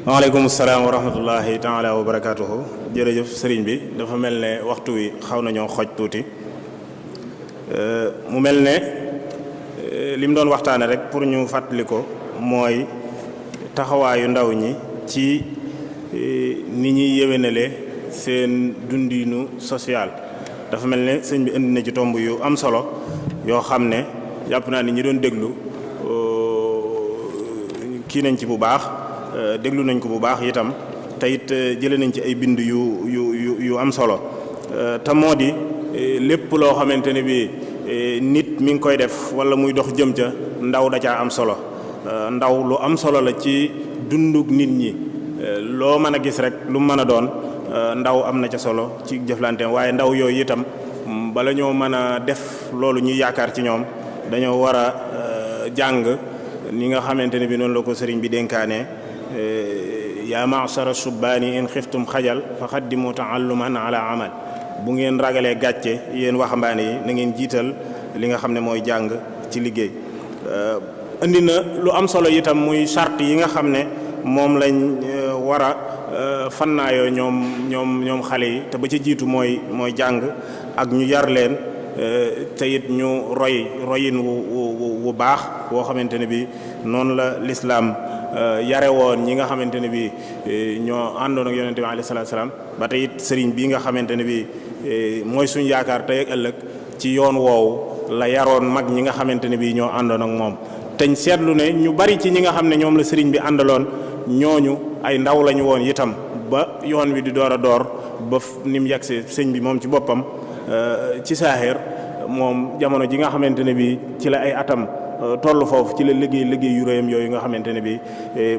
waaleykum salaam wa rahmatullahi taala wa barakaatuhu. jërëjëf sëriñ bi dafa mel ne waxtu wi xaw nañoo xoj tuuti mu mel ne li mu doon waxtaane rek pour ñu fàttali ko mooy taxawaayu ndaw ñi ci ni ñuy yéwénale seen dundinu social. dafa mel ne sëñ bi indi na ci tomb yu am solo yoo xam ne jàpp naa ni ñi doon déglu kii nañ ci bu baax déglu nañ ko bu baax itam te it jëlee nañ ci ay bind yu am solo te moo di lépp loo xamante ne bi nit mi ngi koy def wala muy dox jëm ca ndaw da caa am solo. ndaw lu am solo la ci dunduk nit ñi loo mën a gis rek lu mën a doon ndaw am na ca solo ci jëflante waaye ndaw yooyu itam bala ñoo mën a def loolu ñuy yaakaar ci ñoom dañoo war a jàng ni nga xamante ne bi noonu la ko sëriñ bi dénkaane yaa ma'shara subbaani in xiftum xajal fa xaddimu taalluman ala amal bu ngeen ragalee gàcce yéen waxambaane yi na ngeen jiital li nga xam ne mooy jàng ci liggéey. indi na lu am solo itam muy charte yi nga xam ne moom lañ war a fannaayoo ñoom xale yi te ba ca jiitu mooy jàng ak ñu yar leen te it ñu royin wu baax woo xamante ne bi noonu la lislaam yare woon ñi nga xamante ne bi ñoo àndoon ak yonente bi alayhi salaatu salaam ba tey it sëriñ bii nga xamante ne bi mooy suñu yaakaar tey ak ëllëg ci yoon woowu la yaroon mag ñi nga xamante ne bi ñoo àndoon ak moom teñ seetlu ne ñu bari ci ñi nga xam ne ñoom la sëriñ bi àndaloon ñooñu ay ndaw lañu woon itam ba yoon wi di door a door ba ni mu yegsee sëñ bi moom ci boppam ci saaxeer moom jamono ji nga xamante ne bi ci la ay atam toll foofu ci la liggéey yu réyam yooyu nga xamante ne bi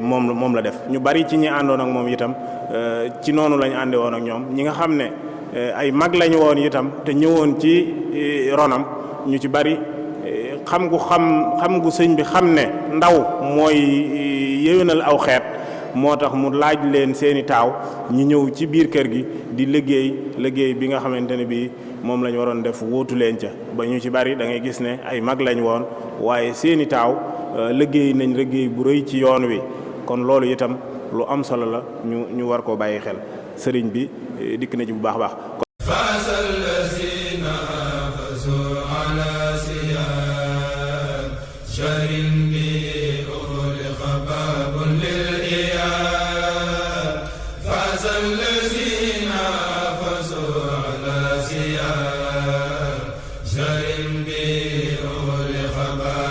moom la def ñu bari ci ñi àndoon ak moom itam ci noonu lañu ànde woon ak ñoom ñi nga xam ne ay mag lañu woon itam te ñëwoon ci ronam ñu ci bari xam gu sëñ bi xam ne ndaw mooy yéwénal aw xeet moo tax mu laaj leen seeni taaw ñu ñëw ci biir kër gi di liggéey bi nga xamante ne bii moom la ñu waroon def wóotu leen ca ba ñu ci bari da ngay gis ne ay mag lañ woon waaye seeni taaw liggéey nañ liggéey bu rëy ci yoon wi kon loolu itam lu am solo la ñu war koo bàyyi xel sëriñ bi dikk na ci bu baax a baax. جرم بأول خبر